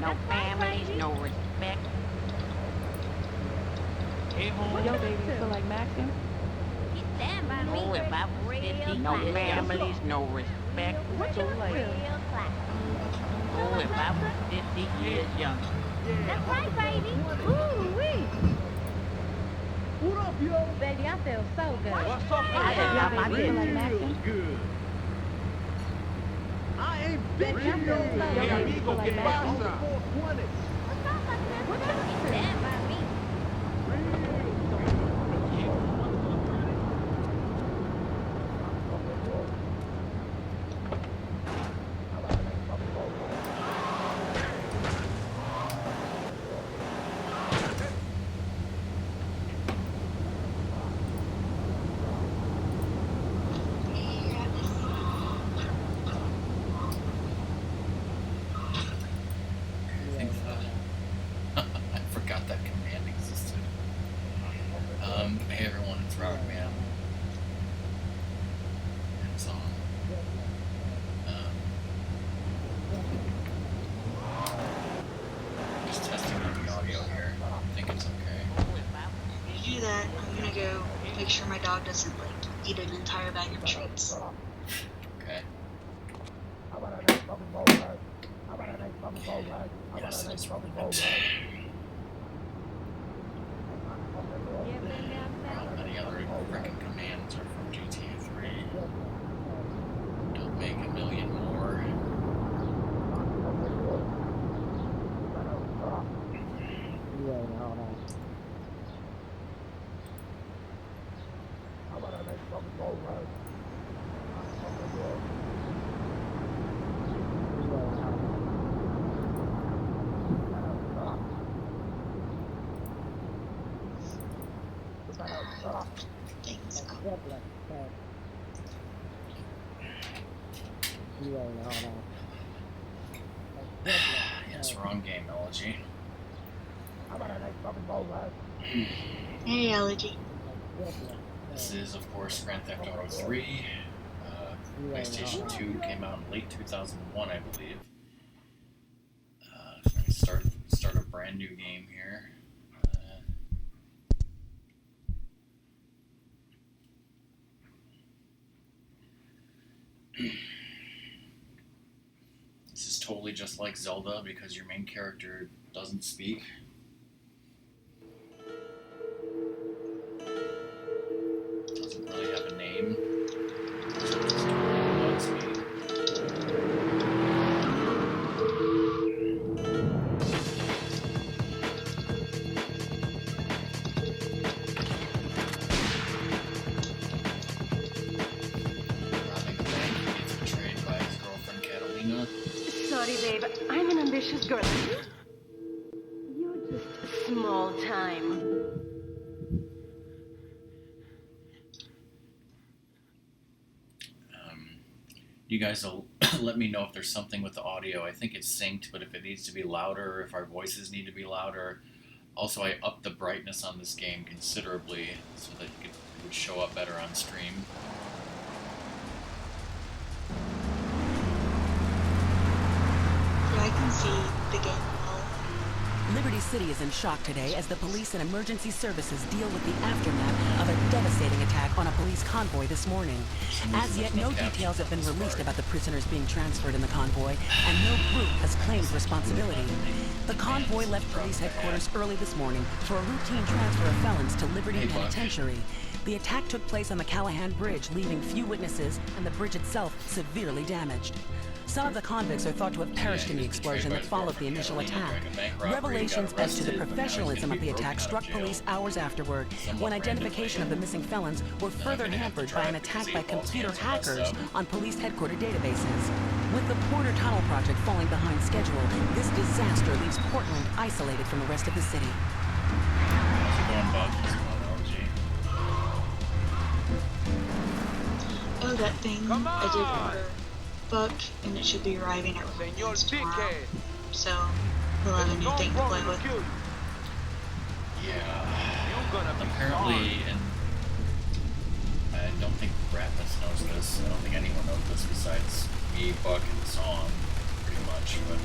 No families, no respect. Yo, baby, you feel like maxing? You stand by me. Oh, if I was 50, no families, no respect. What you like? Real classy. Oh, if I was 50 years younger. That's right, baby. Ooh-wee. What up, yo? Baby, I feel so good. What's up, I just got my Yo, baby, you feel like business. maxing? Good. I ain't bitching, Yo, yo. baby, Yo, baby, you feel like maxing? On the 420. What's up, my sister? You stand by me. I think I forgot that command existed. Hey everyone, it's Robert Man. It's on. Just testing out the audio here. I think it's okay. To do that, I'm gonna go make sure my dog doesn't like eat an entire bag of treats. Okay. Yes, it is relevant. Many other freaking commands are from GTA 3. Don't make a million more. Things. Yes, wrong game, Elegy. Hey, Allergy. This is, of course, Grand Theft Auto 3. PlayStation 2 came out in late 2001, I believe. Trying to start a brand new game here. This is totally just like Zelda because your main character doesn't speak. Doesn't really have a name. So it's just Godspeed. Robbing a bank, he gets betrayed by his girlfriend Catalina. Sorry, babe. I'm an ambitious girl. You're just small time. You guys will let me know if there's something with the audio. I think it's synced, but if it needs to be louder, if our voices need to be louder. Also, I upped the brightness on this game considerably so that it would show up better on stream. Yeah, I can see the game well. Liberty City is in shock today as the police and emergency services deal with the aftermath of a devastating attack on a police convoy this morning. As yet, no details have been released about the prisoners being transferred in the convoy, and no group has claimed responsibility. The convoy left police headquarters early this morning for a routine transfer of felons to Liberty Penitentiary. The attack took place on the Callahan Bridge, leaving few witnesses and the bridge itself severely damaged. Some of the convicts are thought to have perished in the explosion that followed the initial attack. Revelations as to the professionalism of the attack struck police hours afterward, when identification of the missing felons were further hampered by an attack by computer hackers on police headquarters databases. With the Porter Tunnel project falling behind schedule, this disaster leaves Portland isolated from the rest of the city. How's it going, Bob? How's it going, LG? Oh, that thing I did order booked, and it should be arriving at Revenge tomorrow. So we'll have a new thing to play with. Yeah. Apparently, and I don't think Ratmus knows this. I don't think anyone knows this besides me, Buck, and the song, pretty much, but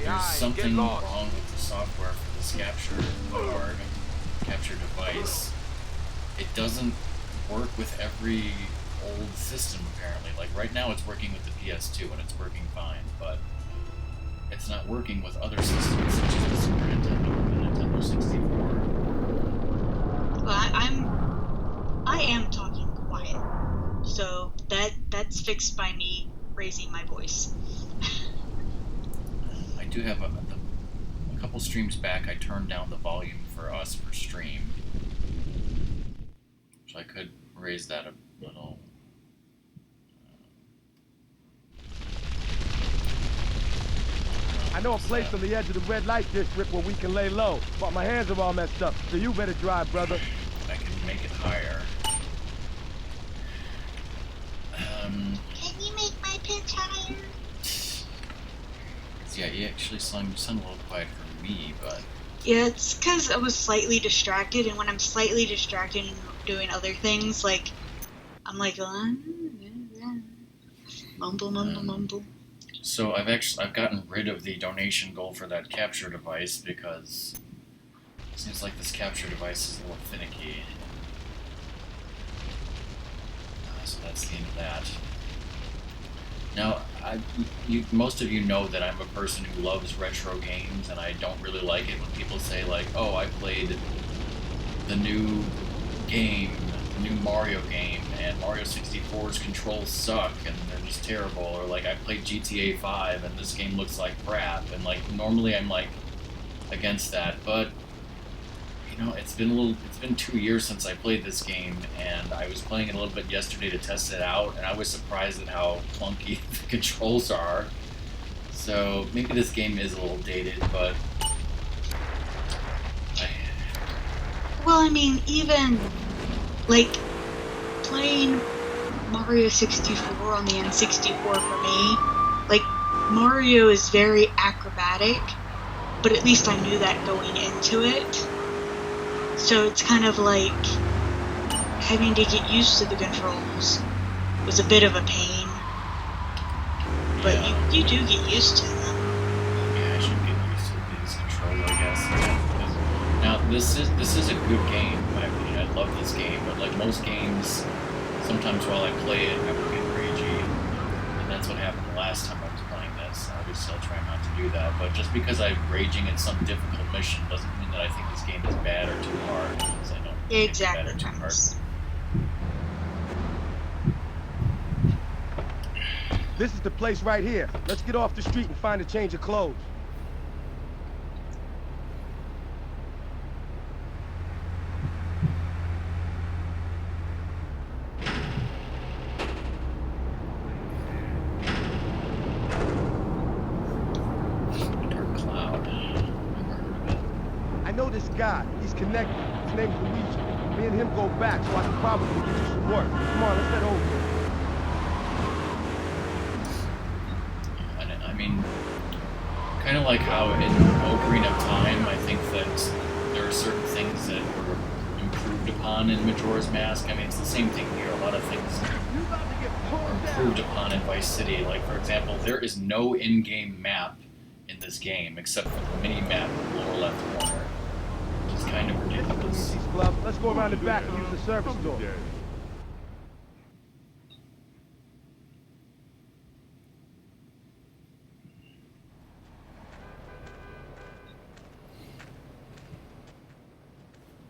there's something wrong with the software for this capture card, capture device. It doesn't work with every old system apparently. Like right now it's working with the PS2 and it's working fine, but it's not working with other systems such as the Super Nintendo and the Nintendo 64. Well, I am talking quiet, so that's fixed by me raising my voice. I do have a couple streams back. I turned down the volume for us for stream, so I could raise that a little. I know a place on the edge of the red light district where we can lay low, but my hands are all messed up, so you better drive, brother. I can make it higher. Can you make my pitch higher? Yeah, you actually sound a little quiet for me, but... Yeah, it's because I was slightly distracted, and when I'm slightly distracted and doing other things, like, I'm like, mumble, mumble. So I've gotten rid of the donation goal for that capture device because it seems like this capture device is a little finicky. So that's the end of that. Now, most of you know that I'm a person who loves retro games, and I don't really like it when people say like, "Oh, I played the new game, the new Mario game, and Mario 64's controls suck, and they're just terrible," or like, "I played GTA 5, and this game looks like crap," and like, normally I'm like against that, but you know, it's been 2 years since I played this game, and I was playing it a little bit yesterday to test it out, and I was surprised at how clunky the controls are. So maybe this game is a little dated, but Well, I mean, even like playing Mario 64 on the N64 for me, like Mario is very acrobatic, but at least I knew that going into it. So it's kind of like having to get used to the controls was a bit of a pain, but yeah. you do get used to them. Yeah, I should get used to this controller, I guess. Now, this is a good game, in my opinion. I love this game, but like most games, sometimes while I play it, I will get ragey, and that's what happened the last time I was playing this. Obviously, I'll try not to do that, but just because I'm raging at some difficult mission doesn't mean that I think this game is bad or too hard, because I don't think it's bad or too hard. This is the place right here. Let's get off the street and find a change of clothes. I know this guy. He's connected. His name's Luigi. Me and him go back, so I can probably get you some work. Come on, let's head over. I mean, kind of like how in Ocarina of Time, I think that there are certain things that were improved upon in Majora's Mask. I mean, it's the same thing here. A lot of things are improved upon in Vice City. Like, for example, there is no in-game map in this game except for the mini-map in the lower left corner, which is kind of ridiculous. Let's go around the back and use the service door.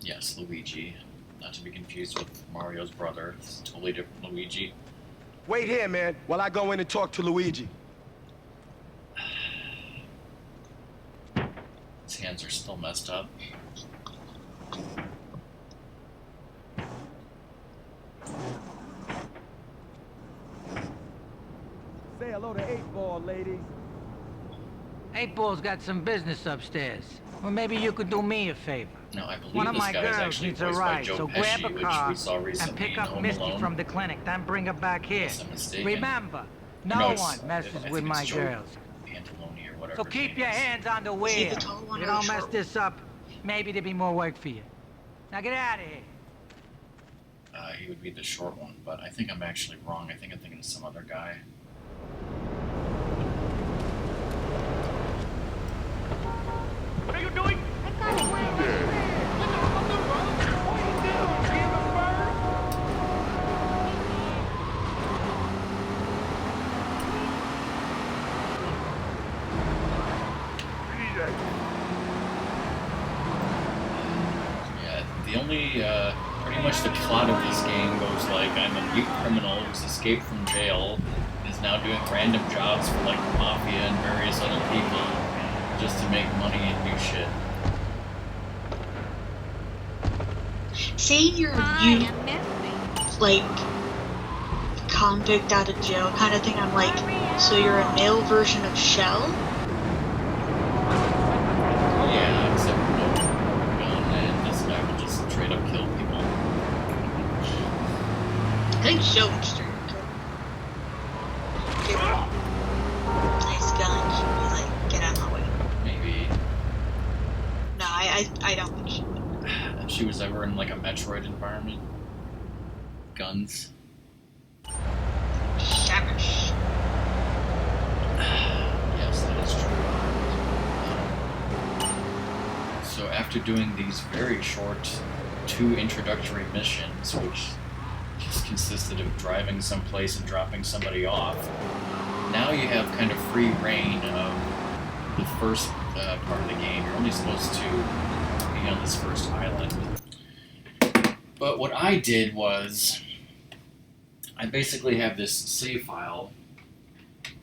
Yes, Luigi. Not to be confused with Mario's brother. It's a totally different Luigi. Wait here, man, while I go in and talk to Luigi. His hands are still messed up. Say hello to 8-Ball, ladies. 8-Ball's got some business upstairs. Well, maybe you could do me a favor. Now, I believe One of this my guy is girls actually needs a voiced by ride, Joe so Pesci, grab a which car we saw and recently pick in up Home Misty Alone. from the clinic, then bring her back here. Unless I'm mistaken. Remember, No, no it's- one messes I think with it's my Joe girls. Pantalone or whatever So his keep name your is. hands on the Is he wheel. the tall one You or the don't mess short this up, maybe there'll be more work for you. Now get out of here. He would be the short one, but I think I'm actually wrong. I think I'm thinking of some other guy. The only, pretty much the plot of this game goes like, I'm a mute criminal who's escaped from jail and is now doing random jobs for like the mafia and various other people just to make money and do shit. Saying you're a mute, like, convict out of jail kind of thing, I'm like, so you're a male version of Shell? Yeah, except for no gun, and this guy will just straight up kill people. I think Shell would straight up kill. Nice gun, she'd be like, get out of my way. Maybe. No, I don't think she would. If she was ever in like a Metroid environment. Guns. Shavish. Yes, that is true. So after doing these very short 2 introductory missions, which just consisted of driving someplace and dropping somebody off, now you have kind of free reign of the first part of the game. You're only supposed to be on this first island. But what I did was, I basically have this save file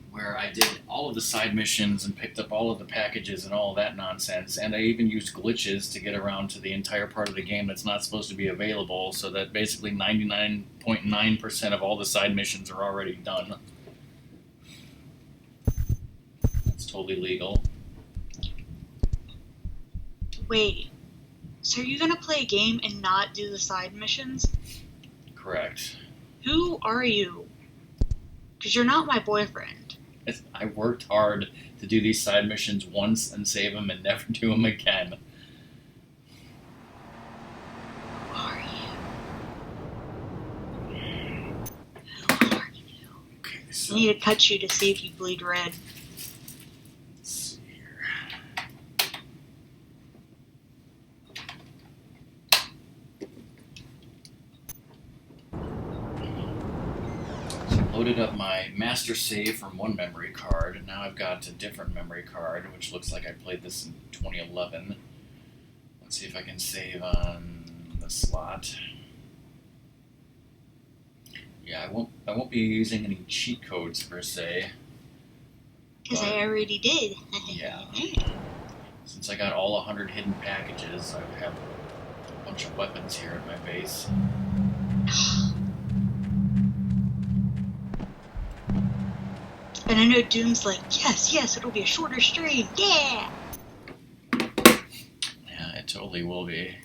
where I did all of the side missions and picked up all of the packages and all that nonsense, and I even used glitches to get around to the entire part of the game that's not supposed to be available, so that basically 99.9% of all the side missions are already done. That's totally legal. Wait, so are you gonna play a game and not do the side missions? Correct. Who are you? Because you're not my boyfriend. I worked hard to do these side missions once and save them and never do them again. Who are you? Okay, so I need to cut you to see if you bleed red. let's see here. So I loaded up my master save from one memory card, and now I've got a different memory card, which looks like I played this in 2011. Let's see if I can save on the slot. Yeah, I won't be using any cheat codes per se. Because I already did. Yeah. Since I got all 100 hidden packages, I have a bunch of weapons here at my base. And I know Doom's like, yes, it'll be a shorter stream, yeah! Yeah, it totally will be.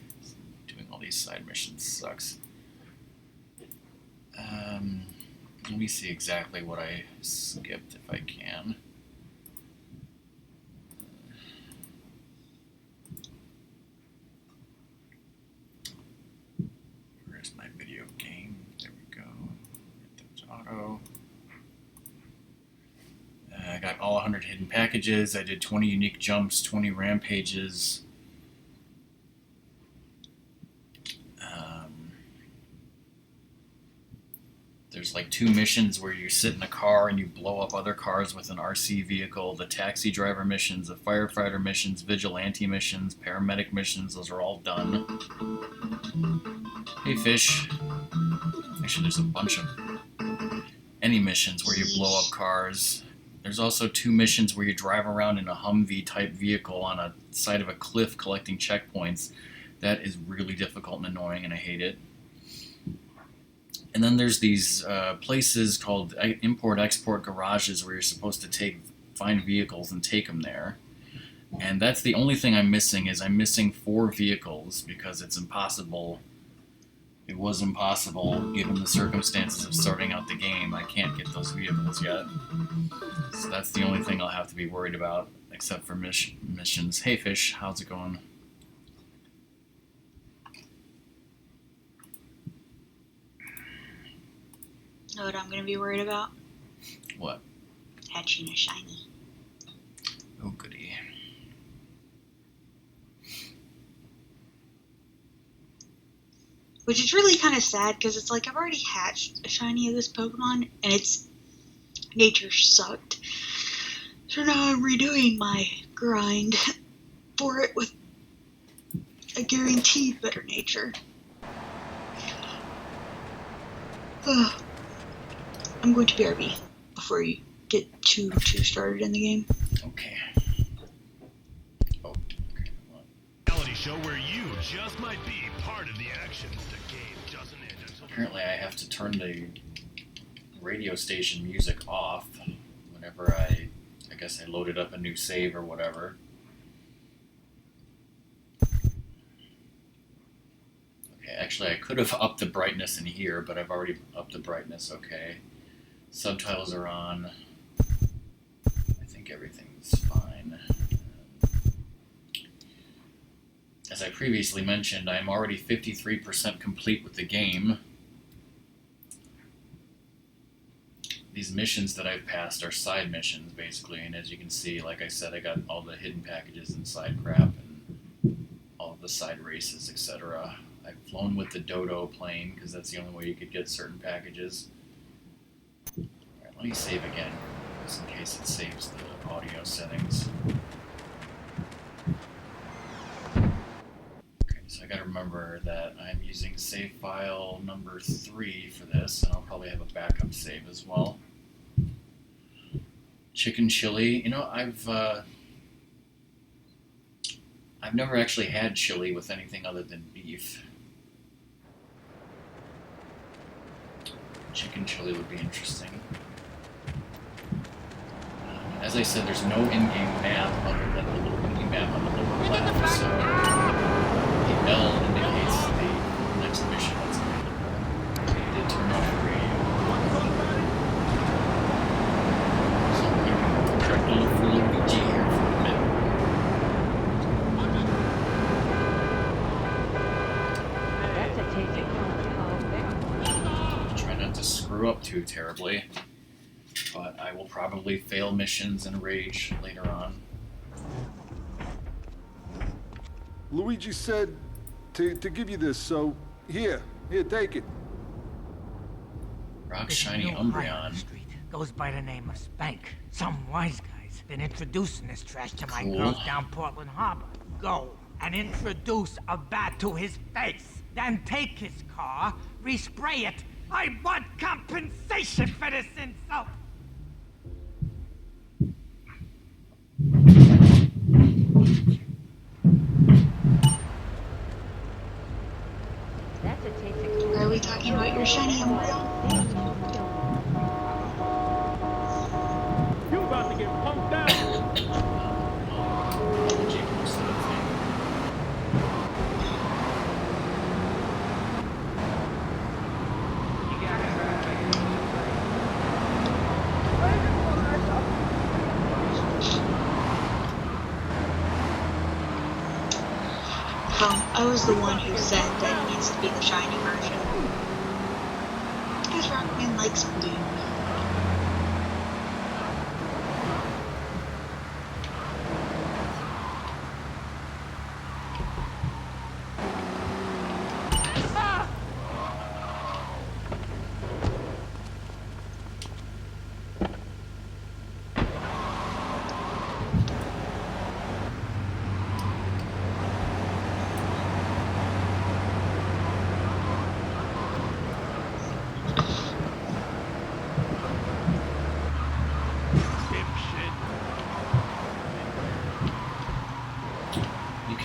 Doing all these side missions sucks. Let me see exactly what I skipped if I can. Where's my video game? There we go. There's auto. I got all 100 hidden packages. I did 20 unique jumps, 20 rampages. There's like 2 missions where you sit in a car and you blow up other cars with an RC vehicle. The taxi driver missions, the firefighter missions, vigilante missions, paramedic missions, those are all done. Hey, fish. Actually, there's a bunch of any missions where you blow up cars. There's also 2 missions where you drive around in a Humvee type vehicle on a side of a cliff collecting checkpoints. That is really difficult and annoying, and I hate it. And then there's these places called import-export garages where you're supposed to find vehicles and take them there. And that's the only thing I'm missing, is I'm missing 4 vehicles because it's impossible. It was impossible given the circumstances of starting out the game. I can't get those vehicles yet. So that's the only thing I'll have to be worried about, except for missions. Hey fish, how's it going? Know what I'm gonna be worried about? What? Hatching a shiny. Oh, goody. Which is really kind of sad, because it's like I've already hatched a shiny of this Pokemon, and its nature sucked. So now I'm redoing my grind for it with a guaranteed better nature. I'm going to BRB before you get too started in the game. Okay. Oh, okay. Reality show where you just might be part of the action. The game doesn't end until... Apparently I have to turn the radio station music off whenever I guess I loaded up a new save or whatever. Okay, actually I could have upped the brightness in here, but I've already upped the brightness, okay. Subtitles are on. I think everything's fine. As I previously mentioned, I'm already 53% complete with the game. These missions that I've passed are side missions, basically, and as you can see, like I said, I got all the hidden packages and side crap and all of the side races, etc. I've flown with the Dodo plane, because that's the only way you could get certain packages. Alright, let me save again, just in case it saves the audio settings. Okay, so I gotta remember that I'm using save file number 3 for this, and I'll probably have a backup save as well. Chicken chili, you know, I've never actually had chili with anything other than beef. Chicken chili would be interesting. As I said, there's no in-game map other than the little mini map on the lower left, so the L indicates the next mission that's available. I did turn off the radio. So I'm going to try to look for Luigi here for a minute. That's a tasty one. Try not to screw up too terribly, but I will probably fail missions and rage later on. Luigi said to give you this, so here, take it. Rock This Shiny new high on Umbreon. the street goes by the name of Spank. Some wise guy's been introducing this trash to my Cool. girls down Portland Harbor. Go and introduce a bat to his face. Then take his car, respray it. I want compensation for this insult. That's a tasty. Are we talking about your shiny Umbreon? You about to get punked out. Luigi most of the thing. I was the one who said that it needs to be the shiny version. Because Rockman likes blue.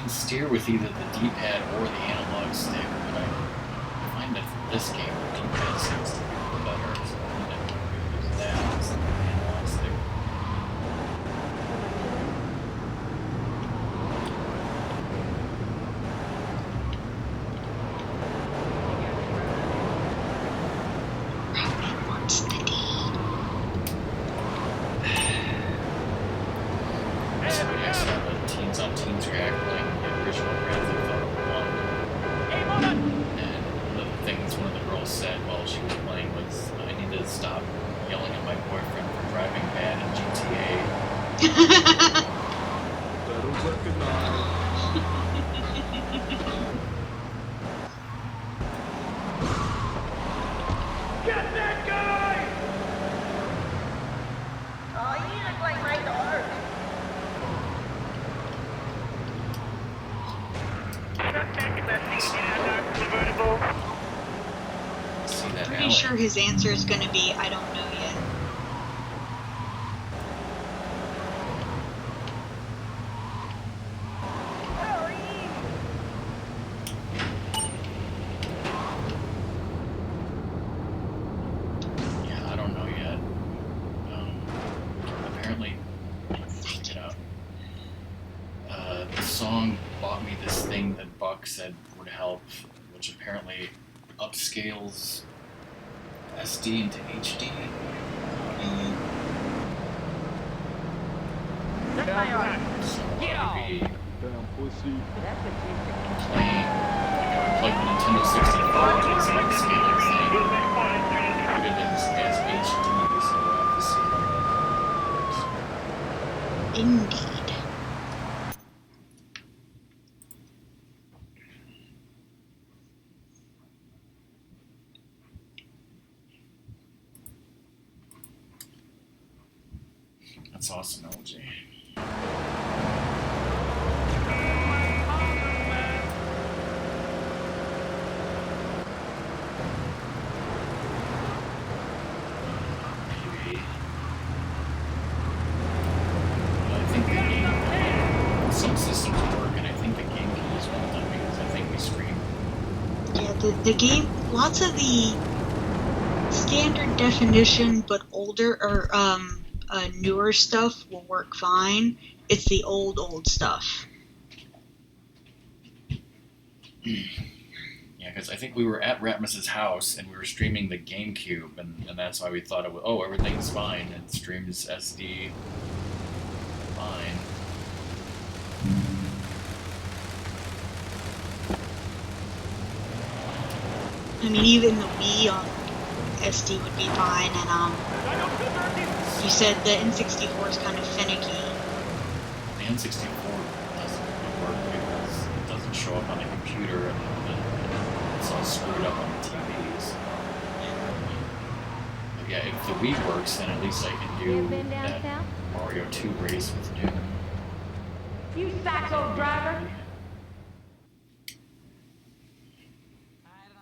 Steer with either the D-pad or the analog stick, but I find that for this game, the D-pad seems to be better, so I'm going to use that instead of the analog stick. Rockman wants the D. So we actually have a Teens on Teens react playing the original Grand Theft Auto 1. And one of the things one of the girls said while she was playing was, I need to stop yelling at my boyfriend for driving bad in GTA. Better recognize. Get that guy! Oh, you look like my daughter. sure his answer is going to be, I don't know yet. Yeah, I don't know yet. Apparently, check it out. The song bought me this thing that Buck said would help, which apparently upscales SD into HD. That's my arm. So Get off. maybe Damn pussy. That's a tasty. playing, like the Nintendo 64 is an upscaling thing. Put it as HD, so we'll have to see how it Indeed. goes. That's awesome, LG. I think the game, some systems work, and I think the GameCube is one of them because I think we stream. Yeah, the game, lots of the standard definition but older or newer stuff will work fine. It's the old stuff. Yeah, because I think we were at Ratmus's house and we were streaming the GameCube, and that's why we thought it was, oh, everything's fine, and it streams SD fine. I mean, even the Wii on SD would be fine, and you said the N64 is kind of finicky. The N64 doesn't work because it doesn't show up on a computer, and it's all screwed up on the TVs. But yeah, if the Wii works, then at least I can You do ever been down that south? Mario 2 race with Doom. You psycho driver.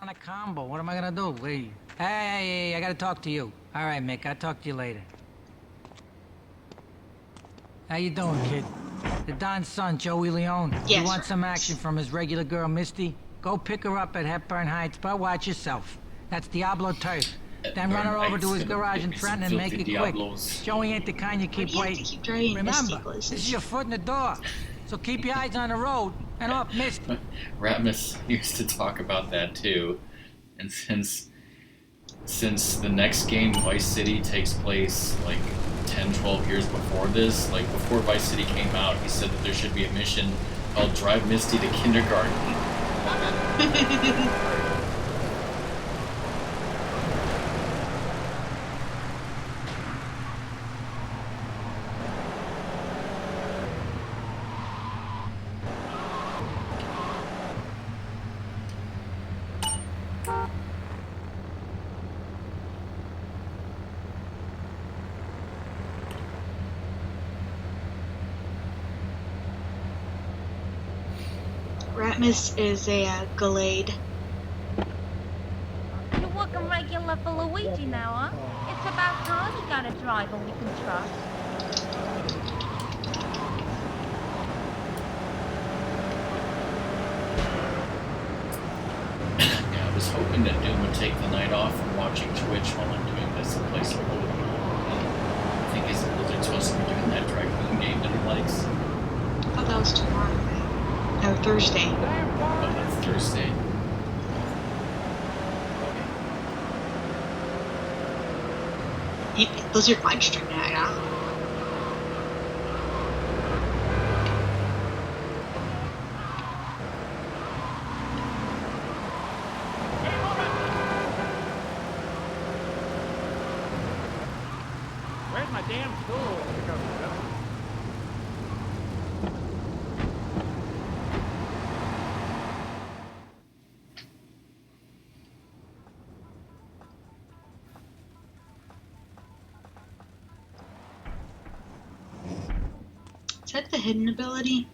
On a combo. What am I gonna do? Leave. Hey, I gotta talk to you. All right, Mick, I'll talk to you later. How you doing, kid? The Don's son, Joey Leone. Yes, You want sir. some action from his regular girl, Misty? Go pick her up at Hepburn Heights, but watch yourself. That's Diablo turf. Then run her over to his garage in Trenton and make it quick. Joey ain't the kind you Why keep do you have to waiting. keep driving Misty Remember, places? this is your foot in the door. So keep your eyes on the road and off Misty. Ratmus used to talk about that too, and since the next game, Vice City, takes place like 10, 12 years before this, like before Vice City came out, he said that there should be a mission called Drive Misty to Kindergarten. Ratmus is a Gallade. You're working regular for Luigi now, huh? It's about time you got a driver we can trust. Yeah, I was hoping that Doom would take the night off from watching Twitch while I'm doing this and play some Pokemon. I think he's Blizzard supposed to be doing that Dragoon game that he likes. I thought that was tomorrow. No, Thursday. Oh, that's Thursday. Blizzard might stream that, yeah. Where's my damn stool? Is that the hidden ability?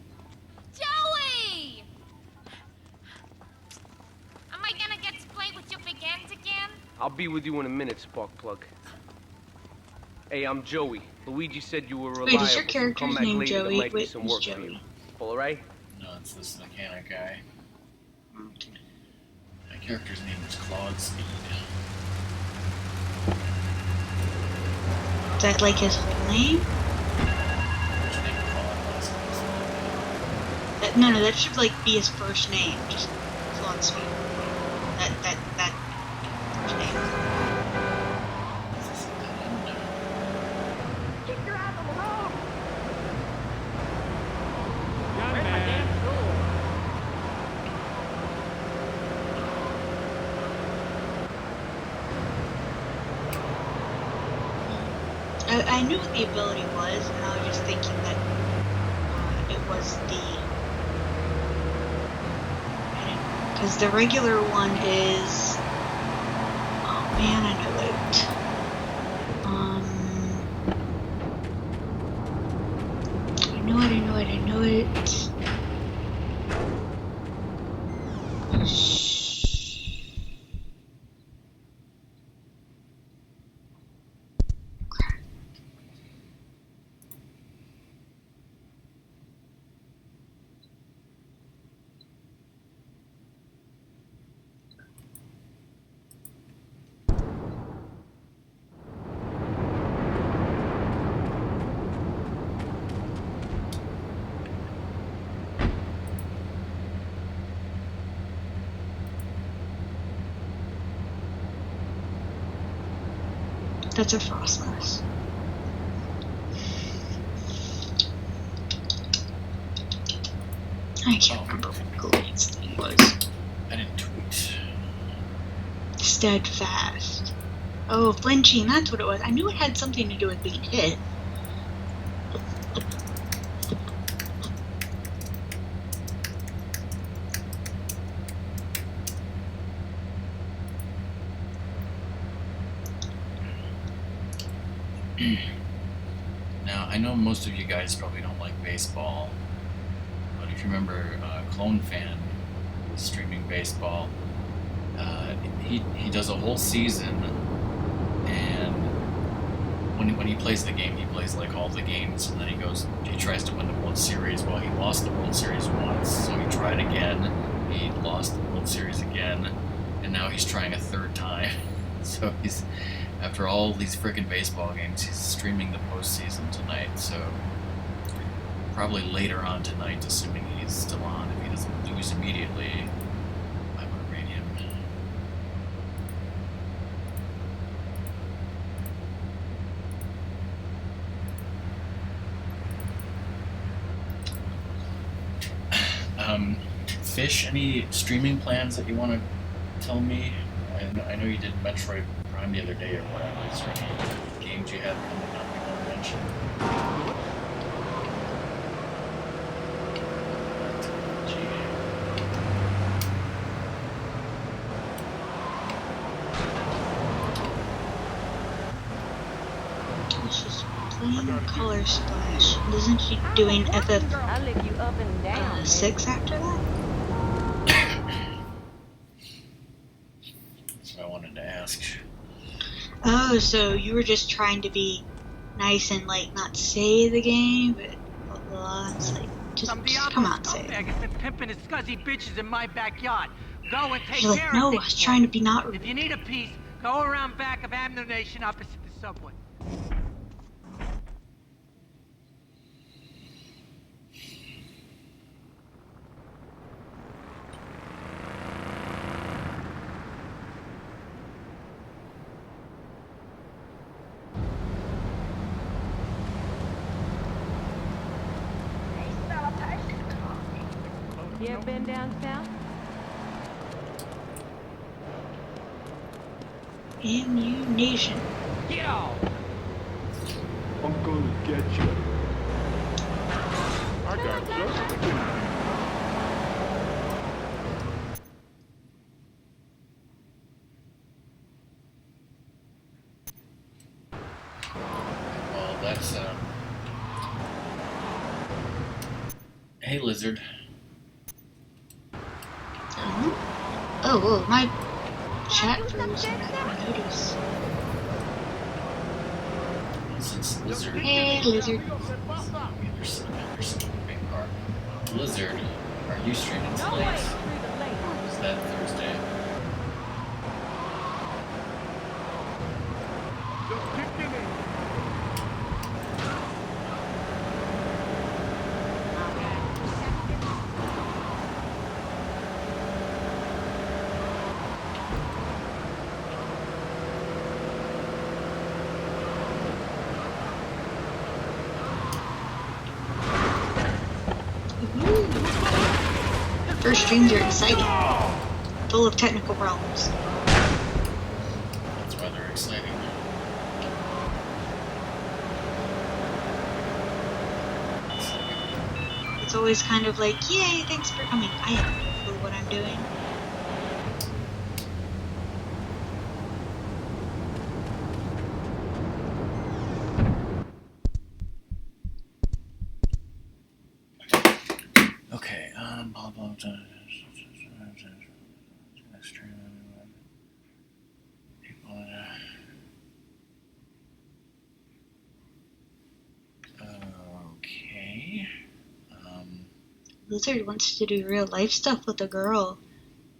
Joey! Am I gonna get to play with your big ends again? I'll be with you in a minute, Sparkplug. Hey, I'm Joey. Luigi said you were Wait, reliable. is your so character's come back name later, there Joey? might be Wait, some who's work for Joey? you. All right? No, it's this mechanic guy. My character's name is Claude Speed. Is that like his whole name? Which name Claude last name? No, that should like be his first name. Just Claude Speed. That first name. Keep your eyes on the road. Young Where's my man. damn tool? I knew what the ability was, and I was just thinking that it was because the regular one is. Oh man, I know it. I know it. That's a Frostlass. I can't remember what Galade's name was. I didn't tweet. Steadfast. Oh, flinching, that's what it was. I knew it had something to do with being hit. Now, I know most of you guys probably don't like baseball, but if you remember, Clone Fan was streaming baseball. He does a whole season, and when he plays the game, he plays like all the games, and then he tries to win the World Series. Well, he lost the World Series once, so he tried again. He lost the World Series again, and now he's trying a third time. So after all these frickin' baseball games, he's streaming the postseason tonight, so probably later on tonight, assuming he's still on. If he doesn't lose immediately, I would rate him. Fish, any streaming plans that you want to tell me? I know you did Metroid Prime the other day or whatever. Is there any games you have coming up you want to mention? She's playing Color Splash. Isn't she doing FF I lick you up and down. 6 after that? That's what I wanted to ask. Oh, so you were just trying to be nice and like not say the game, but blah, blah. It's like just come on, say it. Has been pimping his scuzzy bitches in my backyard. Go and take You're like, care no, of I was trying to be not rude. If you need a piece, go around back of Ammunition opposite the subway. You ever been down south? Ammunition. Get off! I'm gonna get you. I got just the thing. Well, that's Hey, Lizard. Oh, whoa, my chat froze and I didn't notice. Since Lizard. Hey, Lizard. Anderson big car. Lizard, are you streaming tonight? Is that Thursday? First streams are exciting, full of technical problems. That's rather exciting. It's always kind of like, yay, thanks for coming. I have no clue what I'm doing. Okay, blah blah blah. Okay. Lizard wants to do real life stuff with a girl.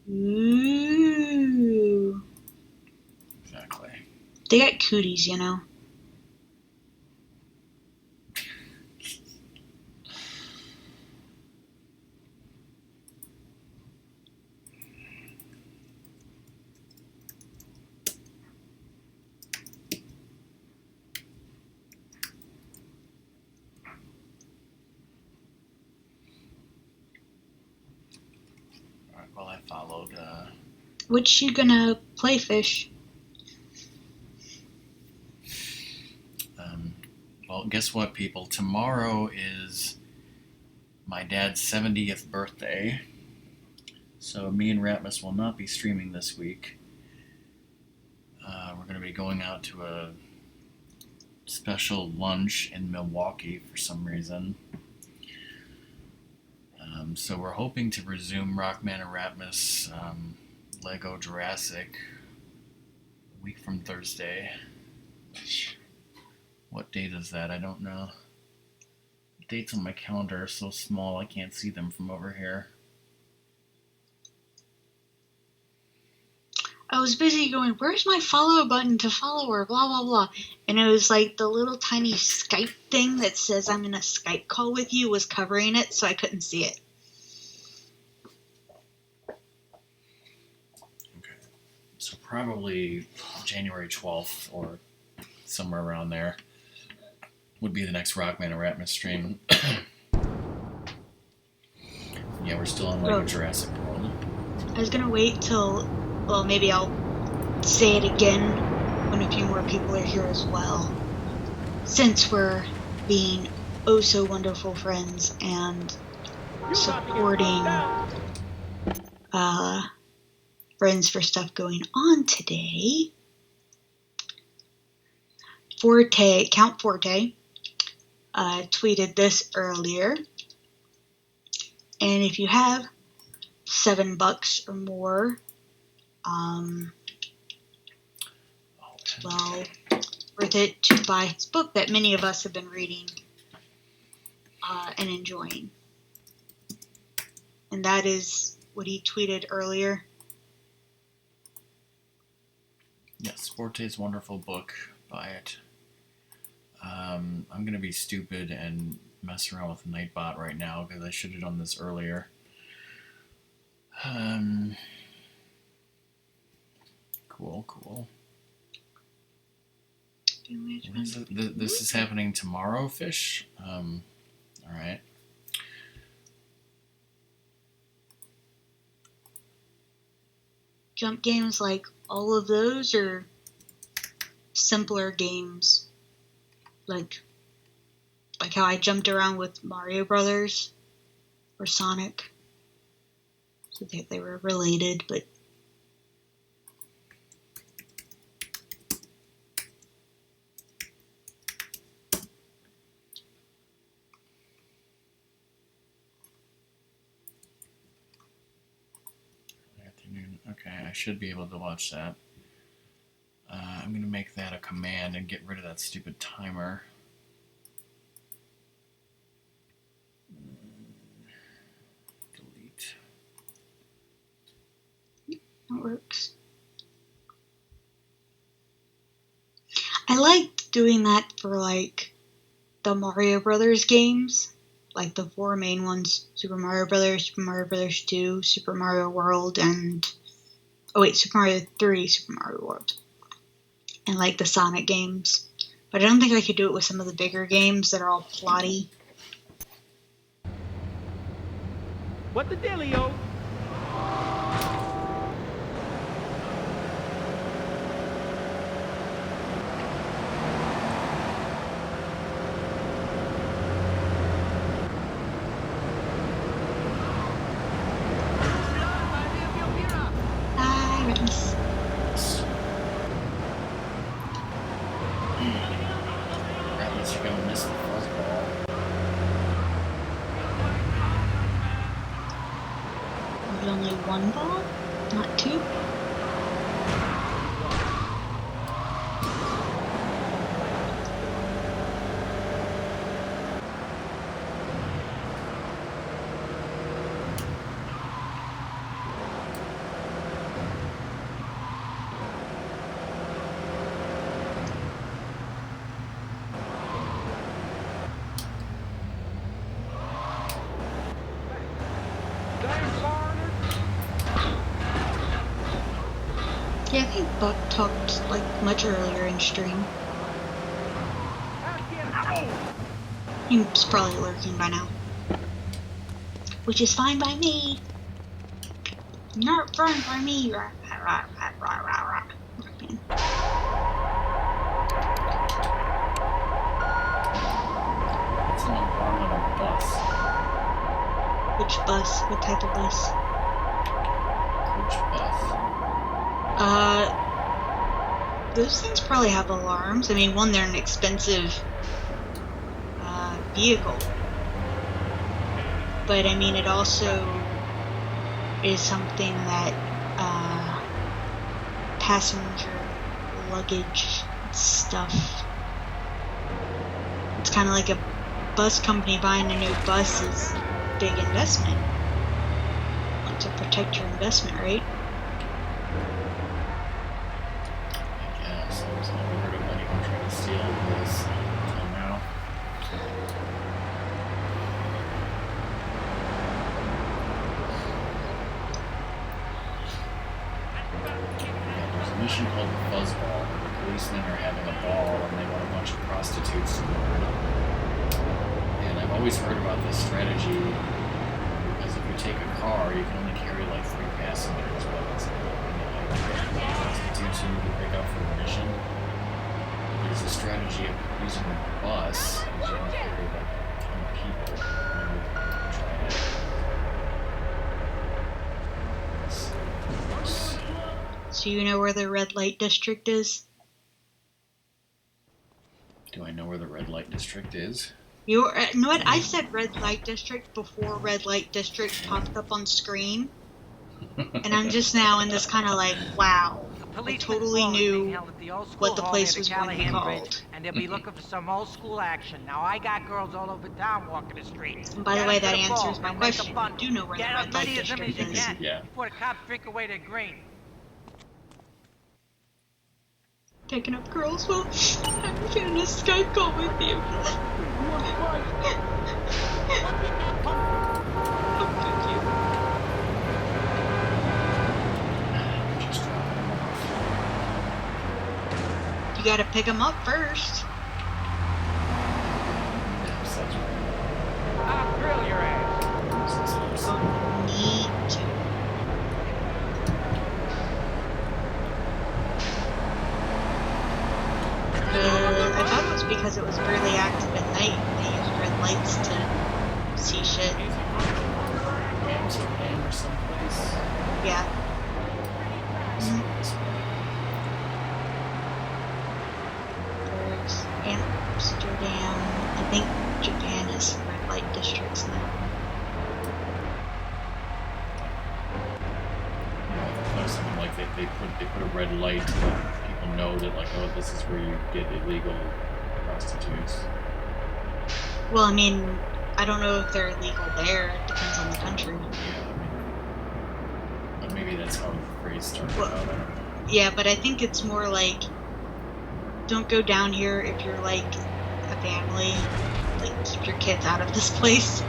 Ooh. Exactly. They got cooties, you know. Well, I followed. Which you gonna play, Fish? Well, guess what, people? Tomorrow is my dad's 70th birthday, so me and Ratmus will not be streaming this week. We're going to be going out to a special lunch in Milwaukee for some reason. So we're hoping to resume Rockman and Ratmus Lego Jurassic a week from Thursday. What date is that? I don't know. The dates on my calendar are so small I can't see them from over here. I was busy going, where's my follow button to follow her, blah, blah, blah. And it was like the little tiny Skype thing that says I'm in a Skype call with you was covering it, so I couldn't see it. Okay. So probably January 12th or somewhere around there would be the next Rockman and Ratmus stream. Yeah, we're still on Lego Jurassic World. I was gonna wait till, well, maybe I'll say it again when a few more people are here as well. Since we're being oh so wonderful friends and supporting Friends for stuff going on today. Count Forte tweeted this earlier, and if you have $7 or more, well, worth it to buy his book that many of us have been reading and enjoying. And that is what he tweeted earlier. Yes, Forte's wonderful book. Buy it. I'm going to be stupid and mess around with Nightbot right now because I should have done this earlier. Cool. This is happening tomorrow, Fish? Alright. Jump games like all of those, or simpler games like how I jumped around with Mario Brothers or Sonic? So they were related, but afternoon. Okay, I should be able to watch that. I'm going to make that a command and get rid of that stupid timer. Delete. That works. I liked doing that for like the Mario Brothers games, like the 4 main ones: Super Mario Brothers, Super Mario Brothers 2, Super Mario World, and Super Mario 3, Super Mario World, and like the Sonic games. But I don't think I could do it with some of the bigger games that are all plotty. What the dealio? Only 1 ball, not 2. Yeah, I think Buck talked like much earlier in stream. He's probably lurking by now. Which is fine by me. Not fine by me. It's an environmental bus. Which bus? What type of bus? Coach bus. Those things probably have alarms. I mean, one, they're an expensive vehicle. But I mean, it also is something that passenger luggage stuff. It's kind of like a bus company buying a new bus is a big investment. Like to protect your investment, right? I've never heard of anyone trying to steal this until now. There's a mission called the Fuzzball, where the policemen are having a ball and they want a bunch of prostitutes to board. And I've always heard about this strategy because if you take a car, you can only carry like 3 passengers, but it's prostitutes you need to pick up for the mission. There's a strategy of using a bus, because you can carry like a ton of people. Try it. So you know where the red light district is? Do I know where the red light district is? You know what? I said red light district before red light district popped up on screen. And I'm just now in this kind of like, wow. I totally knew what the place was going to be called. And they'll be looking for some old school action. Now I got girls all over town walking the streets. And by the way, that answers my question. I do know where the red light district is. Yeah. Before the cops drink away their green. Picking up girls? Well, I'm getting a Skype call with you. You gotta pick them up first. I'll grill your ass. Need to. I thought it was because it was really active at night and they used red lights to see shit. Amsterdam or someplace. Yeah. There's Amsterdam. I think Japan has red light districts now. Something like they red light to let people know that, like, oh, this is where you get illegal prostitutes. Well, I mean, I don't know if they're illegal there. It depends on the country. Yeah, I mean, but maybe that's how the phrase started out. I don't know. Yeah, but I think it's more like, don't go down here if you're like a family. Like, keep your kids out of this place.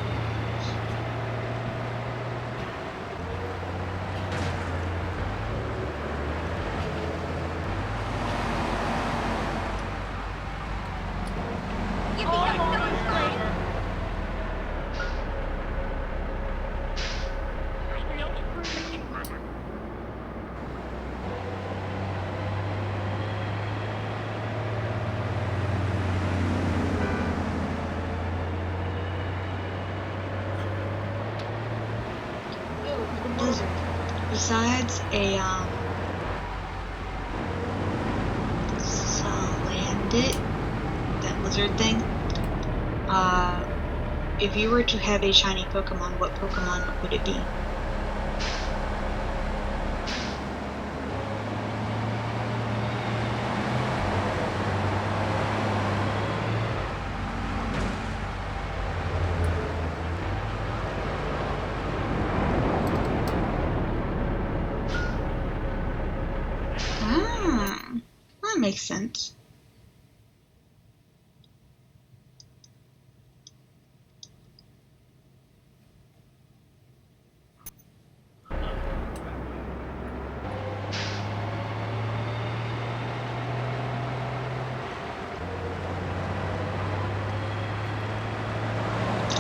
Besides a Salandit, that lizard thing, if you were to have a shiny Pokemon, what Pokemon would it be? That makes sense.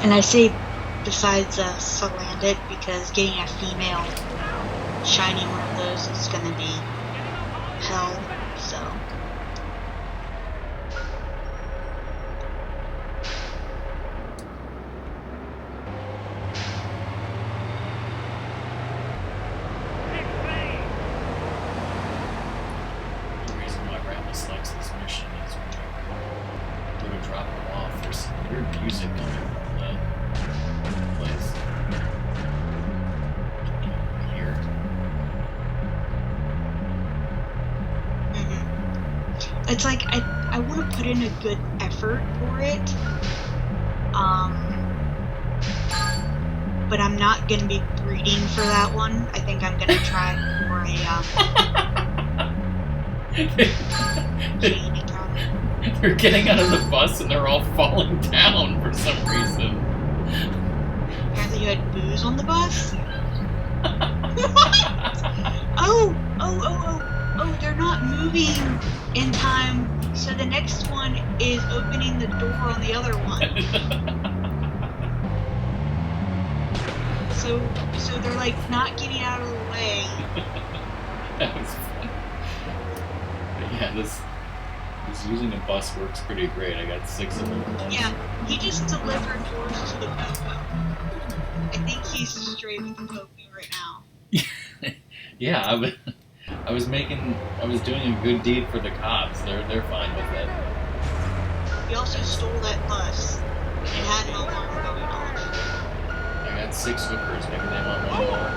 And I say besides Salandit because getting a female shiny one of those is gonna be hell, so. The reason why Rammus likes this mission is when you go to drop him off, there's weird music coming from the place. Here. It's like I want to put in a good effort for it, but I'm not gonna be breeding for that one. I think I'm gonna try for a They're getting out of the bus and they're all falling down for some reason. Apparently you had booze on the bus? What? Oh, they're not moving in time, so the next one is opening the door on the other one. So they're like not getting out of the way. That was fun. But yeah, this using a bus works pretty great. I got 6 of them at once. Yeah, he just delivered yours to the Popo. I think he's straight with the Popo right now. Yeah, I was doing a good deed for the cops. They're fine with it. He also stole that bus. It had an alarm going off. I got 6 hookers. Maybe they want one more.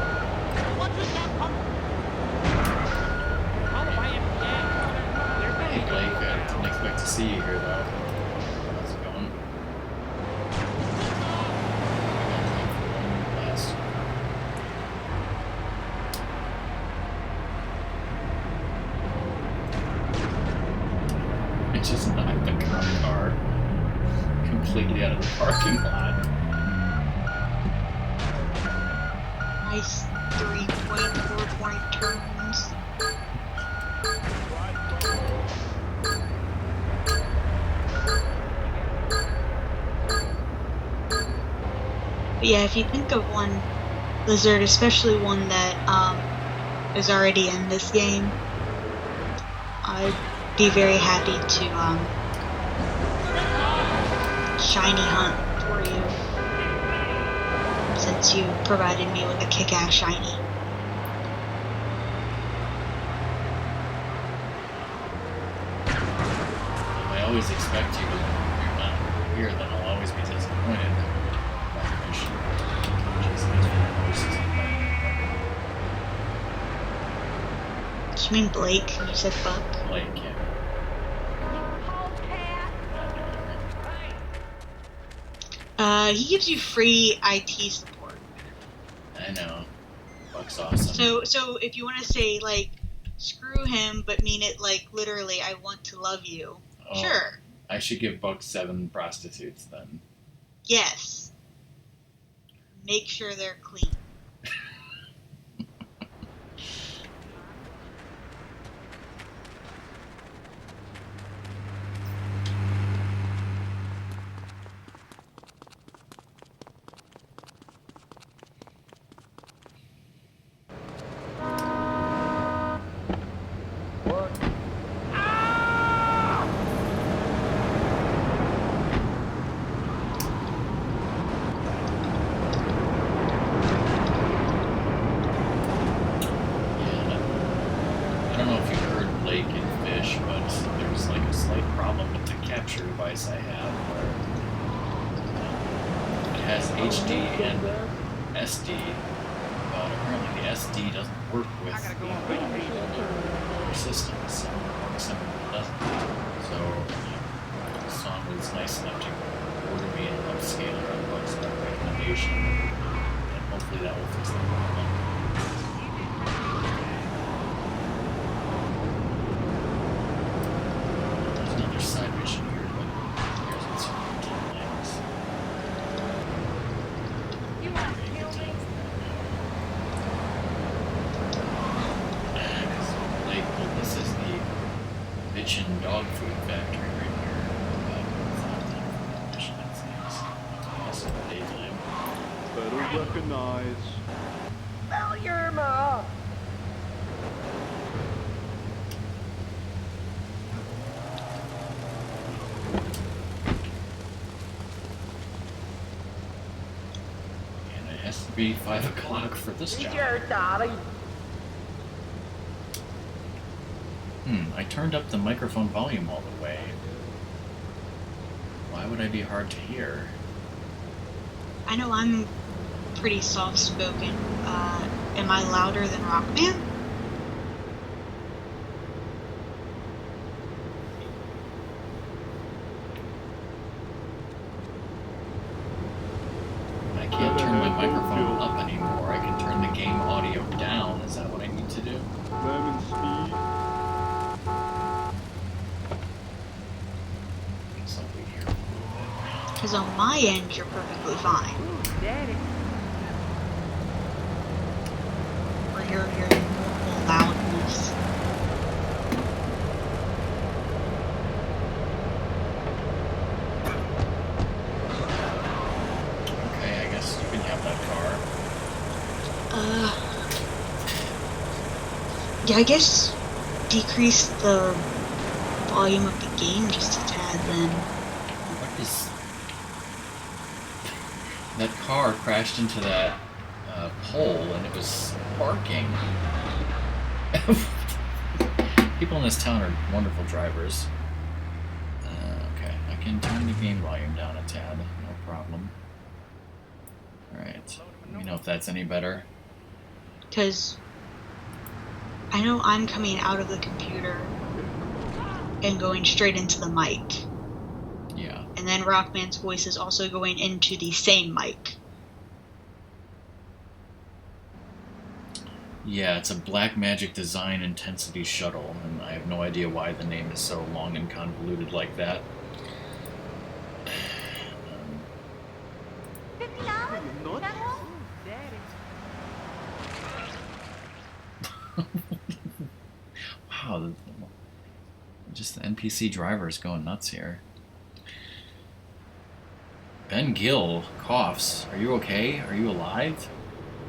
Hey Blake, I didn't expect to see you here though. How's it going? Last. It just knocked the cop car completely out of the parking lot. Nice 3.4-point turns. But yeah, if you think of one lizard, especially one that is already in this game, I'd be very happy to shiny hunt for you, since you provided me with a kick-ass shiny. I always expect you to, if you're not here, then I'll always be disappointed. you mean Blake? You said Buck? Blake, yeah. He gives you free IT support. I know. Buck's awesome. So if you want to say, like, screw him, but mean it, like, literally, I want to love you. Oh, Sure. I should give Buck 7 prostitutes then. Yes. Make sure they're clean. I don't know if you heard Blake and Fish, but there's like a slight problem with the capture device I have where it has HD and SD, but apparently the SD doesn't work with the other systems, so some doesn't. So Son was nice enough to order me an upscaler on Buck's recommendation, and hopefully that will fix the problem. There's another side mission here, but here's what's lands. You want to kill me? Like, well, this is the bitchin' dog food factory right here. But it's not time for that mission, it seems. Also daytime. Better recognize. Well, you're my. And it has to be 5 o'clock for this It's job. your dolly. I turned up the microphone volume all the way. Why would I be hard to hear? I know I'm pretty soft-spoken. Am I louder than Rockman? I can't turn my microphone up anymore. I can turn the game audio down. Is that what I need to do? Lemon speed. So we hear a little bit. Because on my end, you're perfectly fine. Daddy. Or your normal loudness. Okay, I guess you can have that car. Yeah, I guess decrease the volume of the game just a tad then. What is... That car crashed into that pole and it was sparking. People in this town are wonderful drivers. Okay, I can turn the game volume down a tad, no problem. Alright, let me know if that's any better. Because I know I'm coming out of the computer and going straight into the mic. Yeah. And then Rockman's voice is also going into the same mic. Yeah, it's a Blackmagic Design Intensity Shuttle, and I have no idea why the name is so long and convoluted like that. $50? That all? Wow, just the NPC driver is going nuts here. Ben Gill coughs. Are you okay? Are you alive?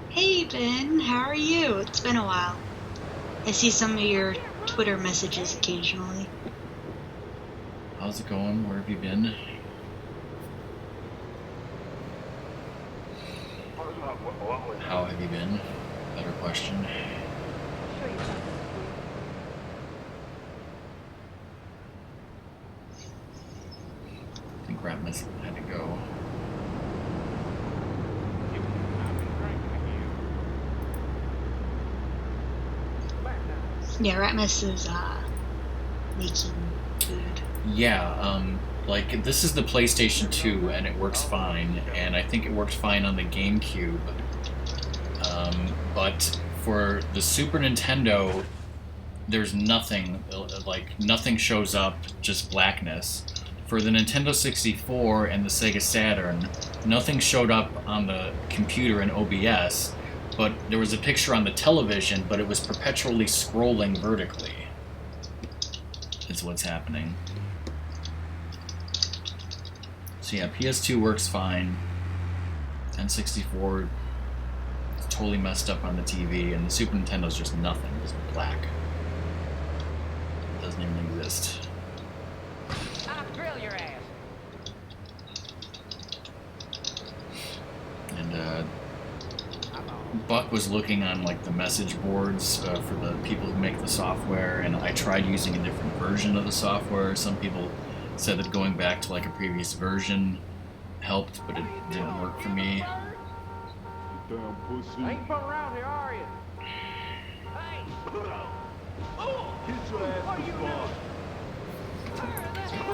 Hey Ben, how are you? It's been a while. I see some of your Twitter messages occasionally. How's it going? Where have you been? How have you been? Better question. I think Ratmus had to go. Yeah, Ratmus is making food. Yeah, like this is the PlayStation 2 and it works fine, and I think it worked fine on the GameCube. But for the Super Nintendo, there's nothing, like nothing shows up, just blackness. For the Nintendo 64 and the Sega Saturn, nothing showed up on the computer in OBS, but there was a picture on the television, but it was perpetually scrolling vertically. Is what's happening. So yeah, PS2 works fine. N64 is totally messed up on the TV, and the Super Nintendo's just nothing. It's black. It doesn't even exist. I'll drill your ass. And Buck was looking on like the message boards for the people who make the software, and I tried using a different version of the software. Some people said that going back to like a previous version helped, but it didn't work for me. Damn pussy. I ain't fun around here, are you? Hey! Oh! Get your ass to the bar.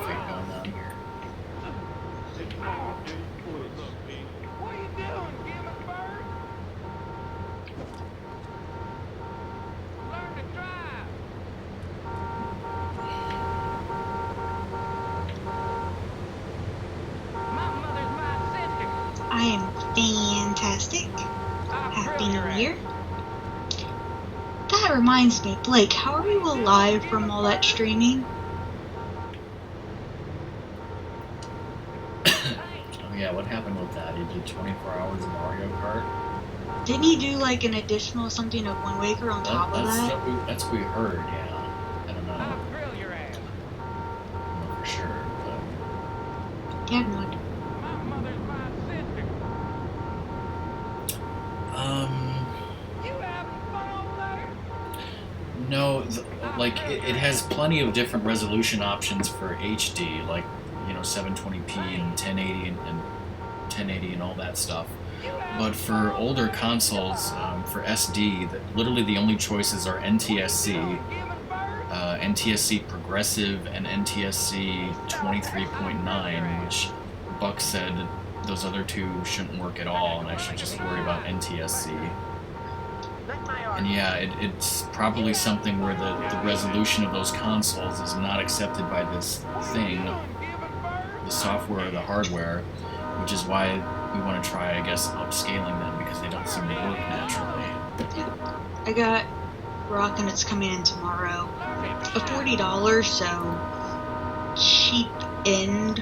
Fight going on here. What are you doing, Gimmick Bird? Learn to drive. My mother's my sister. I am fantastic. Happy New Year. That reminds me, Blake, how are you alive from all that streaming? Oh yeah, what happened with that? He did 24 hours of Mario Kart? Didn't he do like an additional something of Wind Waker on top of that? That's what we heard, yeah. I don't know. I'll drill your ass. I don't know for sure, but... Yeah, no idea. My mother's my sister. You having fun over there? No, like, it has plenty of different resolution options for HD, like, you know, 720p and 1080 and 1080 and all that stuff. But for older consoles, for SD, literally the only choices are NTSC, NTSC Progressive, and NTSC 23.9, which Buck said those other two shouldn't work at all, and I should just worry about NTSC. And yeah, it's probably something where the resolution of those consoles is not accepted by this thing, the software or the hardware, which is why we want to try, I guess, upscaling them, because they don't seem to work naturally. I got Rock and it's coming in tomorrow. A $40, so cheap end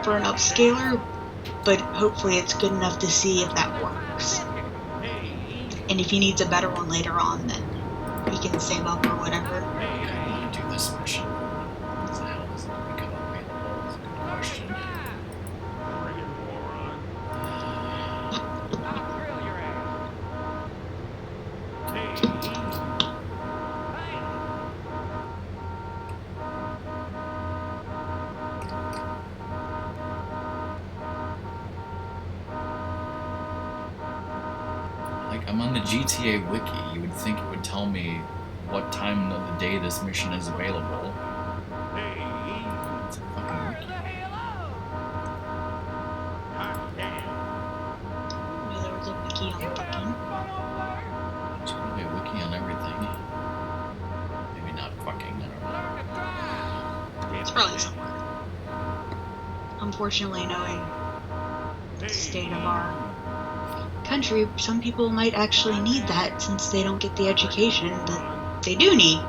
for an upscaler, but hopefully it's good enough to see if that works. And if he needs a better one later on, then he can save up or whatever. I want to do this mission. What the hell does it become available? That's a good question. I'll drill your ass. Like, I'm on the GTA wiki. You would think it would tell me what time of the day this mission is available. It's a fucking wiki. No, there was a wiki on fucking. There's probably a wiki on everything. Maybe not fucking, I don't know. It's probably somewhere. Unfortunately, knowing the state of our country, some people might actually need that since they don't get the education that they do need.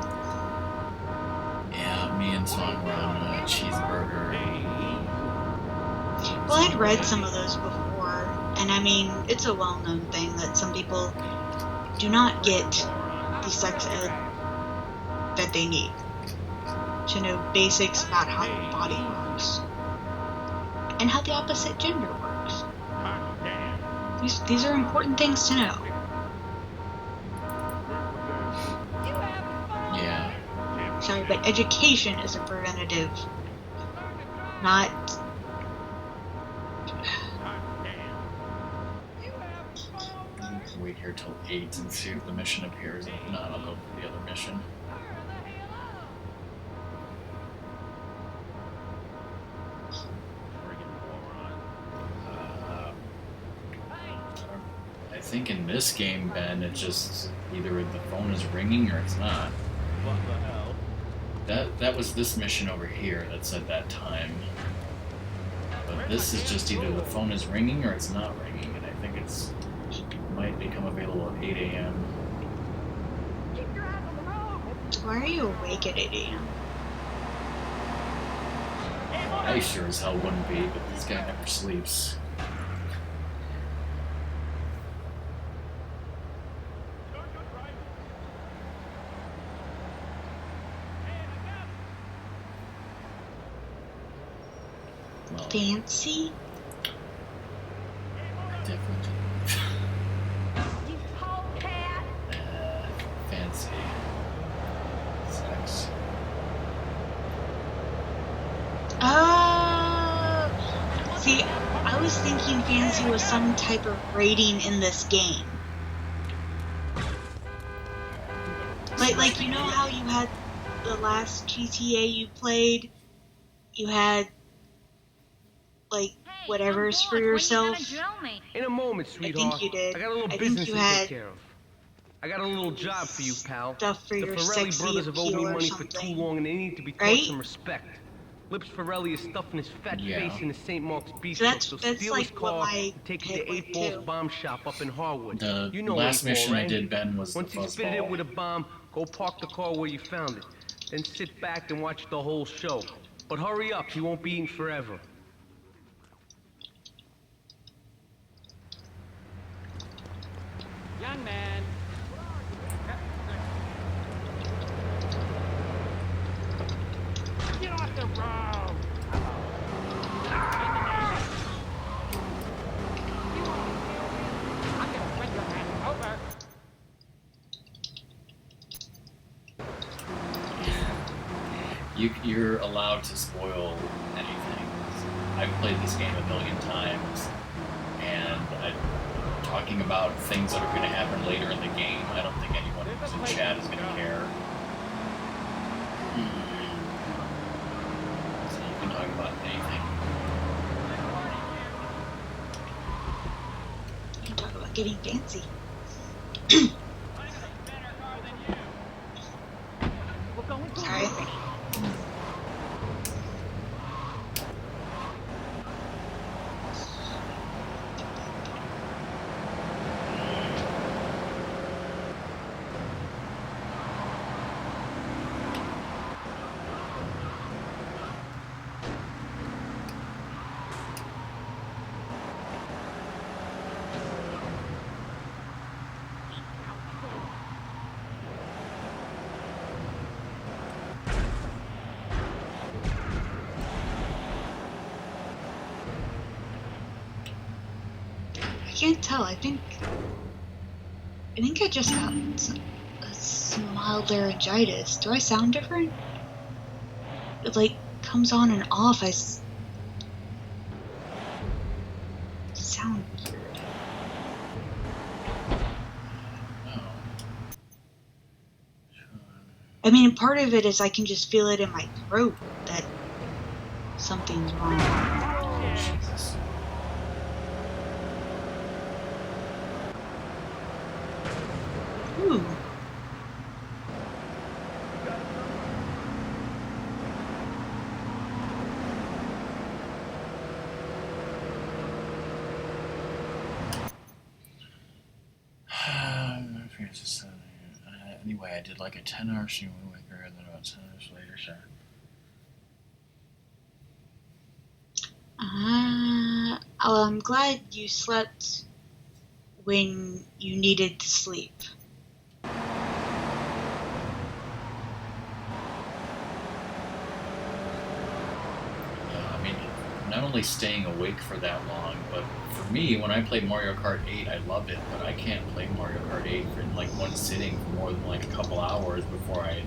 Yeah, me and Song were on a cheeseburger. Well, I'd read some of those before, and I mean, it's a well-known thing that some people do not get the sex ed that they need to know basics about how the body works and how the opposite gender works. These are important things to know. Yeah. Sorry, but education is a preventative, not... wait here till 8 and see if the mission appears. If not, I'll go for the other mission. I think in this game, Ben, it's just either the phone is ringing or it's not. What the hell? That was this mission over here that said that time. But this is just either the phone is ringing or it's not ringing, and I think it might become available at 8 a.m. Why are you awake at 8 a.m.? I sure as hell wouldn't be, but this guy never sleeps. Fancy? Different. Fancy. Sex. See, I was thinking fancy was some type of rating in this game. Like you know how you had the last GTA you played, you had like whatever's for yourself. In a moment, I sweetheart. think you did. I got a little I think business you to had take care of. I got a little job for you, pal. stuff for The your Forelli sexy brothers have owed me appeal or money for too something. long, and they need to be taught Right? some respect. Lips Forelli is stuffing his fat Yeah. face in the St. Mark's Bistro, So that's steal like his what car my and take it head to went 8 Ball's to. bomb shop up in Harwood. The You know last 8 Ball, mission I right? did, Ben, was Once the he's fitted it fuzzball. with a bomb, go park the car where you found it. Then sit back and watch the whole show. But hurry up, he won't be eating forever. Young man. Get off the road! I'm gonna break your hand over. You're allowed to spoil anything. I've played this game a million times, and talking about things that are going to happen later in the game, I don't think anyone who's in chat is going to care. So you can talk about anything. You can talk about getting fancy. Sorry. I can't tell. I think I just got some mild laryngitis. Do I sound different? It like comes on and off. Sound weird. I mean, part of it is I can just feel it in my throat that something's wrong. Jesus. Ooh. Anyway, I did like a 10-hour stream maker, and then about 10 hours later, so. I'm glad you slept when you needed to sleep. I mean, not only staying awake for that long, but for me, when I played Mario Kart 8, I loved it, but I can't play Mario Kart 8 for in like one sitting for more than like a couple hours before I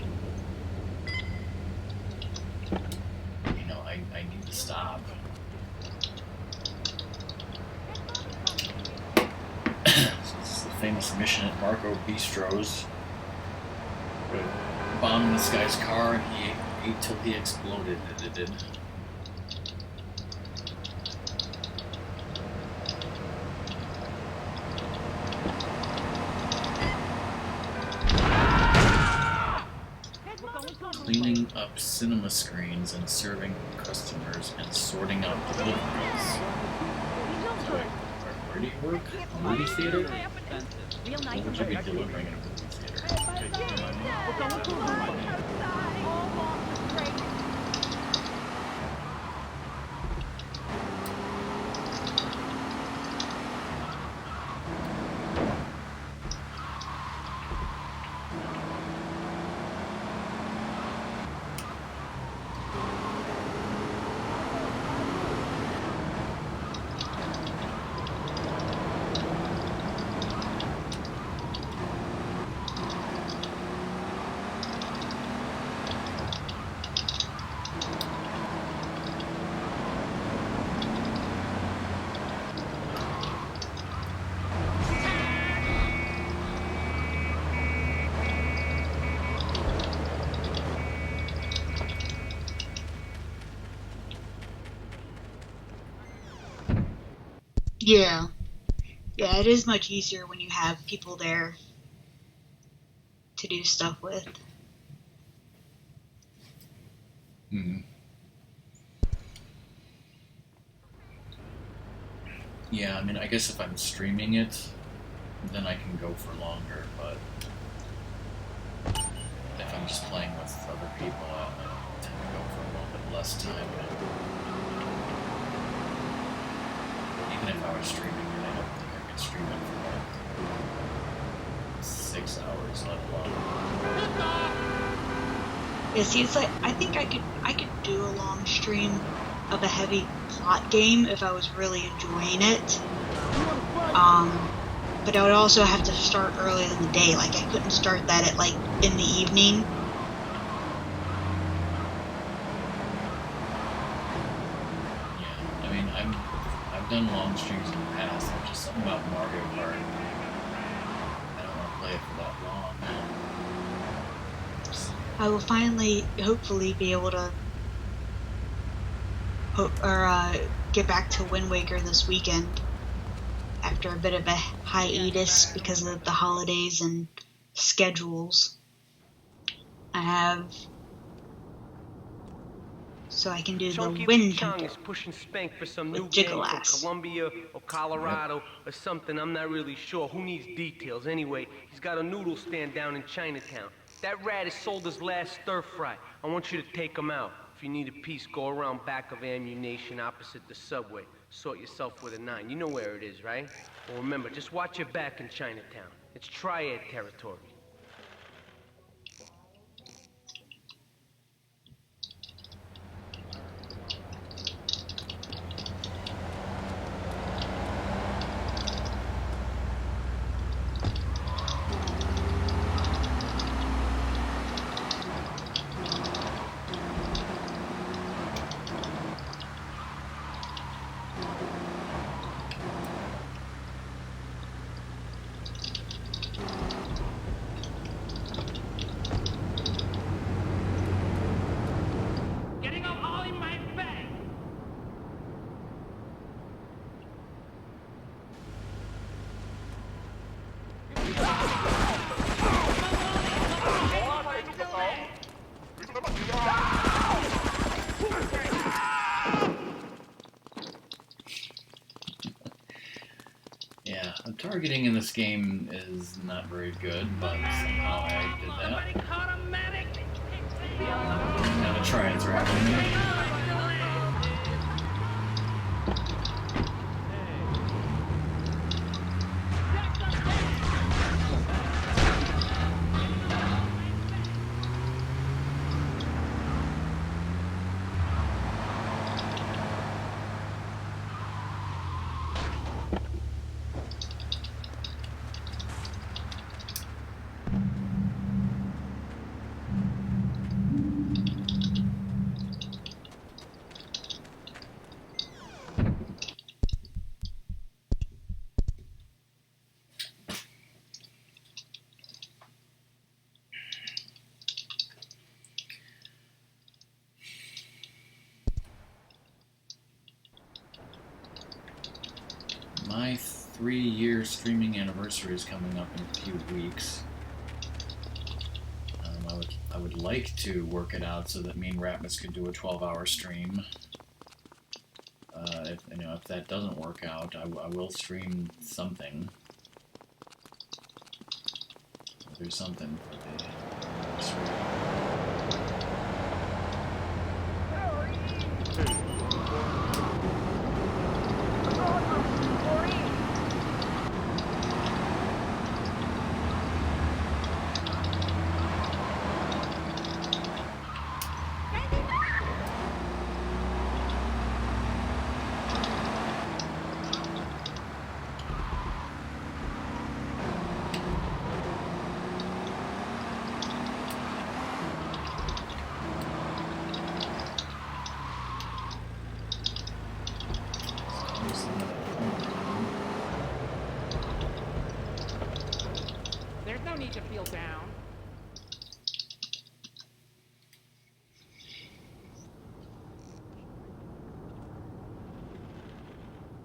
need to stop. So this is the famous mission at Marco Bistro's. Bombing this guy's car, and he ate till he exploded. It did. Cleaning up cinema screens and serving customers and sorting out deliveries. Where do you work? A movie theater? What would you be delivering in a movie theater? Yeah. Yeah, it is much easier when you have people there to do stuff with. Yeah, I mean, I guess if I'm streaming it, then I can go for longer, but if I'm just playing with other people, I tend to go for a little bit less time. Even if I was streaming it, I don't think I could stream it for like 6 hours, let alone. Yeah, see, it's like I think I could do a long stream of a heavy plot game if I was really enjoying it. But I would also have to start earlier in the day. Like I couldn't start that at like in the evening. Yeah, I mean, I've done long streams in the past. There's just something about Mario Kart. I don't want to play it for that long. I will finally, hopefully, be able to get back to Wind Waker this weekend after a bit of a hiatus because of the holidays and schedules. I have, so I can do Chunky the Wind Chung Temple is pushing Spank for some with new game from Jigalass. Colombia or Colorado or something. I'm not really sure. Who needs details? Anyway, he's got a noodle stand down in Chinatown. That rat has sold his last stir fry. I want you to take him out. If you need a piece, go around back of Ammunition opposite the subway. Sort yourself with a 9. You know where it is, right? Well, remember, just watch your back in Chinatown. It's Triad territory. Getting up all in my bag. Yeah, the targeting in this game is not very good, but somehow I did that. Now the triads are after me. My 3-year streaming anniversary is coming up in a few weeks. I would like to work it out so that me and Ratmus could do a 12-hour stream. If that doesn't work out, I will stream something. I'll do something for the anniversary. There's no need to feel down.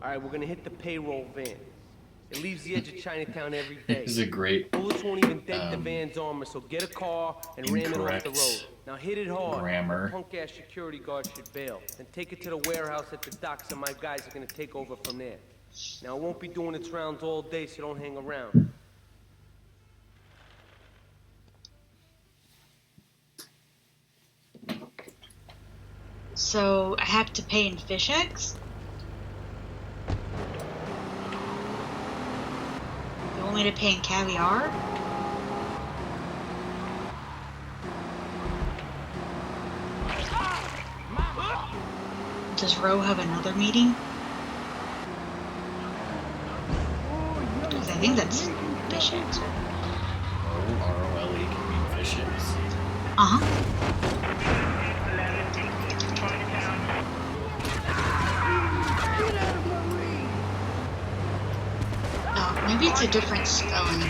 Alright, we're gonna hit the payroll van. It leaves the edge of Chinatown every day. This is a great bullets won't even dent the van's armor, so get a car and ram it off the road. Now hit it hard. grammar. Punk-ass security guard should bail. Then take it to the warehouse at the docks, and my guys are gonna take over from there. Now it won't be doing its rounds all day, so don't hang around. So I have to pay in fish eggs? You want me to pay in caviar? Does Ro have another meeting? Because I think that's fish eggs. O-R-O-L-E can mean fish eggs. Uh-huh. Oh, maybe it's a different spelling.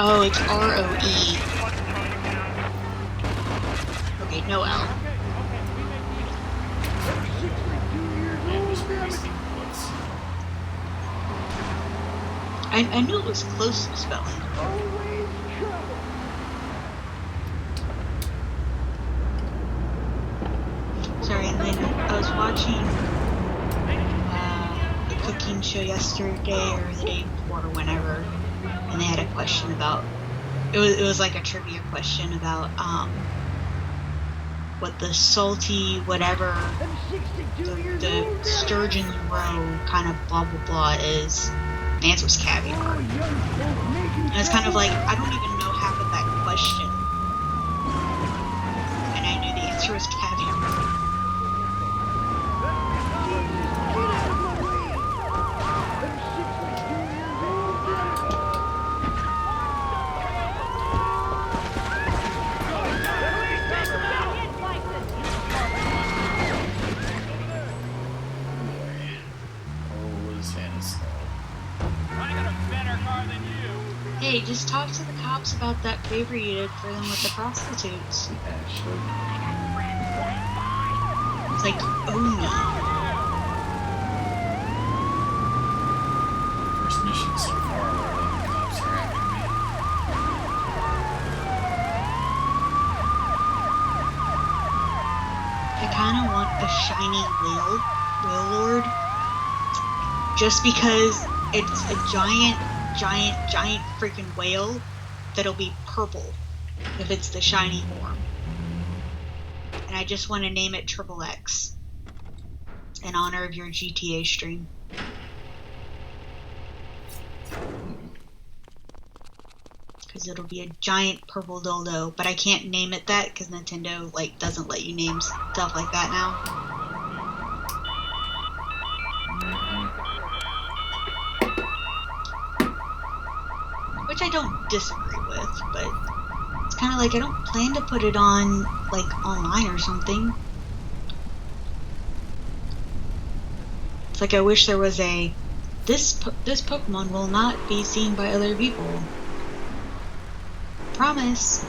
Oh, it's R-O-E. Okay, no L. I knew it was close to spelling. Sorry, and then I was watching a cooking show yesterday or the day before or whenever, and they had a question about it was like a trivia question about what the salty whatever the sturgeon roe kind of blah blah blah is. The answer was caviar. And it's kind of like, I don't even know half of that question. And I knew the answer was caviar. Hey, just talk to the cops about that favor you did for them with the prostitutes. It's like, owe me. First mission so far where the cops are after me. I kind of want a shiny whale lord. Just because it's a giant freaking whale that'll be purple if it's the shiny form. And I just want to name it Triple X in honor of your GTA stream. Because it'll be a giant purple dildo, but I can't name it that because Nintendo doesn't let you name stuff like that now. Which I don't disagree with, but it's kind of like I don't plan to put it on online or something. It's like I wish there was a this Pokemon will not be seen by other people promise.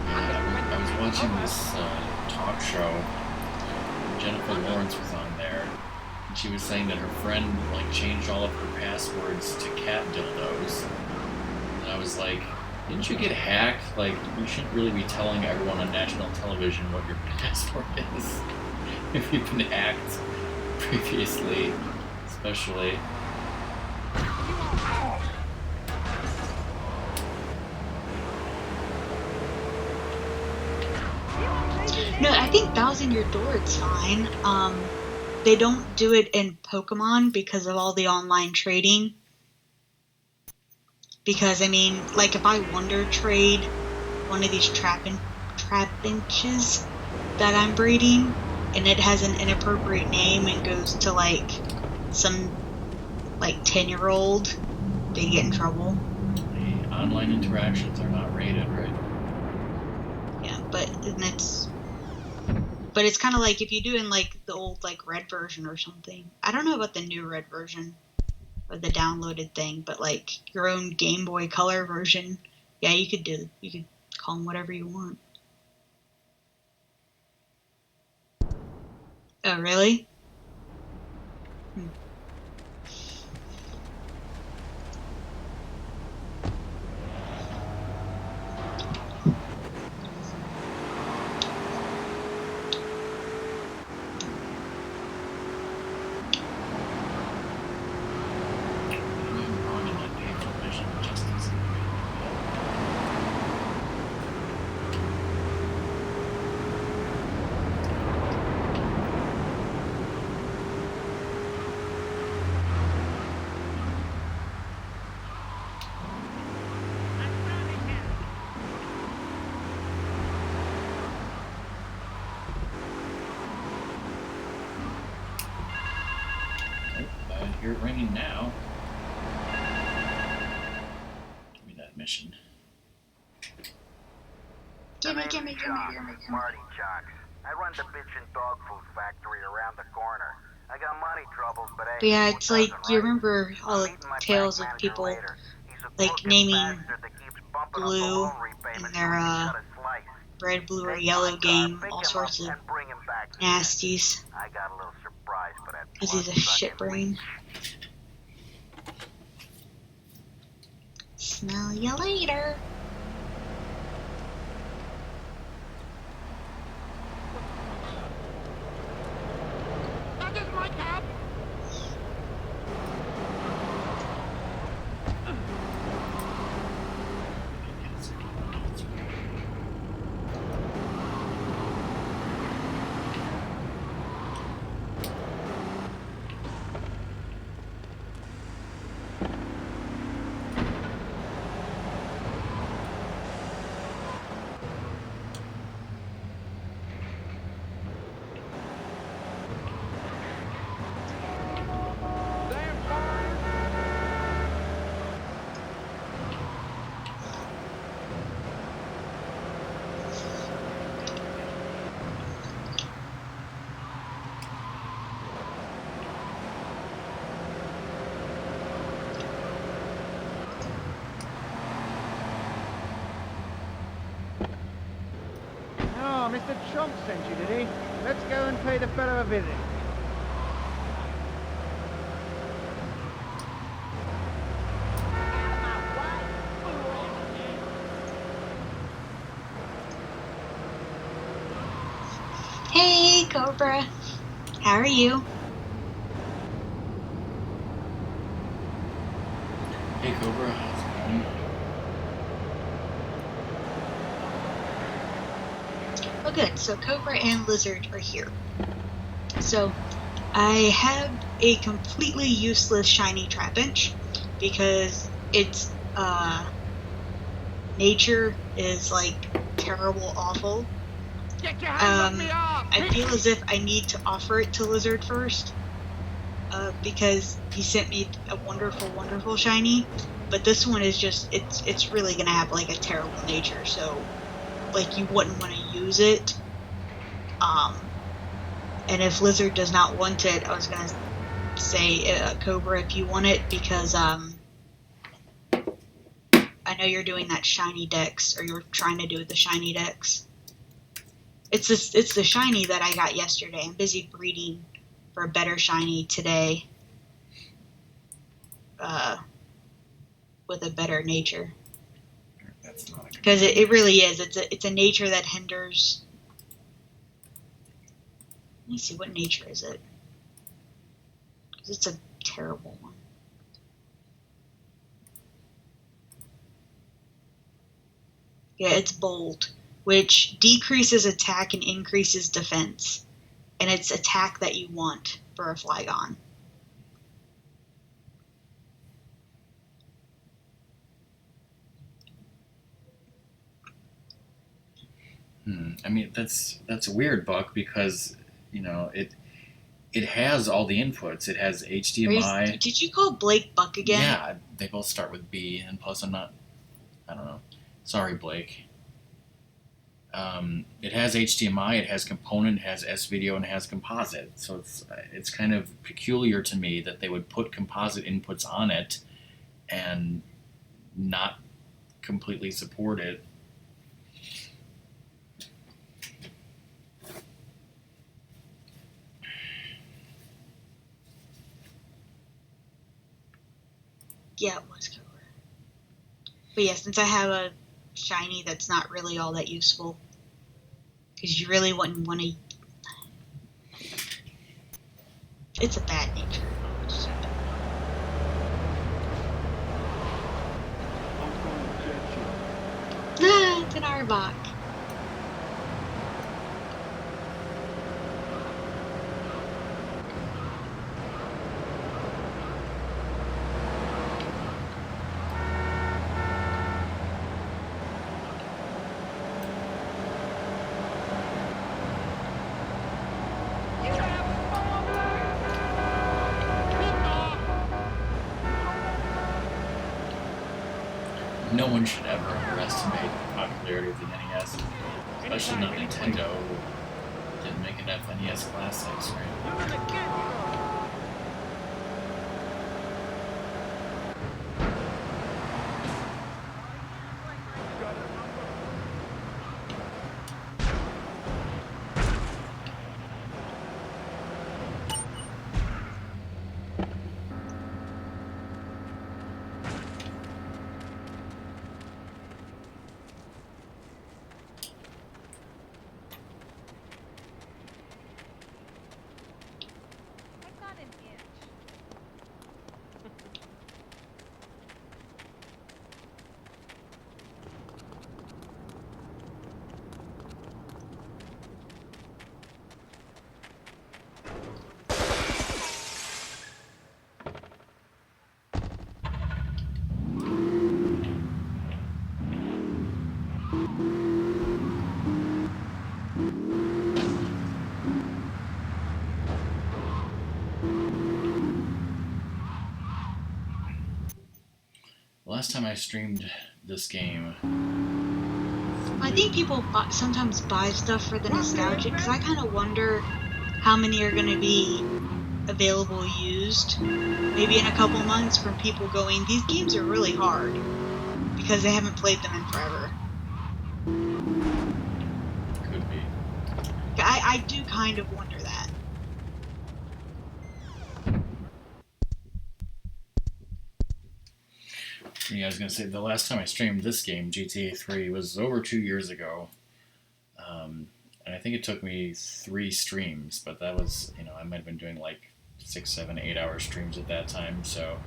I was watching this talk show. Jennifer Lawrence was on there, and she was saying that her friend like changed all of her passwords to cat dildos. And I was like, didn't you get hacked? Like, you shouldn't really be telling everyone on national television what your password is if you've been hacked previously, especially. No, I think Thousand Year Door it's fine. They don't do it in Pokemon because of all the online trading. Because, I mean, like, if I Wonder Trade one of these Trapinches that I'm breeding, and it has an inappropriate name and goes to, like, some, like, 10-year-old, they get in trouble. The online interactions are not rated, right? Yeah, but it's kind of like if you do in, like, the old, like, red version or something. I don't know about the new red version. Or the downloaded thing, but like your own Game Boy Color version, yeah, you could call them whatever you want. Oh, really? You're ringing now. Give me that mission. Gimme. Marty Jocks. I run the bitchin' dog food factory around the corner. I got money troubles, but hey, But yeah, it's like, you remember all the tales of people, like, naming blue in their, red, blue, or yellow game, all sorts of nasties. I got a little surprise for that. Because he's a shit brain. Smell you later. That is my cab. Oh, Mr. Trump sent you, did he? Let's go and pay the fellow a visit. Hey, Cobra. How are you? Hey, Cobra. How's it going? Oh, good. So Cobra and Lizard are here. So I have a completely useless shiny Trapinch because its nature is like terrible, awful. Get your hands off me off! I feel as if I need to offer it to Lizard first, because he sent me a wonderful, wonderful shiny. But this one is just, it's really gonna have like a terrible nature, so like you wouldn't want to use it. And if Lizard does not want it, I was gonna say Cobra if you want it, because I know you're doing that shiny Dex, or you're trying to do the shiny Dex. It's the shiny that I got yesterday. I'm busy breeding for a better shiny today. With a better nature. That's not because it really is. It's a nature that hinders. Let me see, what nature is it? Because it's a terrible one. Yeah, it's bold, which decreases attack and increases defense. And it's attack that you want for a Flygon. I mean, that's weird, Buck, because it has all the inputs. It has HDMI. Did you call Blake Buck again? Yeah, they both start with B, and plus I don't know. Sorry, Blake. It has HDMI, it has component, it has S-Video, and it has composite. So it's kind of peculiar to me that they would put composite inputs on it and not completely support it. Yeah, it was Cobra. But yeah, since I have a shiny that's not really all that useful, because you really wouldn't want to. It's a bad nature. Ah, it's an Arbok. No one should ever underestimate the popularity of the NES, especially not Nintendo, who didn't make enough NES classics, right? Last time I streamed this game, I think people sometimes buy stuff for the nostalgia, because I kind of wonder how many are going to be available used, maybe in a couple months, from people going, these games are really hard, because they haven't played them in forever. could be. I do kind of wonder that. Yeah, I was gonna say the last time I streamed this game, GTA 3, was over 2 years ago, and I think it took me 3 streams. But that was, I might have been doing like 6, 7, 8 hour streams at that time. So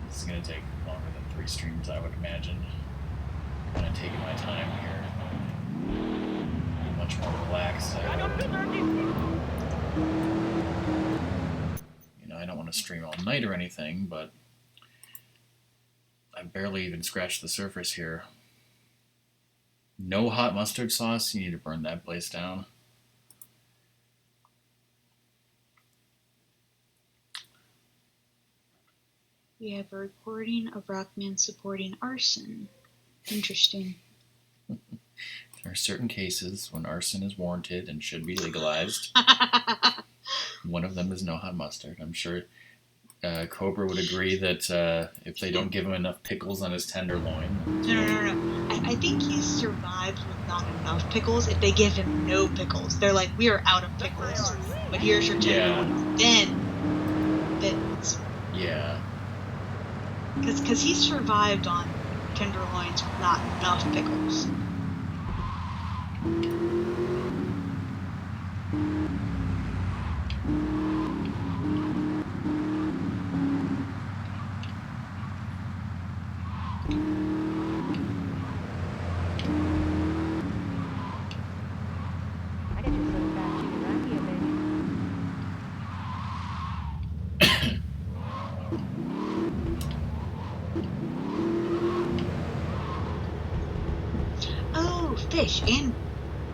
this is gonna take longer than 3 streams, I would imagine. Kind of taking my time here, be much more relaxed. I don't want to stream all night or anything, but I barely even scratched the surface here. No hot mustard sauce? You need to burn that place down. We have a recording of Rockman supporting arson. Interesting. There are certain cases when arson is warranted and should be legalized. One of them is no hot mustard. I'm sure Cobra would agree that if they don't give him enough pickles on his tenderloin... No. I think he survived with not enough pickles. If they give him no pickles, they're like, we are out of pickles, but here's your tenderloin. Then it's... Yeah. Because he survived on tenderloins with not enough pickles. I got you some fat chicken right here, baby. Oh, Fish and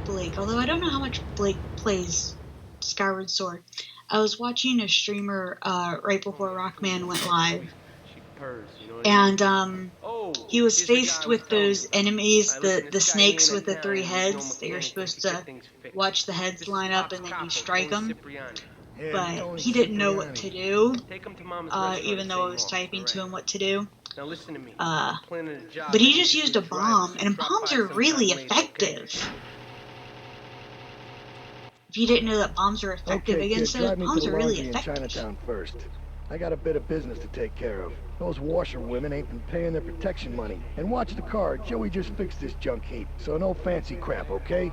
Blake. Although I don't know how much Blake plays Skyward Sword. I was watching a streamer right before Rockman went live. And he was faced with those enemies, the snakes with the 3 heads that you're supposed to watch the heads line up and then you strike them. But he didn't know what to do, even though I was typing to him what to do. Now listen to me. But he just used a bomb, and bombs are really effective. If you didn't know that bombs are effective against those, bombs are really effective. Chinatown first. I got a bit of business to take care of. Those washerwomen ain't been paying their protection money. And watch the car, Joey just fixed this junk heap, so no fancy crap, okay?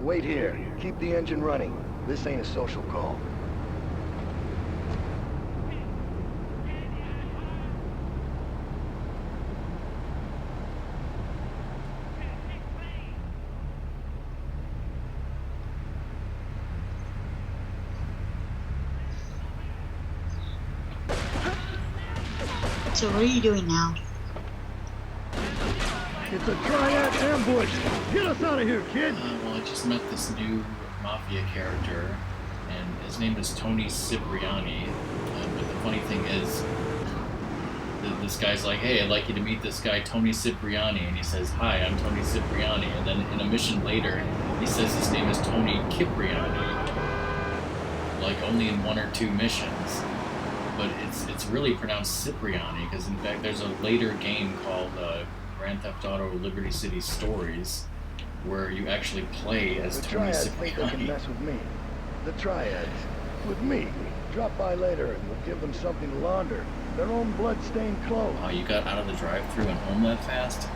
Wait here. Keep the engine running. This ain't a social call. So what are you doing now? It's a triad ambush! Get us out of here, kid! Well, I just met this new Mafia character, and his name is Tony Cipriani. But the funny thing is, this guy's like, hey, I'd like you to meet this guy, Tony Cipriani. And he says, hi, I'm Tony Cipriani. And then in a mission later, he says his name is Tony Cipriani. Like, only in 1 or 2 missions. But it's really pronounced Cipriani, because in fact there's a later game called Grand Theft Auto Liberty City Stories, where you actually play as Tony Cipriani. They can mess with me. The Triads. With me. Drop by later and we'll give them something to launder. Their own blood-stained clothes. Oh, you got out of the drive-thru and home that fast?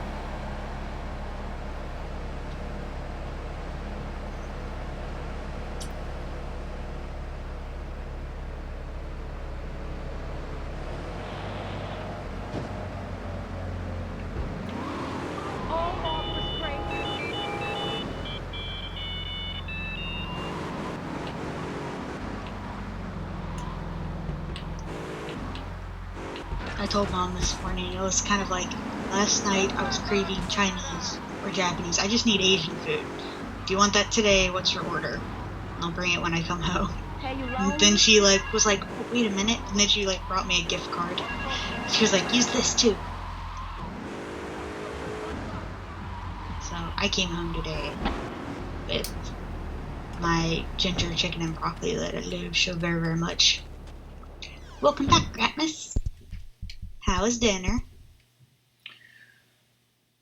I told Mom this morning, it was kind of like, last night I was craving Chinese or Japanese. I just need Asian food. If you want that today, what's your order? I'll bring it when I come home. And then she was like, oh, wait a minute. And then she brought me a gift card. She was like, use this too. So I came home today with my ginger chicken and broccoli that I love so very, very much. Welcome back, Gratmus. How was dinner?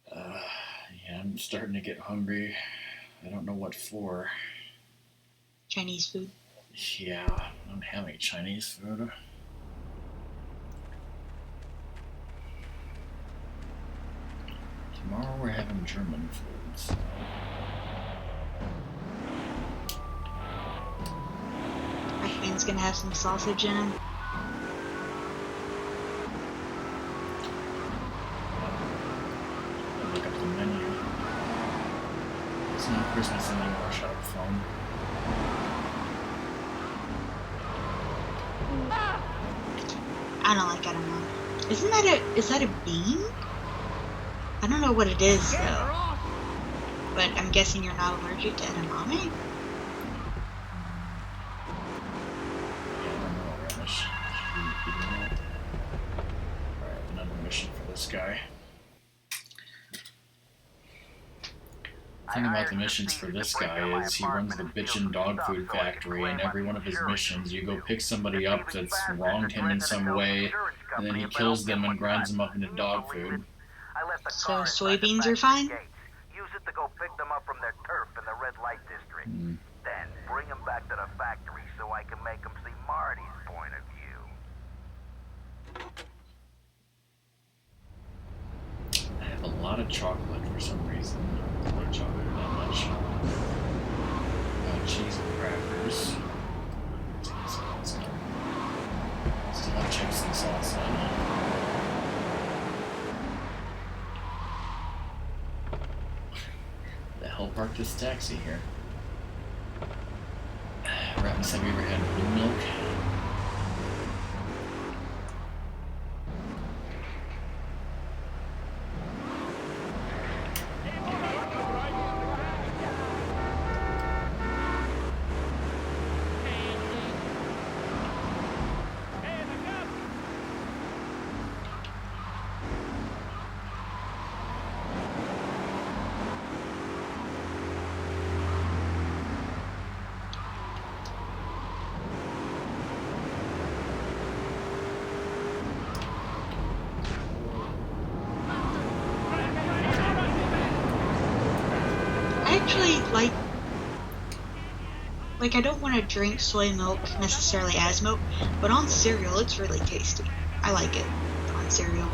Yeah, I'm starting to get hungry. I don't know what for. Chinese food? Yeah, I don't have any Chinese food. Tomorrow we're having German food, so... My friend's gonna have some sausage in him. Look up the menu. I don't like edamame. Is that a bean? I don't know what it is though. But I'm guessing you're not allergic to edamame? Yeah, I don't know, Ramish. Alright, another mission for this guy. The thing about the missions for this guy is he runs the bitchin' dog food factory, and every one of his missions, you go pick somebody up that's wronged him in some way, and then he kills them and grinds them up into dog food. So soybeans are fine? Use it to go pick them up from their turf in the red light district. Then bring them back to the factory so I can make them see Marty's point of view. I have a lot of chocolate for some reason. I don't like chocolate that much. Cheese and crackers. Still have chips and salsa. The hell parked this taxi here? Ratmus, have you ever had blue milk? Like, I don't want to drink soy milk necessarily as milk, but on cereal, it's really tasty. I like it on cereal.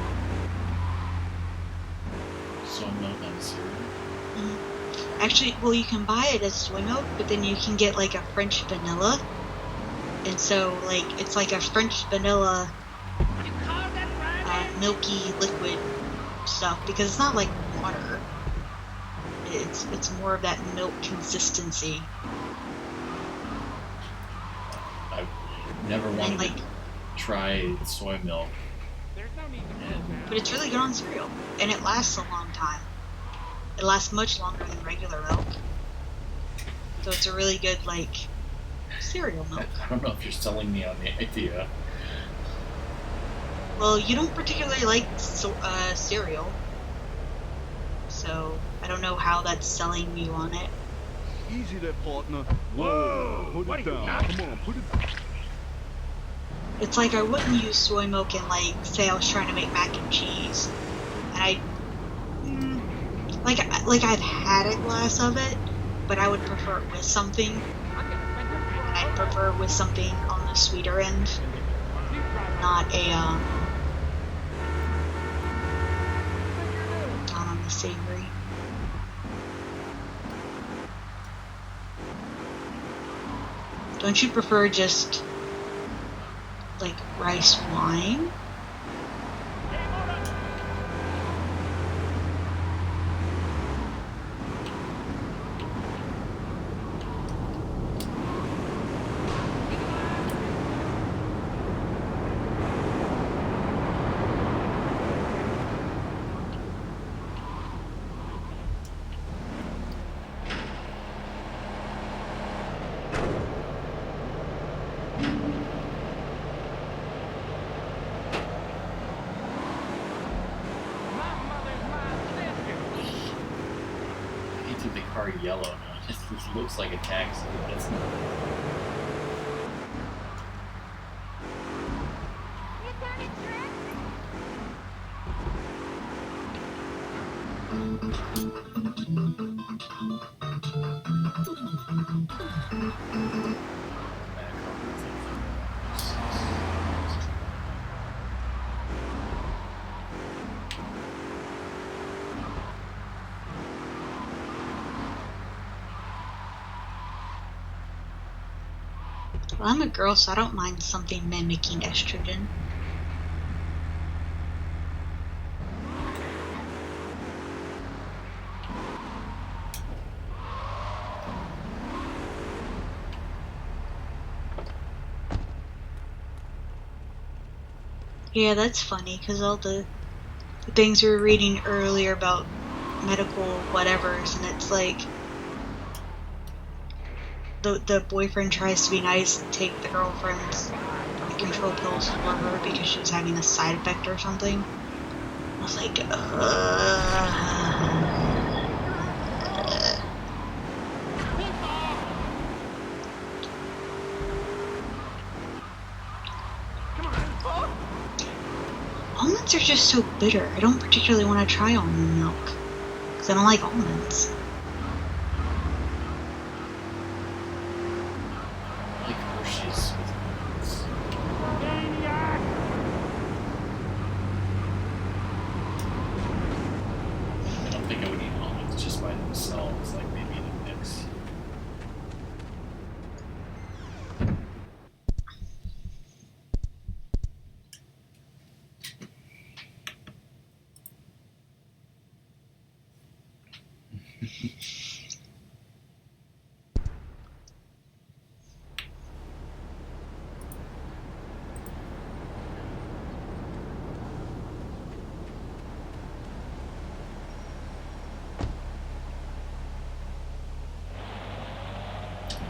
Soy milk on cereal? Actually, well, you can buy it as soy milk, but then you can get, like, a French vanilla. And so, like, it's like a French vanilla milky liquid stuff, because it's not like water. It's more of that milk consistency. I've never wanted to try soy milk. But it's really good on cereal, and it lasts a long time. It lasts much longer than regular milk. So it's a really good, like, cereal milk. I don't know if you're selling me on the idea. Well, you don't particularly like cereal. So I don't know how that's selling you on it. Easy there, partner. Whoa! Put it down. Come on, put it down. It's like I wouldn't use soy milk in, like, say I was trying to make mac and cheese, and like I've had a glass of it, but I would prefer it with something. And I'd prefer it with something on the sweeter end, not on the savory. Don't you prefer just, like, rice wine? Yellow now. It looks like a taxi, but it's not. Well, I'm a girl, so I don't mind something mimicking estrogen. Yeah, that's funny, because all the things we were reading earlier about medical whatevers, and it's like the boyfriend tries to be nice and take the girlfriend's control pills for her because she was having a side effect or something. I was like, almonds are just so bitter. I don't particularly want to try almond milk because I don't like almonds. I like Hershey's with almonds. I don't think I would eat almonds just by themselves, like maybe in a mix.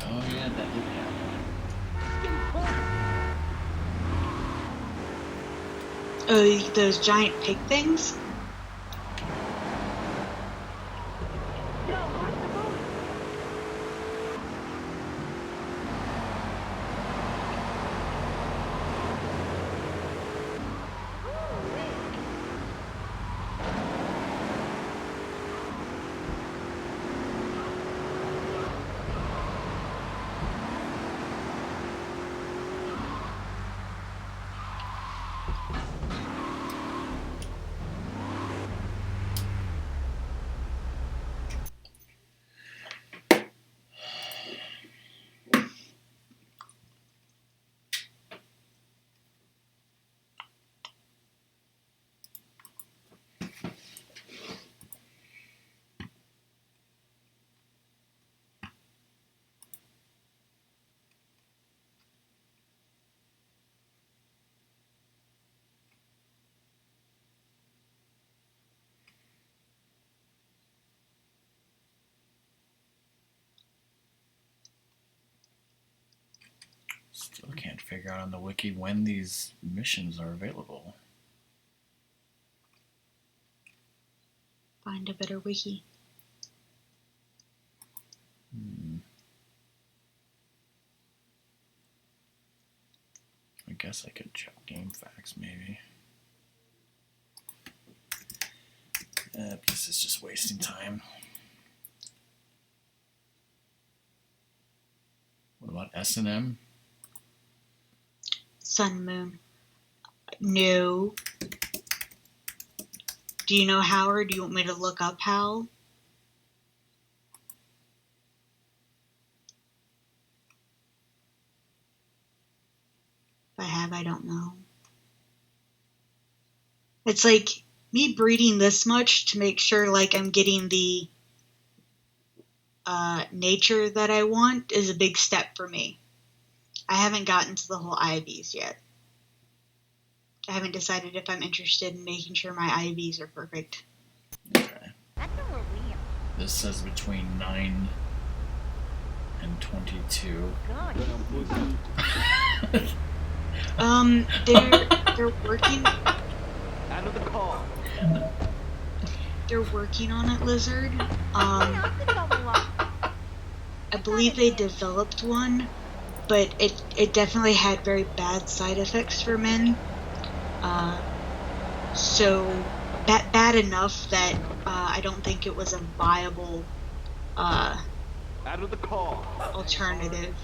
Oh yeah, that did happen. Oh, those giant pig things? Still can't figure out on the wiki when these missions are available. Find a better wiki. I guess I could check GameFAQs maybe. This is just wasting time. What about S&M? Sun Moon. No. Do you know how, or do you want me to look up how? If I have, I don't know. It's like me breeding this much to make sure like I'm getting the nature that I want is a big step for me. I haven't gotten to the whole IVs yet. I haven't decided if I'm interested in making sure my IVs are perfect. Okay. This says between 9 and 22. They're working. Out of the car. They're working on it, Lizard. I believe they developed one, but it definitely had very bad side effects for men. So bad enough that I don't think it was a viable Out of the car. alternative.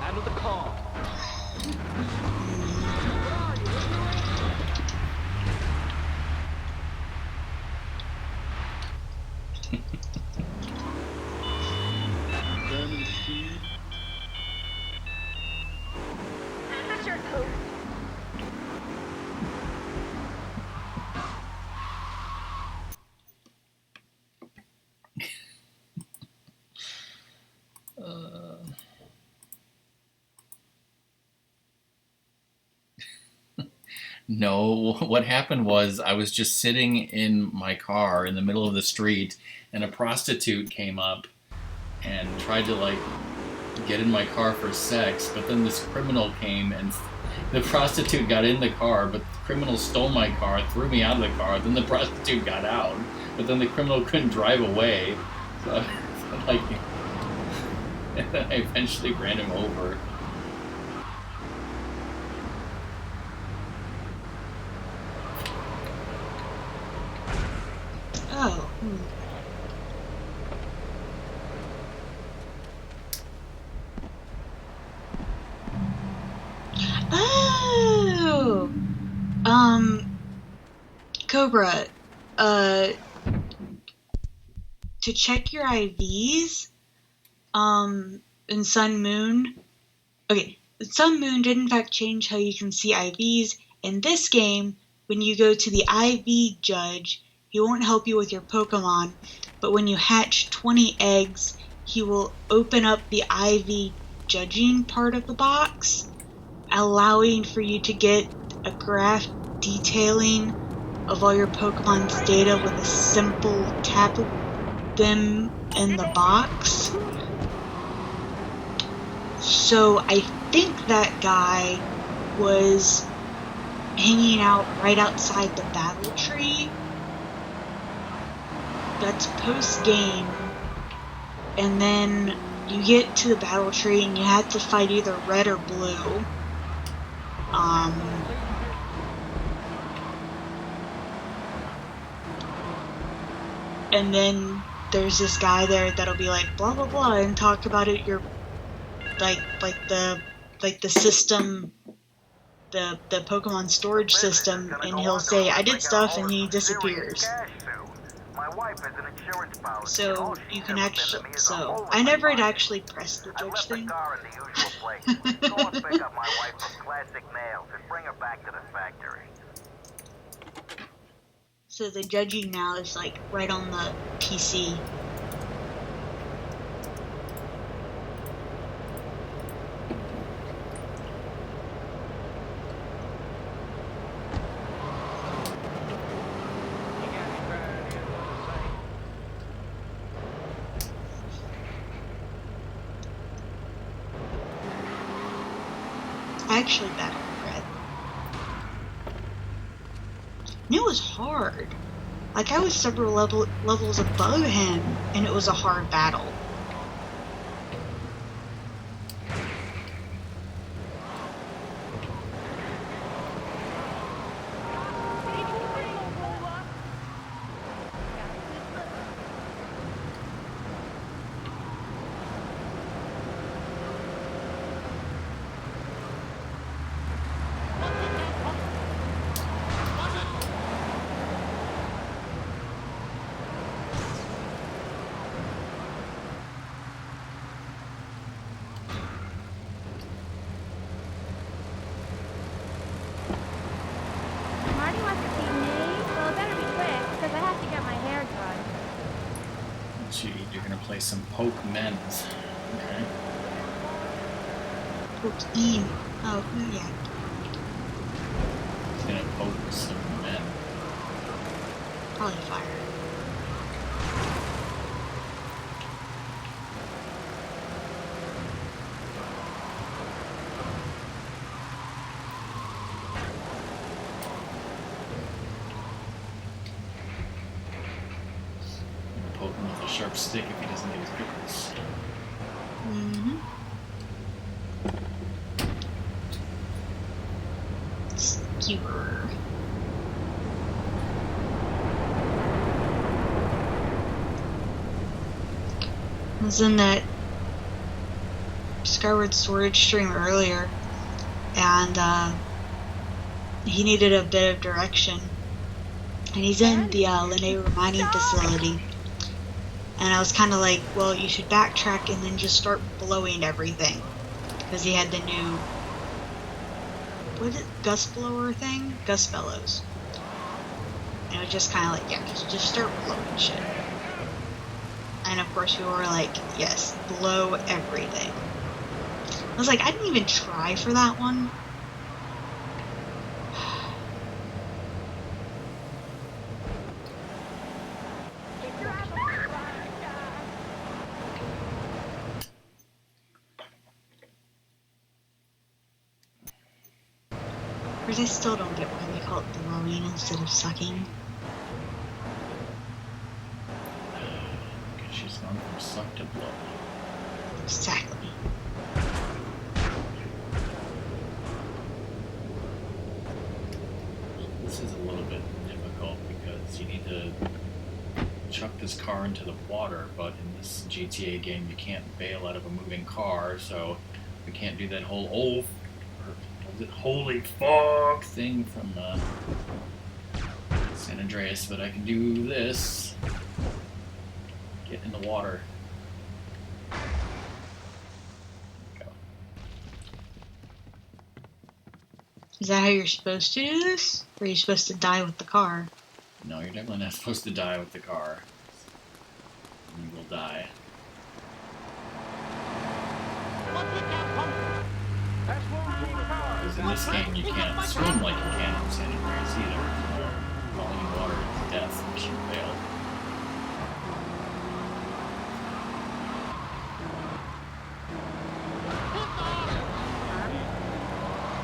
Out of the car. No, what happened was I was just sitting in my car in the middle of the street, and a prostitute came up and tried to like get in my car for sex, but then this criminal came and the prostitute got in the car, but the criminal stole my car, threw me out of the car, then the prostitute got out, but then the criminal couldn't drive away, so like, and then I eventually ran him over. Oh. Oh. Cobra. To check your IVs. In Sun Moon. Okay. Sun Moon did in fact change how you can see IVs. In this game, when you go to the IV judge, he won't help you with your Pokemon, but when you hatch 20 eggs, he will open up the IV judging part of the box, allowing for you to get a graph detailing of all your Pokemon's data with a simple tap of them in the box. So I think that guy was hanging out right outside the battle tree. That's post-game, and then you get to the battle tree and you have to fight either red or blue. And then there's this guy there that'll be like blah blah blah and talk about it. Your like the system, the Pokemon storage system, and he'll say I did stuff, and he disappears. So you can actually. So I never had actually pressed the judge thing. Go and pick up my wife from Classic Nails and bring her back to the factory. So the judging now is like right on the PC. I actually battled Red. And it was hard. Like, I was several levels above him, and it was a hard battle. Marty wants to see me, well, it better be quick, because I have to get my hair done. Gee, you're gonna play some Pokemens. Okay. Pokemon. Oh, yeah. He's gonna poke some men. Probably fire. Poke him with a sharp stick if he doesn't get his pickles. Mm-hmm. Skewer. I was in that Skyward Sword stream earlier, and he needed a bit of direction. And he's in the Lanayru mining facility. And I was kind of like, well, you should backtrack and then just start blowing everything. Because he had the new, what is it, gust blower thing? Gust bellows. And it was just kind of like, yeah, just start blowing shit. And of course we were like, yes, blow everything. I was like, I didn't even try for that one. Because I still don't get why they call it blowing instead of sucking. Because she's gone from suck to blow. Exactly. This is a little bit difficult because you need to chuck this car into the water, but in this GTA game you can't bail out of a moving car, so we can't do that whole holy fuck thing from San Andreas, but I can do this. Get in the water. Go. Is that how you're supposed to do this? Or are you supposed to die with the car? No, you're definitely not supposed to die with the car. You will die. Because in this game you can't swim like you can in San Andreas either. Falling in water is death if you fail.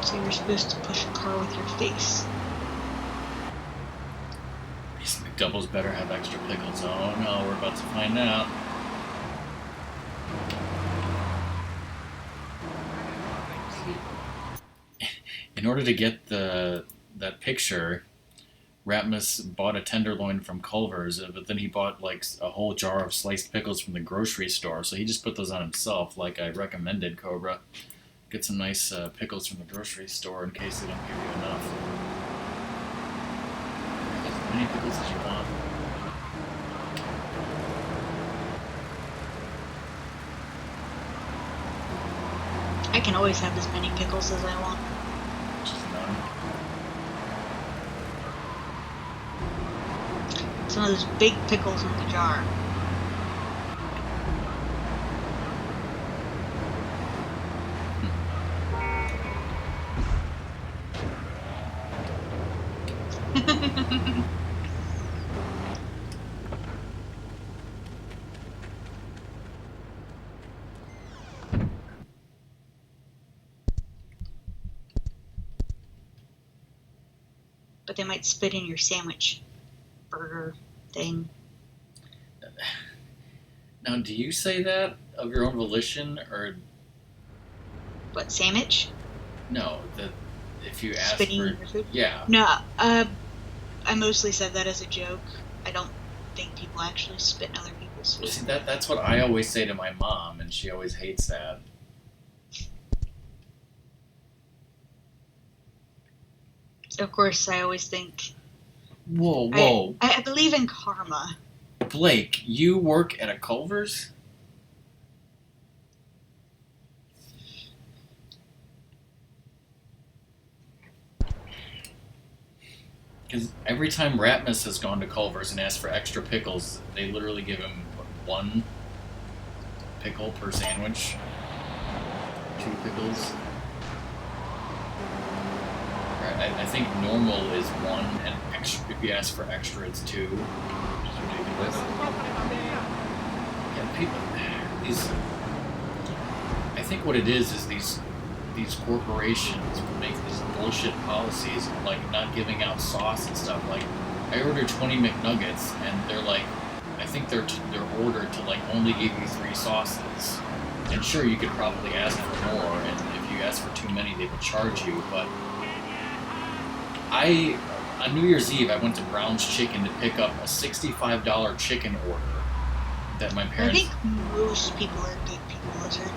So you're supposed to push a car with your face. These McDoubles better have extra pickles. Oh no, we're about to find out. In order to get that picture, Ratmus bought a tenderloin from Culver's, but then he bought like a whole jar of sliced pickles from the grocery store, so he just put those on himself, like I recommended, Cobra. Get some nice pickles from the grocery store in case they don't give you enough. As many pickles as you want. I can always have as many pickles as I want. Just none. Some of those big pickles in the jar. But they might spit in your sandwich burger thing. Now, do you say that of your own volition, or What, sandwich? no? That if you ask Spitting for in your food? yeah, No, I mostly said that as a joke. I don't think people actually spit in other people's food. see that's what I always say to my mom, and she always hates that. Of course, I always think... Whoa. I believe in karma. Blake, you work at a Culver's? Because every time Ratmus has gone to Culver's and asked for extra pickles, they literally give him one pickle per sandwich. 2 pickles. I think normal is 1, and extra, if you ask for extra, it's 2. Which is ridiculous. Yeah, people, I think what it is these corporations make these bullshit policies of, like, not giving out sauce and stuff. Like, I ordered 20 McNuggets, and they're like, I think they're ordered to, like, only give you 3 sauces. And sure, you could probably ask for more, and if you ask for too many, they would charge you, but on New Year's Eve, I went to Brown's Chicken to pick up a $65 chicken order that my parents... I think most people are good people, isn't it?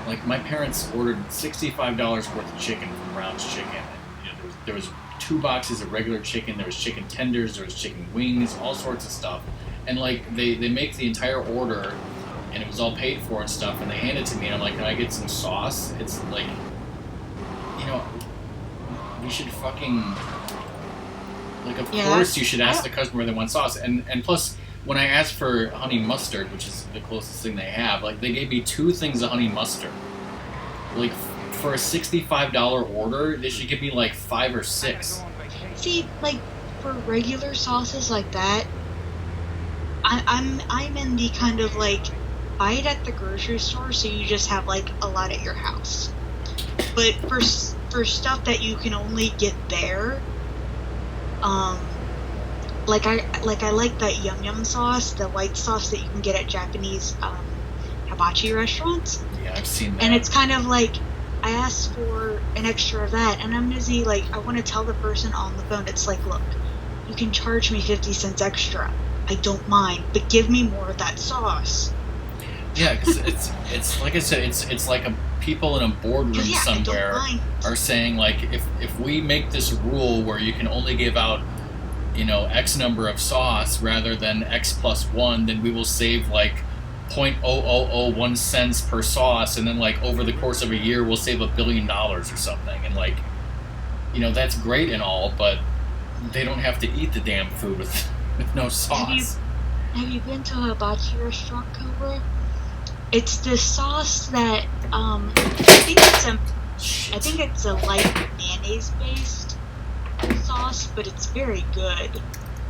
Like, my parents ordered $65 worth of chicken from Brown's Chicken. And, you know, there was 2 boxes of regular chicken, there was chicken tenders, there was chicken wings, all sorts of stuff. And, like, they make the entire order, and it was all paid for and stuff, and they hand it to me, and I'm like, can I get some sauce? It's like, you know... We should fucking... Like, of course you should ask the customer if they want sauce. And plus, when I asked for honey mustard, which is the closest thing they have, like, they gave me 2 things of honey mustard. Like, for a $65 order, they should give me, like, 5 or 6. See, like, for regular sauces like that, I'm in the kind of, like, buy it at the grocery store so you just have, like, a lot at your house. But for for stuff that you can only get there, like I like that yum yum sauce, the white sauce that you can get at Japanese hibachi restaurants. Yeah, I've seen that. And it's kind of like, I asked for an extra of that, and I'm busy, like, I want to tell the person on the phone, it's like, look, you can charge me 50 cents extra. I don't mind, but give me more of that sauce. Yeah, because it's like I said, it's like people in a boardroom somewhere are saying, like, if we make this rule where you can only give out, you know, X number of sauce rather than X plus 1, then we will save like 0.0001 cents per sauce, and then like over the course of a year we'll save $1 billion or something. And like, you know, that's great and all, but they don't have to eat the damn food with no sauce. Have you been to a hibachi restaurant, Cobra? It's the sauce that I think it's a light mayonnaise based sauce, but it's very good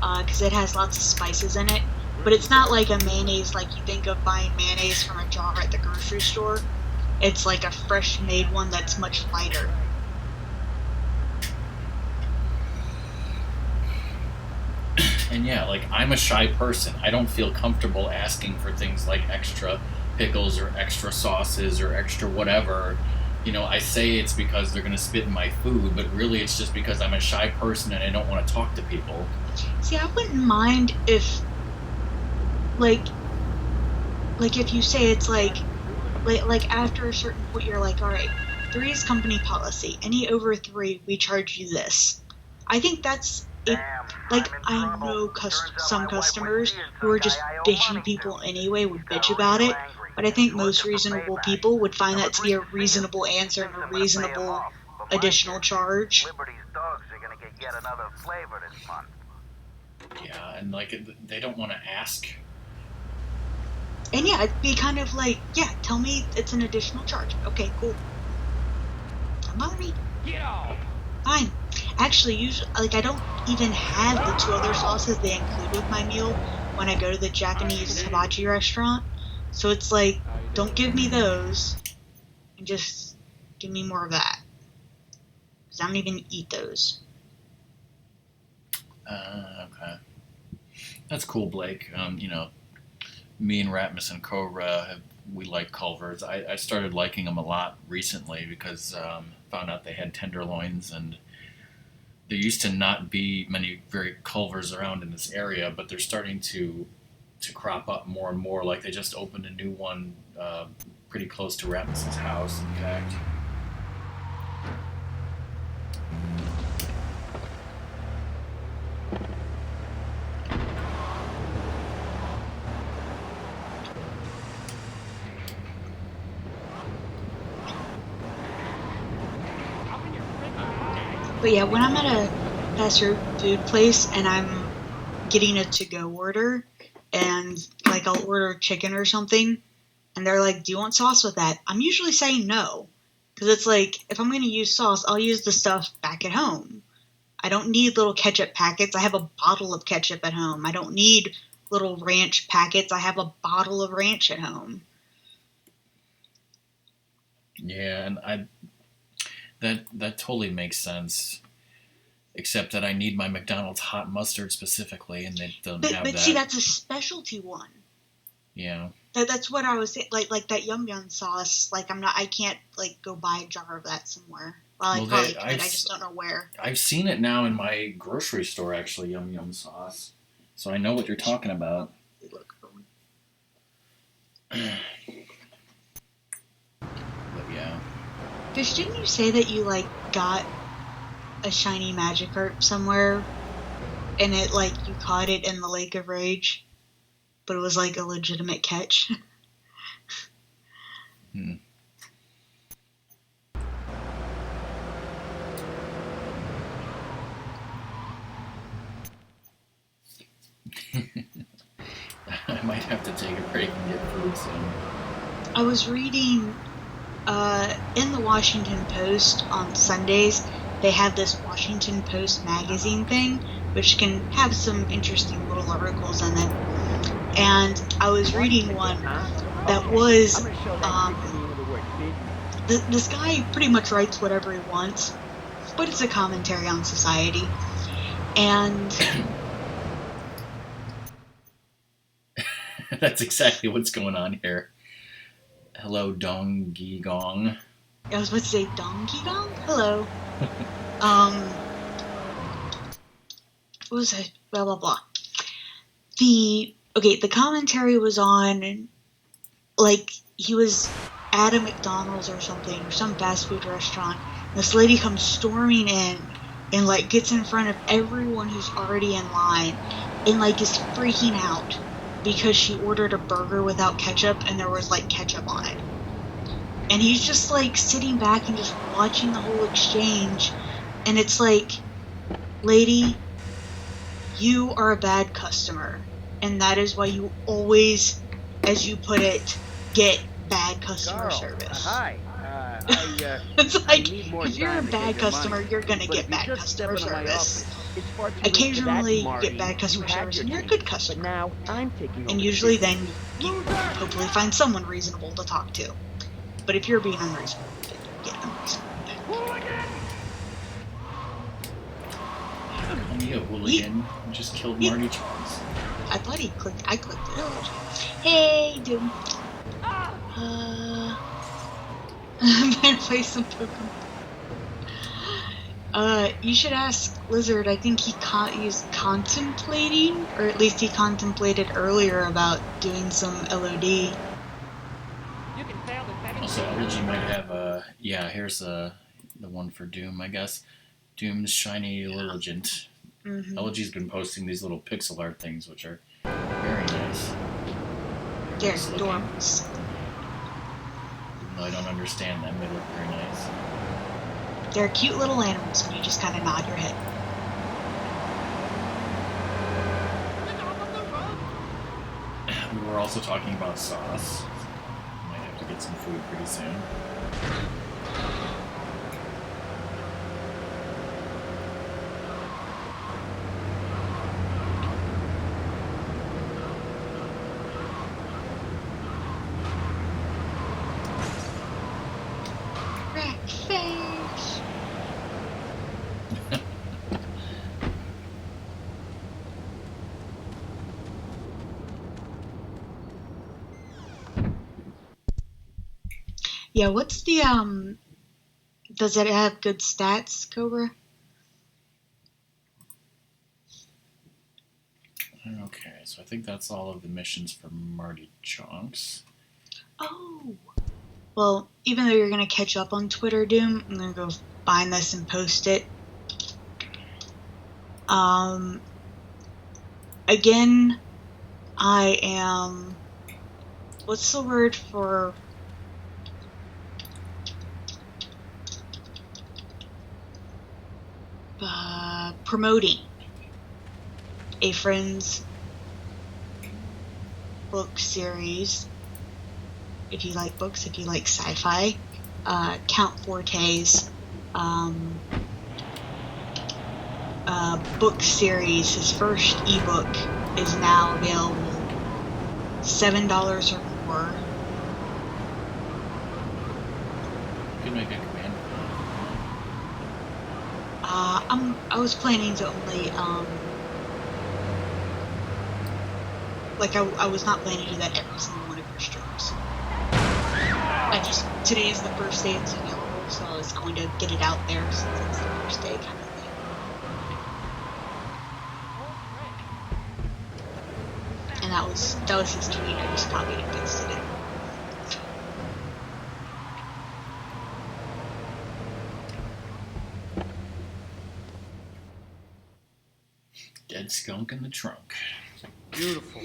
because it has lots of spices in it. But it's not like a mayonnaise like you think of buying mayonnaise from a jar at the grocery store. It's like a fresh made one that's much lighter. And yeah, like, I'm a shy person. I don't feel comfortable asking for things like extra pickles or extra sauces or extra whatever. You know, I say it's because they're going to spit in my food, but really it's just because I'm a shy person and I don't want to talk to people. See, I wouldn't mind if, like if you say it's like after a certain point you're like, all right, 3 is company policy. Any over 3, we charge you this. I think that's it. Like, I know some customers who are just bitchy people anyway would bitch about it, but I think most reasonable people would find that to be a reasonable answer and a reasonable additional charge. Liberty's dogs are gonna get yet another flavor this month. Yeah, and like, they don't want to ask. And yeah, it'd be kind of like, yeah, tell me it's an additional charge. Okay, cool. Don't bother me. Get off! Fine. Actually, usually, like, I don't even have the 2 other sauces they include with my meal when I go to the Japanese hibachi restaurant. So it's like, don't give me those, and just give me more of that. Because I don't even eat those. Okay. That's cool, Blake. You know, me and Ratmus and Cobra, we like Culvers. I started liking them a lot recently because found out they had tenderloins, and there used to not be many very Culvers around in this area, but they're starting to crop up more and more. Like, they just opened a new one pretty close to Ratmus's house, in fact. But yeah, when I'm at a fast food place and I'm getting a to-go order, and like I'll order chicken or something, and they're like, do you want sauce with that? I'm usually saying no. Because it's like, if I'm going to use sauce, I'll use the stuff back at home. I don't need little ketchup packets. I have a bottle of ketchup at home. I don't need little ranch packets. I have a bottle of ranch at home. Yeah, and that totally makes sense. Except that I need my McDonald's hot mustard specifically, and they don't have that. But see, that's a specialty one. Yeah. That's what I was saying. Like that yum yum sauce. Like, I can't like go buy a jar of that somewhere. Well, I probably could. I just don't know where. I've seen it now in my grocery store, actually, yum yum sauce. So I know what you're talking about. But yeah. Fish, didn't you say that you like got a shiny Magikarp somewhere, and it like you caught it in the Lake of Rage, but it was like a legitimate catch? Hmm. I might have to take a break and get food soon. I was reading in the Washington Post on Sundays. They have this Washington Post magazine thing, which can have some interesting little articles in it. And I was reading one that was this guy pretty much writes whatever he wants, but it's a commentary on society. And that's exactly what's going on here. Hello, Dong Gi Gong. I was about to say Donkey Kong? Hello. What was I? Blah, blah, blah. The commentary was on, like, he was at a McDonald's or something, or some fast food restaurant. This lady comes storming in and, like, gets in front of everyone who's already in line and, like, is freaking out because she ordered a burger without ketchup and there was, like, ketchup on it. And he's just, like, sitting back and just watching the whole exchange. And it's like, lady, you are a bad customer. And that is why you always, as you put it, get bad customer service. Hi. It's like, need more if you're a time to bad get your customer, money. you're gonna But get if you bad just customer step into my service. office, it's far too late for Occasionally, that, you Marty. get bad customer You had service your and you're a chance, good customer. But now I'm taking over And the usually business. then you hopefully find someone reasonable to talk to. But if you're being unreasonable, then you get unreasonable. Call me a hooligan. You just killed Marty Chance. I thought I clicked it. Hey, dude. I'm gonna play some Pokemon. You should ask Lizard. I think he's contemplating, or at least he contemplated earlier about doing some LOD. Also, LG might have here's the one for Doom, I guess. Doom's Shiny Lilligant. Mm-hmm. LG's been posting these little pixel art things, which are very nice. They're dorms. Even though I don't understand them, they look very nice. They're cute little animals, and you just kind of nod your head. We were also talking about sauce. Might have to get some food pretty soon. Breakfast. Yeah, what's the, does it have good stats, Cobra? Okay, so I think that's all of the missions for Marty Chunks. Oh. Well, even though you're going to catch up on Twitter, Doom, I'm going to go find this and post it. Again, I am... What's the word for... promoting a friend's book series. If you like books, if you like sci-fi, Count Forte's book series, his first ebook, is now available $7 or more. You can make a command. I was planning to only I was not planning to do that every single one of your streams. Today is the first day it's available, so I was going to get it out there since it's the first day kind of thing. And that was his tweet. I just copied and pasted it. Dead skunk in the trunk. Beautiful.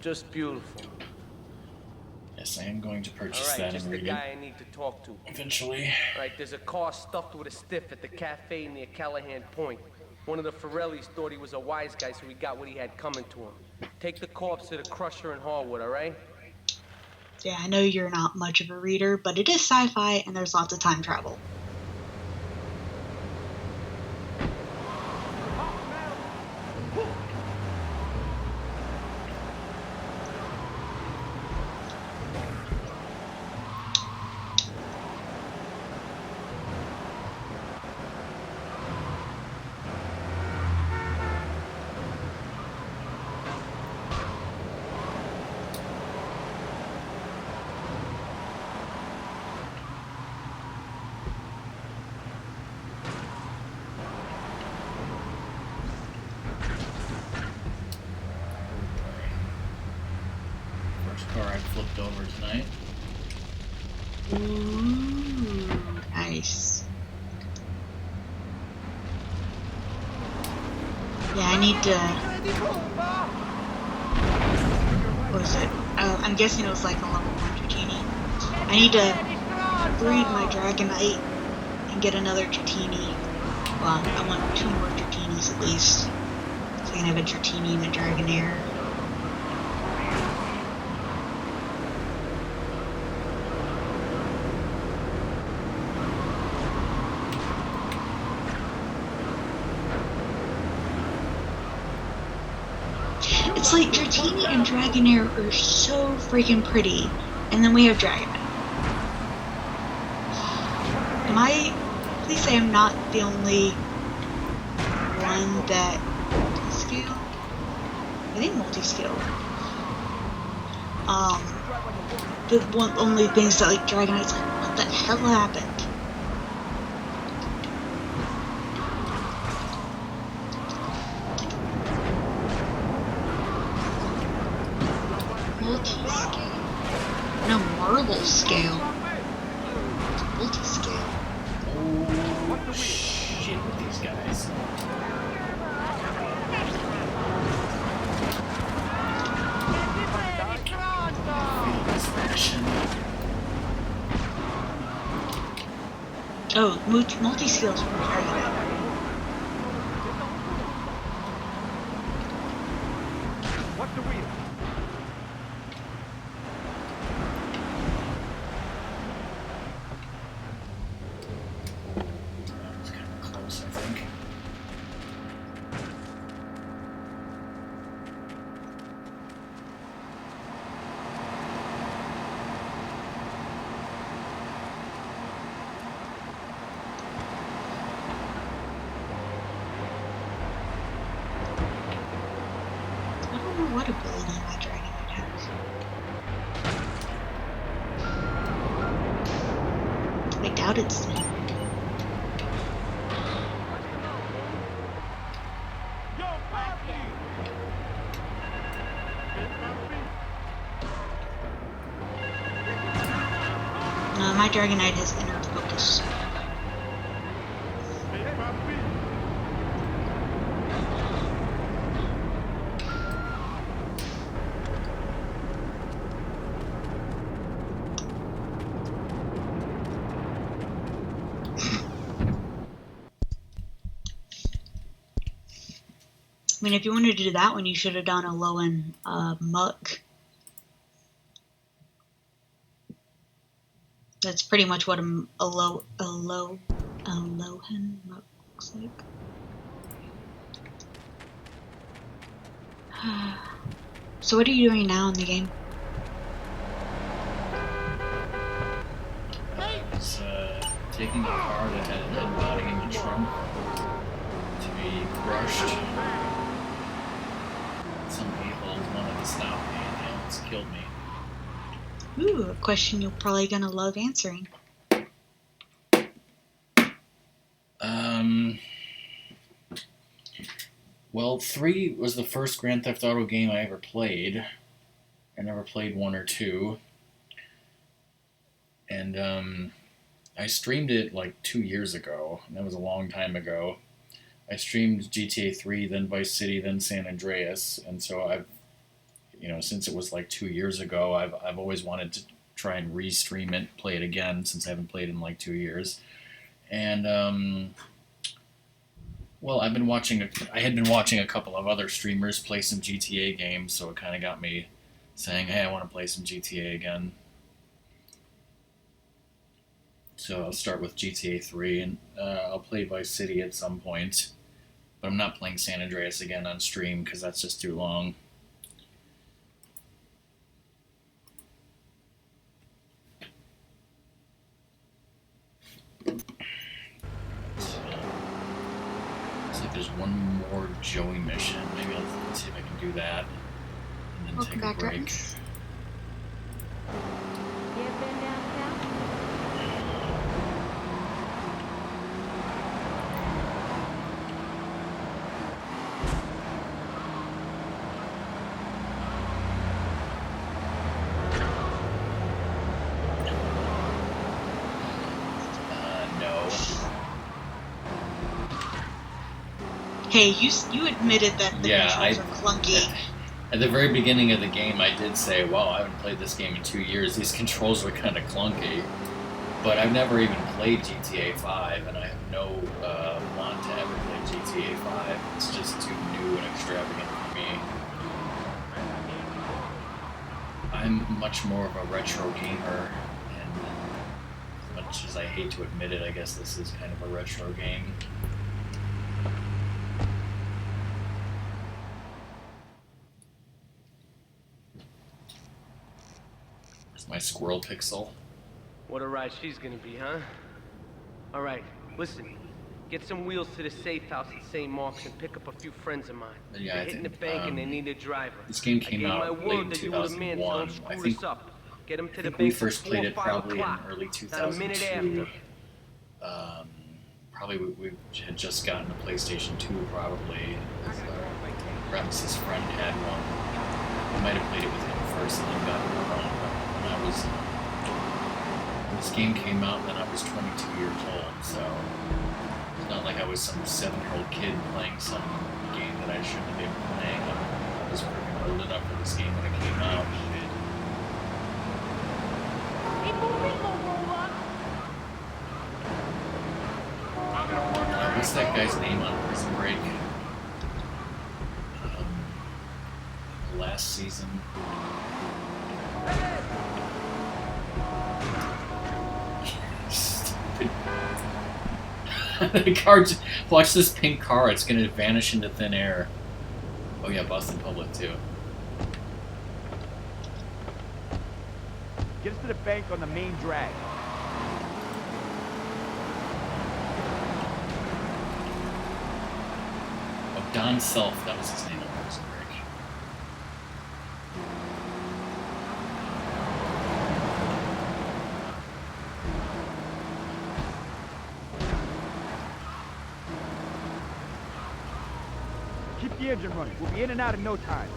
Just beautiful. Yes, I am going to purchase All right, that just and the read guy it I need to talk to. eventually. All right, there's a car stuffed with a stiff at the cafe near Callahan Point. One of the Forellis thought he was a wise guy, so he got what he had coming to him. Take the corpse to the Crusher in Harwood, all right? Yeah, I know you're not much of a reader, but it is sci-fi and there's lots of time travel. flipped over tonight. Ooh, nice. Yeah, I need to... What was it? I'm guessing it was like a level 1 Dratini. I need to breed my Dragonite and get another Dratini. Well, I want 2 more Dratinis at least. So I can have a Dratini and a Dragonair. It's like Dratini and Dragonair are so freaking pretty, and then we have Dragonite. Please say I'm not the only one that multi-scale? I think multi-scale. The only things that like Dragonite's like, what the hell happened? Multi-scale? No, marble scale. Multi-scale. Oh, shit with these guys. Feel this fashion. Oh, multi-scales from Dragonite. What's the wheel? That was kind of close, I think. I don't know what ability my Dragonite has. I doubt it's the No, my Dragonite has inner focus. I mean, if you wanted to do that one, you should have done a Alolan Muck. That's pretty much what a Alolan Muck looks like. So what are you doing now in the game? I was taking the car that had a dead body in the trunk to be crushed. Some a-holes wanted to stop me and they almost killed me. Ooh, a question you're probably gonna love answering. Well, 3 was the first Grand Theft Auto game I ever played. I never played 1 or 2. And I streamed it like 2 years ago, and that was a long time ago. I streamed GTA 3, then Vice City, then San Andreas, and so I've, since it was like 2 years ago, I've always wanted to try and re-stream it, play it again, since I haven't played in like 2 years. And well, I had been watching a couple of other streamers play some GTA games, so it kind of got me saying, hey, I want to play some GTA again. So I'll start with GTA 3, and I'll play Vice City at some point. But I'm not playing San Andreas again on stream, because that's just too long. Looks like there's one more Joey mission. Maybe I'll see if I can do that, and then Welcome take a back, break. Rex. You ever been downtown? Hey, you admitted that the controls are clunky. At the very beginning of the game, I did say, "Wow, I haven't played this game in 2 years. These controls are kind of clunky." But I've never even played GTA 5, and I have no want to ever play GTA 5. It's just too new and extravagant for me. I'm much more of a retro gamer, and as much as I hate to admit it, I guess this is kind of a retro game. Where's my squirrel pixel? What a ride she's gonna be, huh? Alright, listen. Get some wheels to the safe house at St. Mark's and pick up a few friends of mine. Yeah, They're hitting the bank and they need a driver. This game came out late in 2001. I think we first played it probably in early 2002. Probably we had just gotten a PlayStation 2 probably. Rams's friend had one. I might have played it with him first and then got it around. When I was... This game came out when I was 22 years old, so... It's not like I was some 7-year-old kid playing some game that I shouldn't have been playing. I was freaking old enough for this game when it came out. What's that guy's name on Prison Break? Last season. Stupid. The car. Watch this pink car. It's gonna vanish into thin air. Oh yeah, Boston Public too. Get us to the bank on the main drag. Oh, Don Self. That was his name on Prison Break. Keep the engine running. We'll be in and out in no time.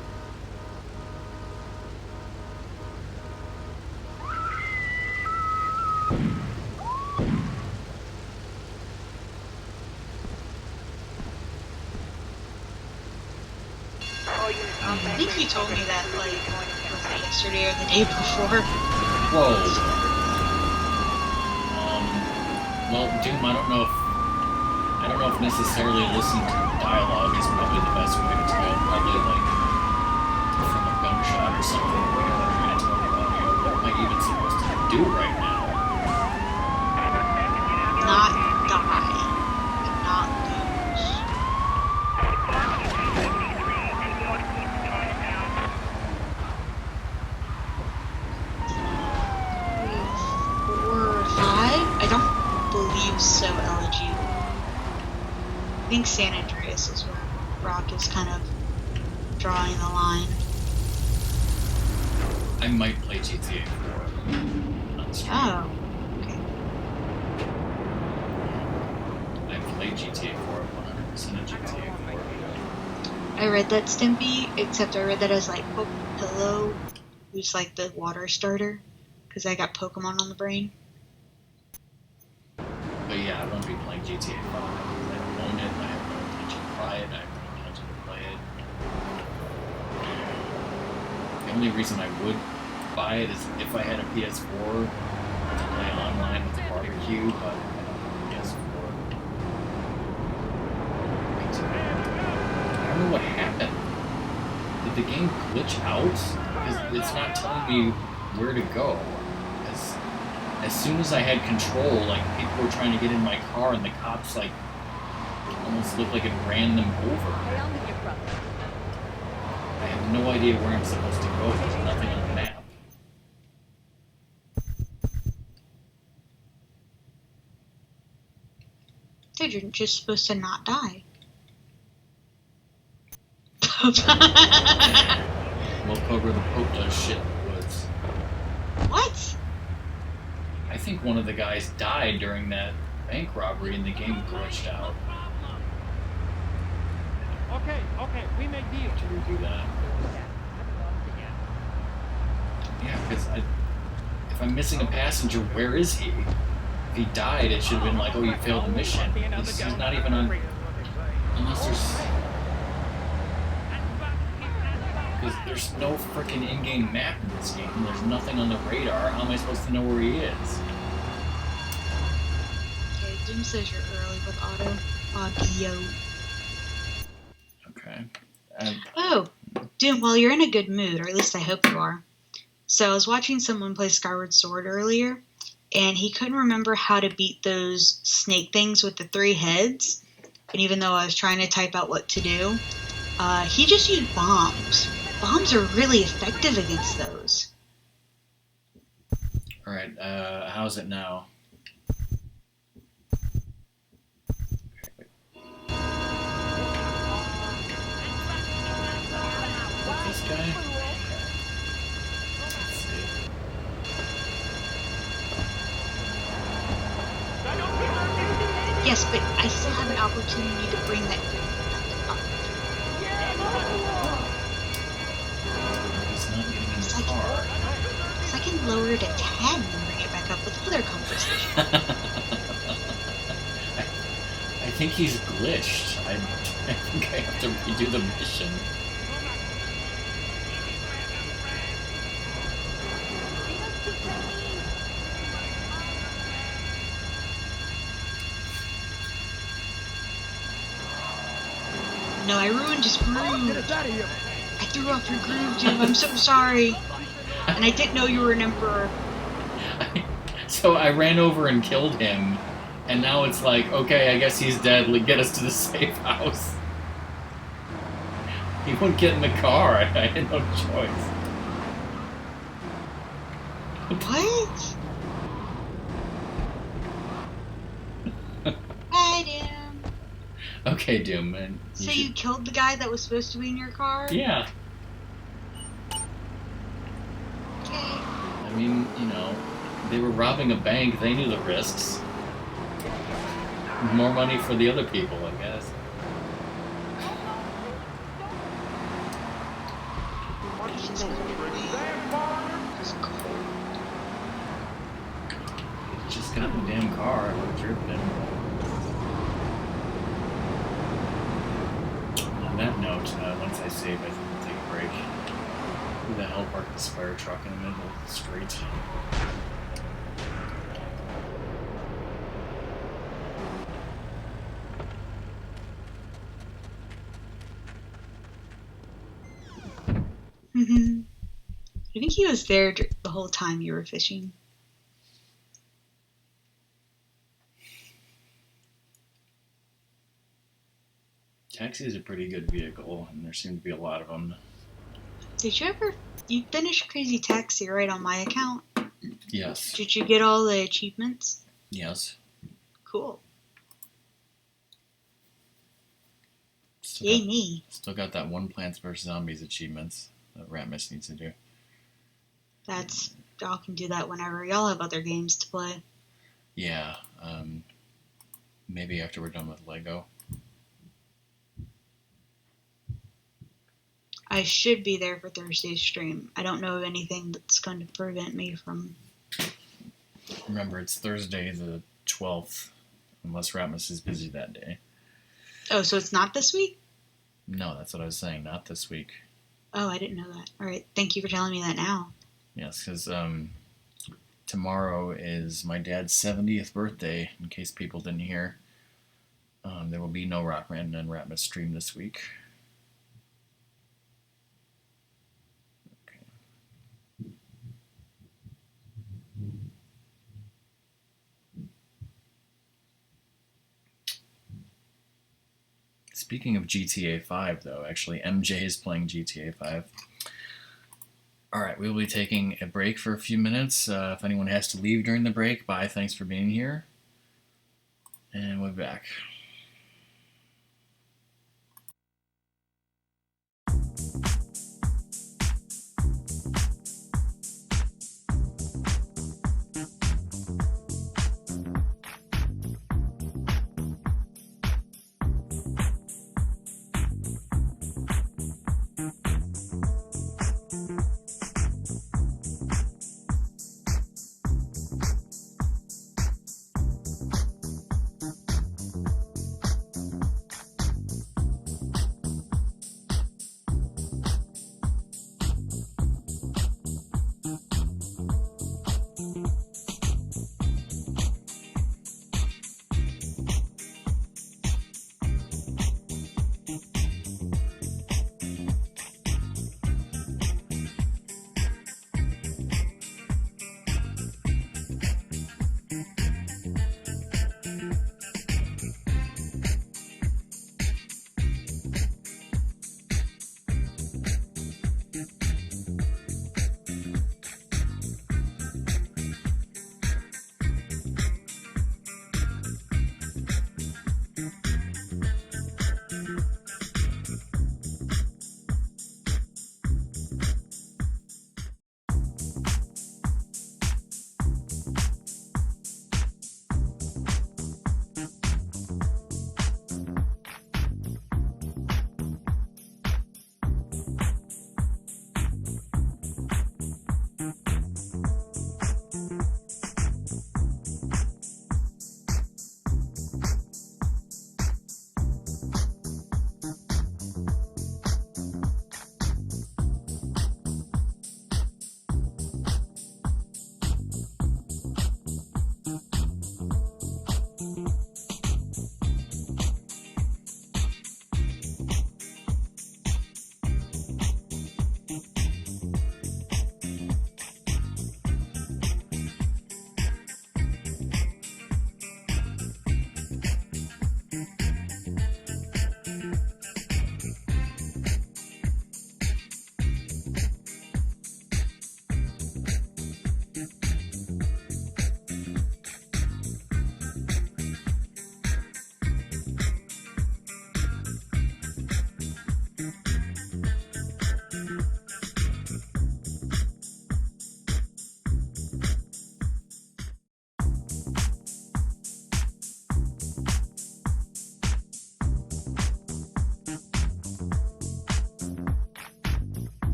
I think you told me that, like, was it yesterday or the day before? Whoa. Well, Doom, I don't know if necessarily listening to dialogue is probably the best way to tell. Probably like from a gunshot or something. What am I even supposed to do right now? Not die. Not lose. Four or five? I don't believe so, LG. I think San Andreas is where Rock is kind of drawing the line. I might play GTA 4 on stream. Oh, okay. I've played GTA 4 100% of GTA 4. I read that, Stimpy, except I read that as like Pillow, who's like the water starter, because I got Pokemon on the brain. But yeah, I won't be playing GTA 5. I don't own it, I have no intention to buy it, I have no intention to play it. The only reason I would buy it is if I had a PS4 to play online with the barbecue, but I don't have a PS4. I don't know what happened. Did the game glitch out? Because it's not telling me where to go. As soon as I had control, like, people were trying to get in my car and the cops, like, almost looked like it ran them over. I have no idea where I'm supposed to go. There's nothing on the map. Dude, you're just supposed to not die. Well, Cobra the Pope does shit in the woods. What? I think one of the guys died during that bank robbery and the game glitched out. Okay, we make deals. To redo that. Yeah, because if I'm missing a passenger, where is he? If he died, it should have been like, oh, you failed the mission. He's not even on... Unless there's... Because there's no freaking in-game map in this game. There's nothing on the radar. How am I supposed to know where he is? Okay, Jim says you're early with audio. Okay. Oh, Doom, well, you're in a good mood, or at least I hope you are. So I was watching someone play Skyward Sword earlier, and he couldn't remember how to beat those snake things with the 3 heads. And even though I was trying to type out what to do, he just used bombs. Bombs are really effective against those. Alright, how's it now? This guy? Let's see. Yes, but I still have an opportunity to bring that thing back up. He's not getting in the car. So I can lower it to 10 and bring it back up with other conversation. I think he's glitched. I think I have to redo the mission. No, I ruined his groove. Get us out of here. I threw off your groove, dude. I'm so sorry. And I didn't know you were an emperor. So I ran over and killed him, and now it's like, okay, I guess he's dead. Get us to the safe house. He wouldn't get in the car. I had no choice. What? Hi, Doom. Okay, Doom, man. So you killed the guy that was supposed to be in your car? Yeah. Okay. I mean, you know, they were robbing a bank. They knew the risks. More money for the other people, I guess. Just got in the damn car. I would have driven it. On that note, once I save, I think we'll take a break. Who the hell parked this fire truck in the middle of the street? I think he was there the whole time you were fishing. Taxi is a pretty good vehicle, and there seem to be a lot of them. Did you finished Crazy Taxi, right, on my account? Yes. Did you get all the achievements? Yes. Cool. Still Me. Still got that one Plants vs. Zombies achievements that Ratmus needs to do. Y'all can do that whenever. Y'all have other games to play. Yeah. Maybe after we're done with Lego. I should be there for Thursday's stream. I don't know of anything that's going to prevent me from... Remember, it's Thursday the 12th, unless Ratmus is busy that day. Oh, so it's not this week? No, that's what I was saying, not this week. Oh, I didn't know that. All right, thank you for telling me that now. Yes, because tomorrow is my dad's 70th birthday, in case people didn't hear. There will be no Rock Random and Ratmus stream this week. Speaking of GTA 5, though, actually, MJ is playing GTA 5. Alright, we will be taking a break for a few minutes. If anyone has to leave during the break, bye, thanks for being here. And we'll be back.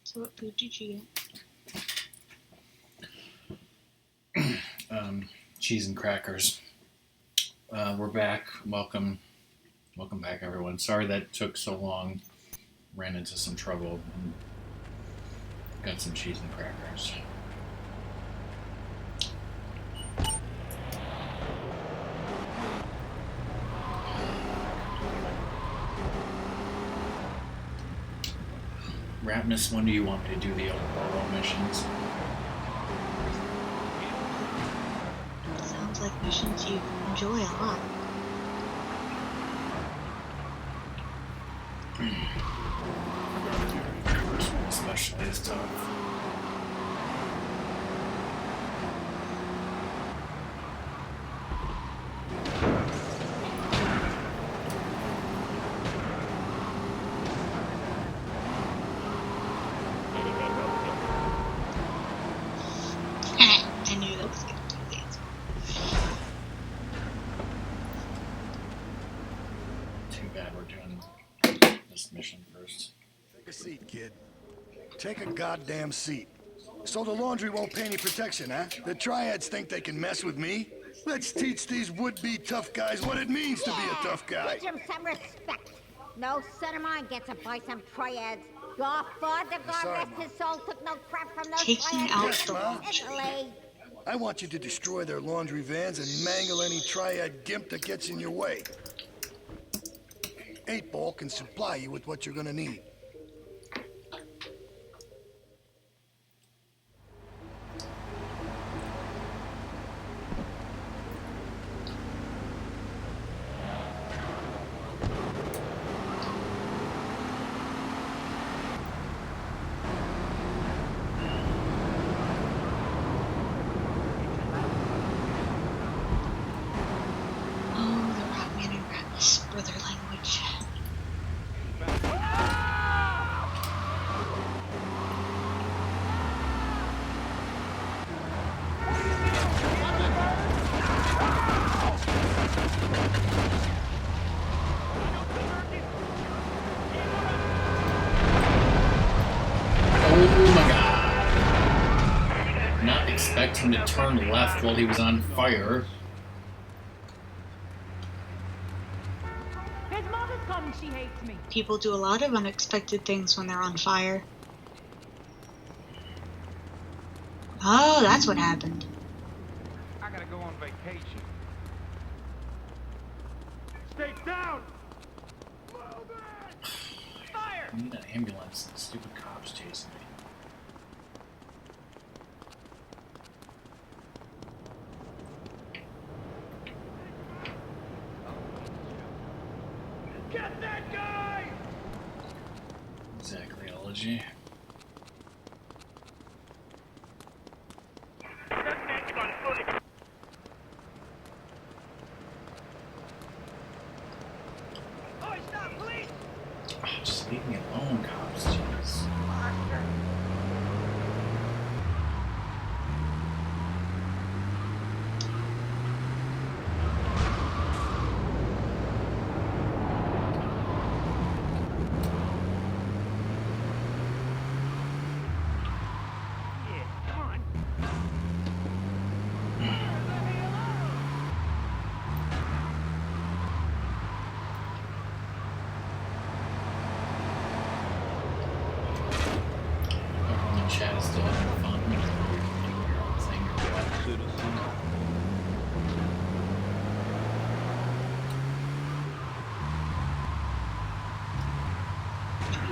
So what food did you get? Cheese and crackers. We're back. Welcome back, everyone. Sorry that took so long. Ran into some trouble. Got some cheese and crackers. Rapnus, when do you want me to do the oral missions? Sounds like missions you enjoy a lot. Especially is tough. I knew that was going to be the answer. Too bad we're doing this mission first. Take a seat, kid. Take a goddamn seat. So the laundry won't pay any protection, huh? The triads think they can mess with me? Let's teach these would-be tough guys what it means to be a tough guy. Teach him some respect. No son of mine gets to buy some triads. Your father, God rest his soul, took no crap from those Taking triads. out the Italy. I want you to destroy their laundry vans and mangle any triad gimp that gets in your way. 8-Ball can supply you with what you're gonna need. Brother language. Oh my god. Not expect him to turn left while he was on fire. She hates me. People do a lot of unexpected things when they're on fire. Oh, that's what happened. I gotta go on vacation. Stay down! Fire! I need an ambulance. The stupid cops chasing me. Get that guy! Exactly, Elegy. Oh, stop, police! Oh, just leave me alone, cops. Jeez.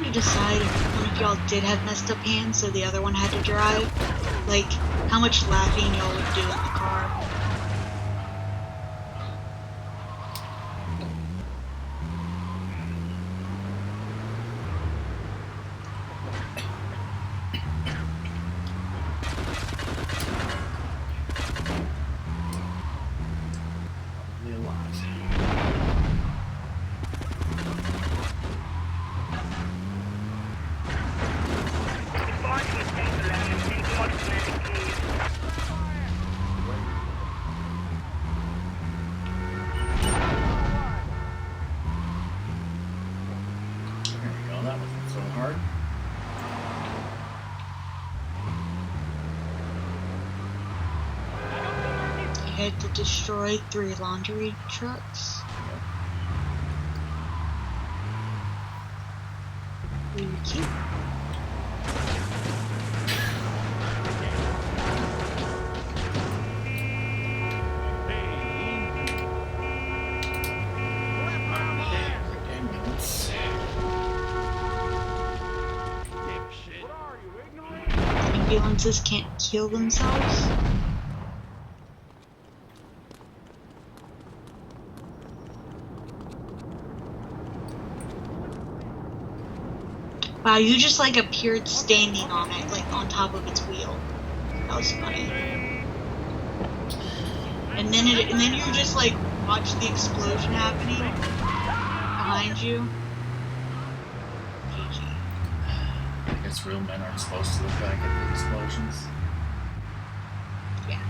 trying to decide if one of y'all did have messed up hands, so the other one had to drive. Like, how much laughing y'all would do in the car. Probably a lot. There we go, that wasn't so hard. You had to destroy 3 laundry trucks. Really cute. Ambulance. Ambulances can't kill themselves. Wow, you just like appeared standing on it, like on top of its wheel. That was funny. And then you just like watch the explosion happening behind you. GG. I guess real men aren't supposed to look back at the explosions. Yeah.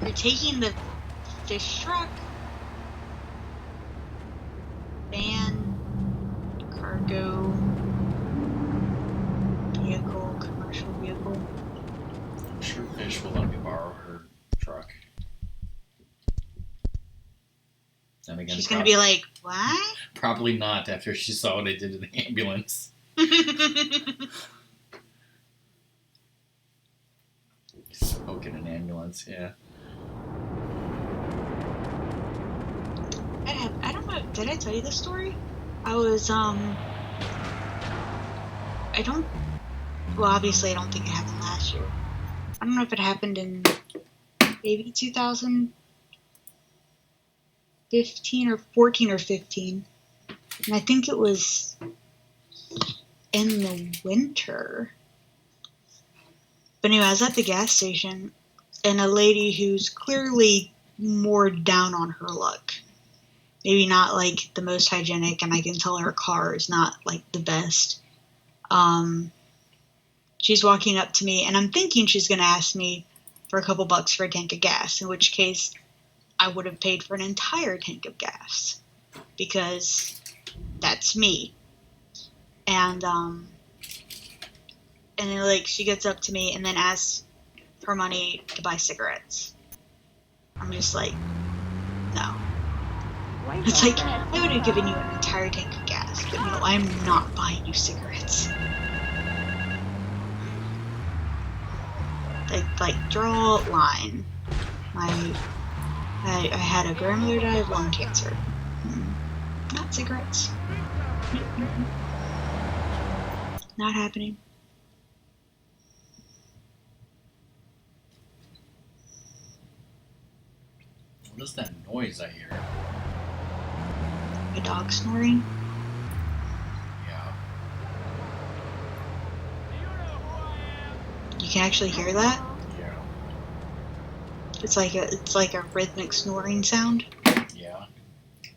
You're taking the fish truck, van, cargo, vehicle, commercial vehicle. I'm sure Fish will let me borrow her truck. And again, She's gonna be like, what? probably not after she saw what I did to the ambulance. Spoke in an ambulance, yeah. I don't know, did I tell you this story? I was, well, obviously I don't think it happened last year. I don't know if it happened in maybe 2015 or 14 or 15. And I think it was in the winter. But anyway, I was at the gas station, and a lady who's clearly more down on her luck. Maybe not, like, the most hygienic, and I can tell her car is not, like, the best. She's walking up to me, and I'm thinking she's going to ask me for a couple bucks for a tank of gas, in which case I would have paid for an entire tank of gas, because that's me. And then, like, she gets up to me and then asks for money to buy cigarettes. I'm just like, no. It's like, I would have given you an entire tank of gas, but no, I'm not buying you cigarettes. Like draw a line. I had a grandmother die of lung cancer. Not cigarettes. Not happening. What is that noise I hear? A dog snoring. Yeah. You can actually hear that? Yeah. It's like a rhythmic snoring sound. Yeah.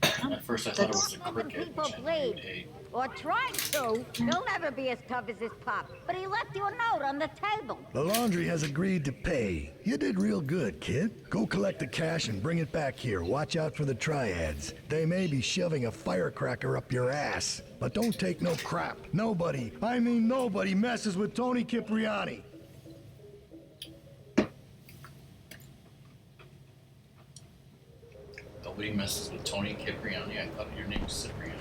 At first I thought it was a cricket, which I would hate. Or tried to. He'll never be as tough as his pop. But he left you a note on the table. The laundry has agreed to pay. You did real good, kid. Go collect the cash and bring it back here. Watch out for the triads. They may be shoving a firecracker up your ass. But don't take no crap. Nobody, I mean nobody, messes with Tony Cipriani. Nobody messes with Tony Cipriani. I thought your name was Cipriani.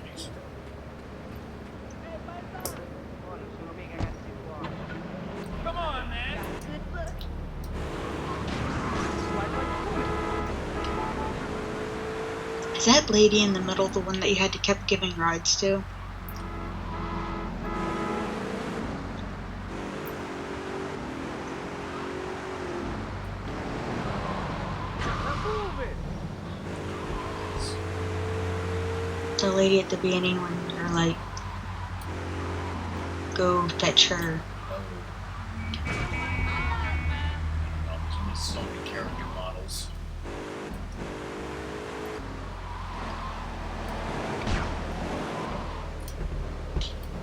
Come on, man. Is that lady in the middle the one that you had to keep giving rides to? The lady at the beginning when you're like, go fetch her. There's only so many character models.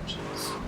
Jeez.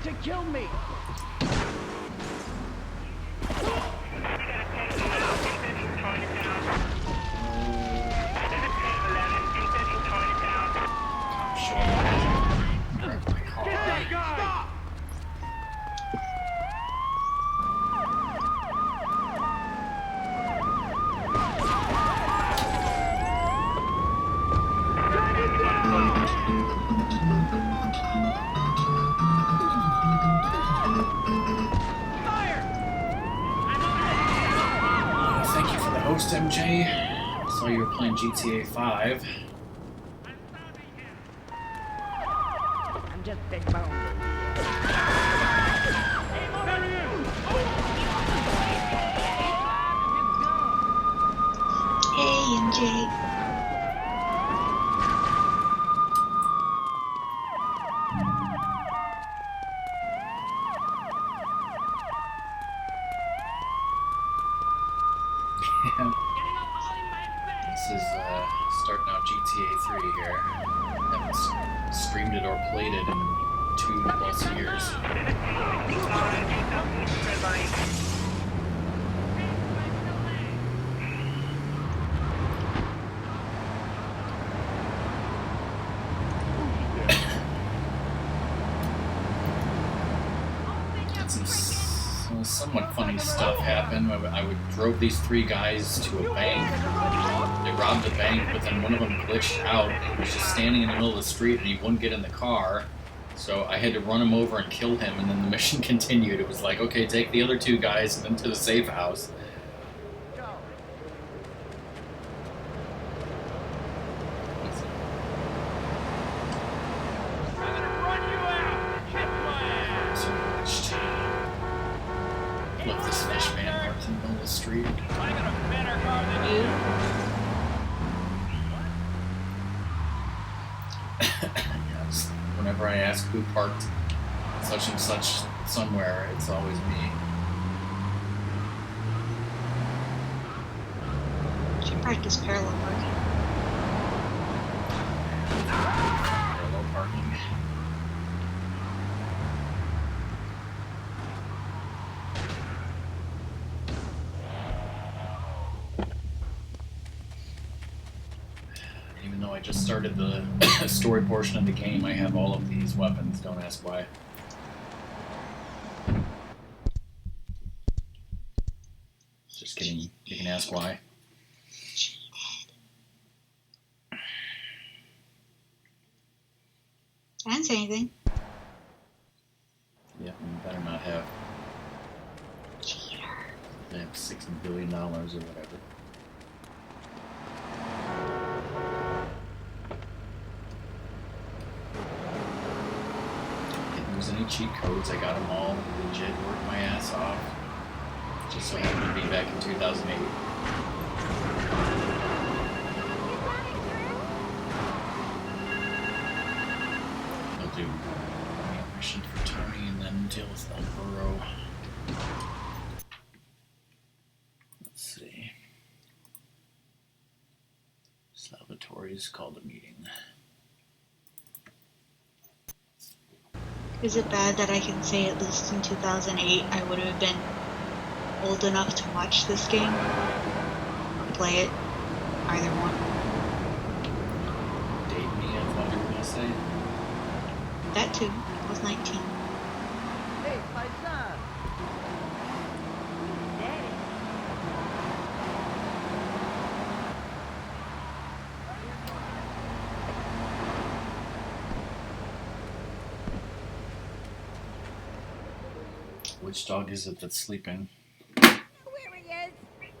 To kill me! Get that guy! Thank you for the host, MJ. I saw you were playing GTA 5. I'm just big bone. Hey, MJ. This is starting out GTA 3 here. Haven't streamed it or played it in 2+ years. Some somewhat funny stuff happened. I drove these 3 guys to a bank. They robbed a bank, but then one of them glitched out and was just standing in the middle of the street and he wouldn't get in the car. So I had to run him over and kill him, and then the mission continued. It was like, okay, take the other 2 guys and then to the safe house. Look, this fish man parked in the middle of the street. I got a better car than you. Yes. Whenever I ask who parked such and such somewhere, it's always me. Should practice parallel parking. Parallel parking. Even though I just started the story portion of the game, I have all of these weapons. Don't ask why. Just kidding. You can ask why. I didn't say anything. Yeah, you better not have. Cheater. They have $60 billion or whatever. Didn't use any cheat codes. I got them all legit. Worked my ass off. Just so happened to be back in 2008. We'll do mission for Tony and then deal with El Burro. Let's see. Salvatore's called a meeting. Is it bad that I can say at least in 2008 I would have been old enough to watch this game? Or play it? Either one. Date me, I thought you were going to say. That too. I was 19. Hey, my son. Daddy. Which dog is it that's sleeping? Where he is?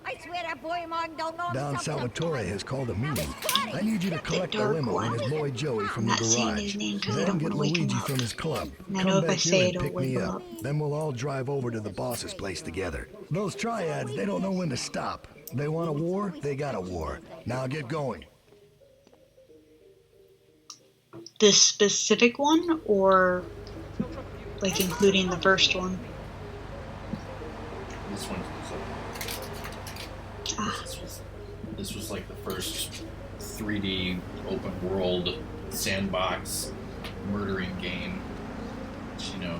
I swear that boy Martin don't know Don himself. Salvatore has called a meeting. I need you to collect the limo and his boy Joey from the I'm not saying his garage. name 'cause I Then don't get wanna wake him Luigi up. from his club. And I Come know if I back say here it, and it'll pick wake me him up. up. Then we'll all drive over to the boss's place together. Those triads, they don't know when to stop. They want a war, they got a war. Now get going. This specific one, or like including the first one? This one this was like the first 3D open world sandbox murdering game, which, you know,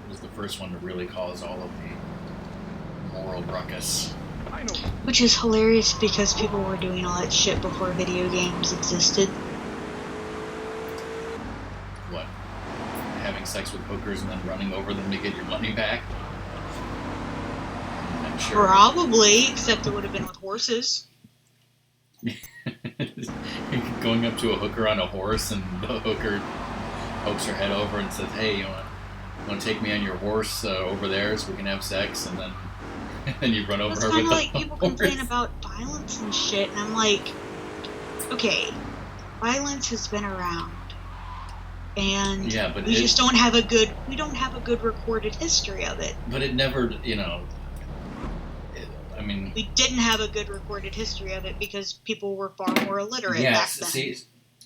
was the first one to really cause all of the moral ruckus. Which is hilarious because people were doing all that shit before video games existed. What? Having sex with hookers and then running over them to get your money back? I'm sure. Probably, except it would have been with horses. Going up to a hooker on a horse, and the hooker pokes her head over and says, "Hey, you want to take me on your horse over there so we can have sex?" And then and you run over It's her kind with of the like people horse. complain about violence and shit, and I'm like, okay, violence has been around, and Yeah, but we it- just don't have a good recorded history of it. But it never, you know. I mean, We didn't have a good recorded history of it because people were far more illiterate yeah. back then.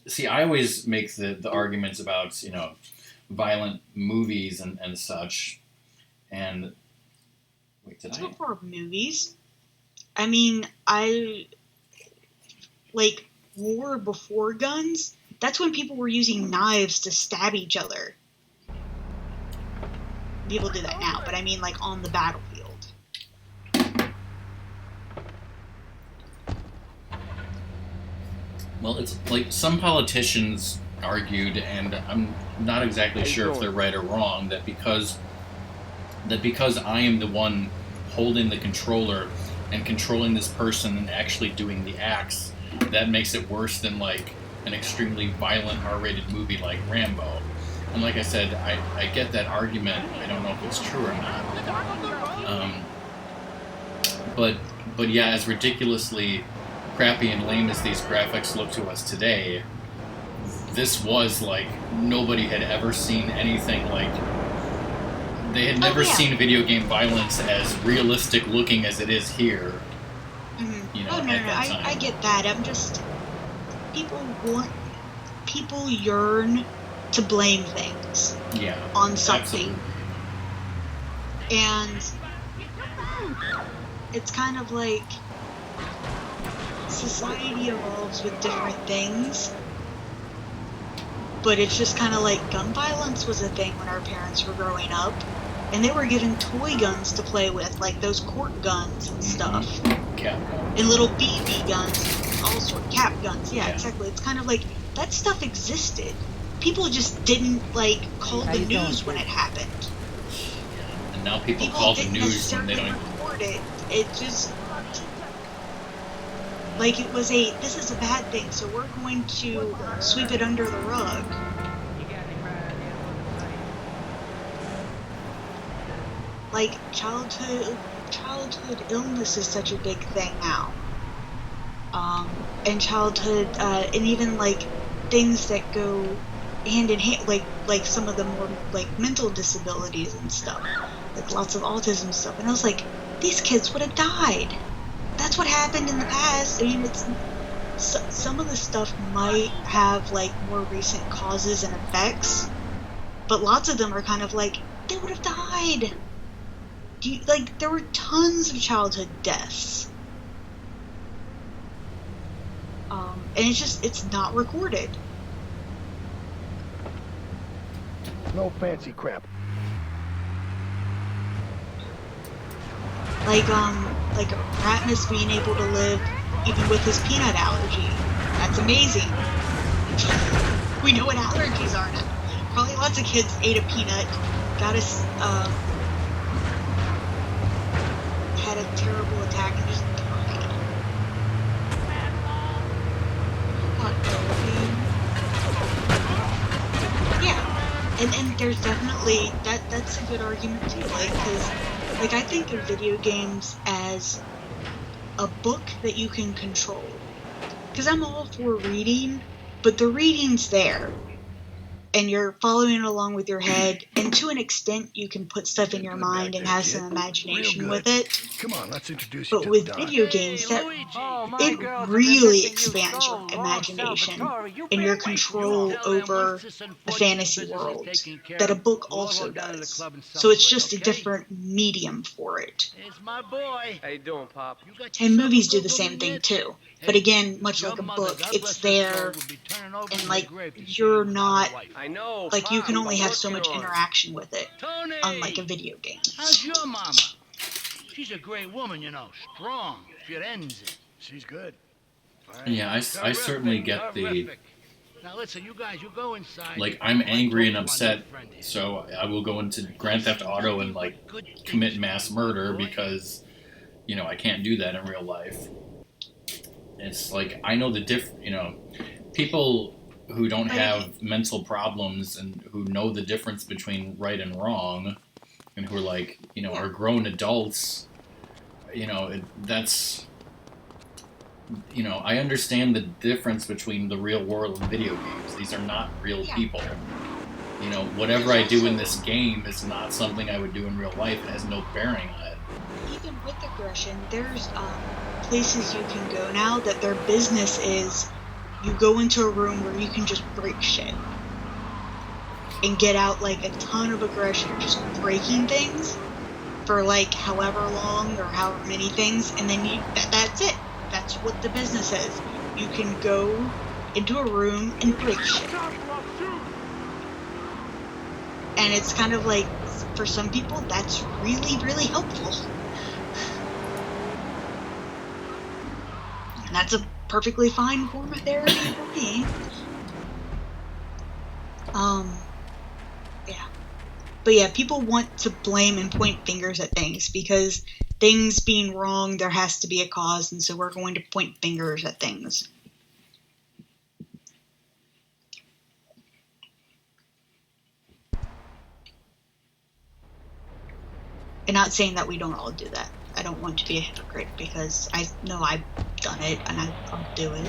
See, I always make the arguments about, you know, violent movies and such, and wait, did It's I? before movies. I mean, like war before guns. That's when people were using knives to stab each other. People do that now, but I mean like on the battlefield. Well, it's like some politicians argued, and I'm not exactly sure if they're right or wrong, that because I am the one holding the controller and controlling this person and actually doing the acts, that makes it worse than like an extremely violent R-rated movie like Rambo. And like I said, I get that argument. I don't know if it's true or not. But yeah, as ridiculously crappy and lame as these graphics look to us today, this was like nobody had ever seen anything like. They had never seen video game violence as realistic looking as it is here. Mm-hmm. You know, Oh no, at no, that time. I get that. I'm just people yearn to blame things Yeah, on something, absolutely. and it's kind of like society evolves with different things, but it's just kind of like gun violence was a thing when our parents were growing up, and they were given toy guns to play with, like those cork guns and stuff, Cap guns. and little BB guns, all sort of cap guns. Yeah, exactly. It's kind of like that stuff existed. People just didn't like call the news when it happened. And now people call the didn't news when they necessarily don't. report it. It just like it was this is a bad thing, so we're going to sweep it under the rug. Like childhood illness is such a big thing now. And childhood, and even like things that go hand in hand, like some of the more like mental disabilities and stuff, like lots of autism stuff. And I was like, these kids would have died. That's what happened in the past. I mean, some of the stuff might have like more recent causes and effects, but lots of them are kind of like, they would have died. There were tons of childhood deaths. And it's not recorded. No fancy crap. Like Ratmus being able to live even with his peanut allergy. That's amazing. We know what allergies are now. Probably lots of kids ate a peanut, had a terrible attack and just died. Yeah, and there's definitely that's a good argument too. Because I think of video games as a book that you can control. Because I'm all for reading, but the reading's there. And you're following it along with your head, and to an extent, you can put stuff in your mind and have some imagination with it. Come on, let's introduce you but to with Don. video games, it really expands your imagination and your control over the fantasy world that a book also does. So it's just a different medium for it. It's my boy. How you doing, Pop? And movies do the same thing too. But again, much like a book, it's there, and you're not, you can only have so much interaction with it, unlike a video game. How's your mama? She's a great woman, you know, strong, Firenze. She's good. Yeah, I certainly get the... Now listen, you guys, you go inside. I'm angry and upset, so I will go into Grand Theft Auto and, commit mass murder because, I can't do that in real life. It's I know the people who don't have mental problems and who know the difference between right and wrong and who are are grown adults, that's, I understand the difference between the real world and video games. These are not real people. Whatever I do in this game is not something I would do in real life. It has no bearing on it. Even with aggression, there's places you can go now that their business is you go into a room where you can just break shit and get out a ton of aggression, just breaking things for however long or however many things, and then that's it. That's what the business is. You can go into a room and break shit. And it's kind of for some people, that's really, really helpful. And that's a perfectly fine form of therapy for me. Yeah. But yeah, people want to blame and point fingers at things because things being wrong, there has to be a cause, and so we're going to point fingers at things. And not saying that we don't all do that. I don't want to be a hypocrite because I know I've done it and I'll do it.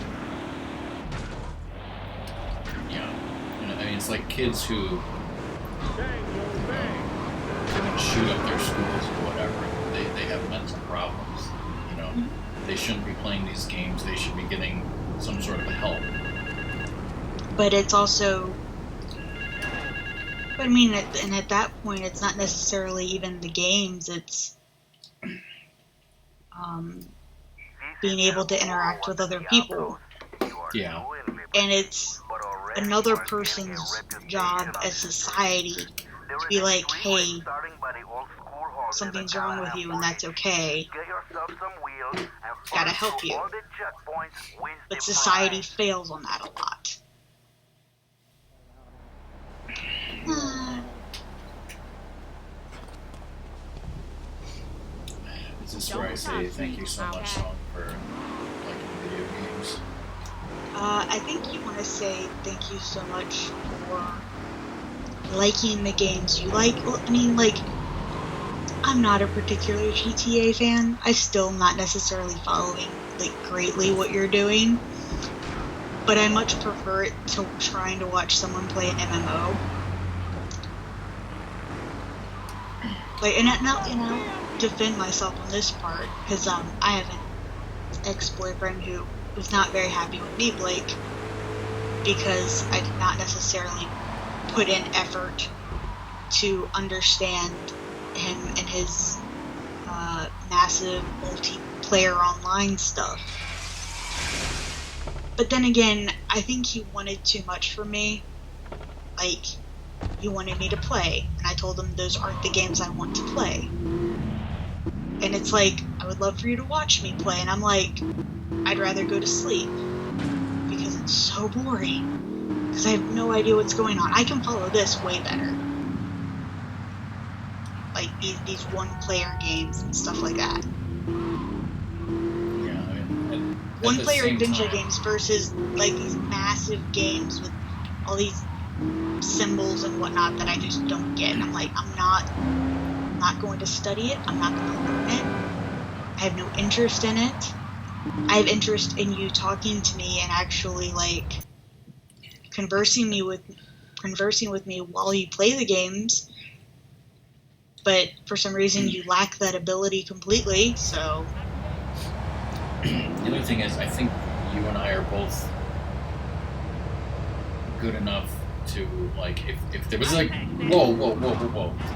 Yeah. It's like kids who shoot up their schools or whatever. They have mental problems. They shouldn't be playing these games. They should be getting some sort of help. But it's also... But at that point, it's not necessarily even the games. It's being able to interact with other people. Yeah. And it's another person's job as society to be like, hey, something's wrong with you and that's okay. Gotta help you. But society fails on that a lot. Is this where I say thank you so much, Song, for liking video games? I think you want to say thank you so much for liking the games you like. Well, I'm not a particular GTA fan. I'm still not necessarily following, greatly what you're doing. But I much prefer it to trying to watch someone play an MMO. defend myself on this part, because I have an ex-boyfriend who was not very happy with me, Blake, because I did not necessarily put in effort to understand him and his massive multiplayer online stuff. But then again, I think he wanted too much from me. Like, he wanted me to play, and I told him those aren't the games I want to play. And it's like, I would love for you to watch me play, and I'm like, I'd rather go to sleep, because it's so boring, because I have no idea what's going on. I can follow this way better. Like, these one-player games and stuff like that. One-player adventure games versus, like, these massive games with all these symbols and whatnot that I just don't get. And I'm like, I'm not going to study it. I'm not going to learn it. I have no interest in it. I have interest in you talking to me and actually, like, conversing with me while you play the games. But for some reason, you lack that ability completely, so... The other thing is, I think you and I are both good enough to, like, if there was, like, whoa.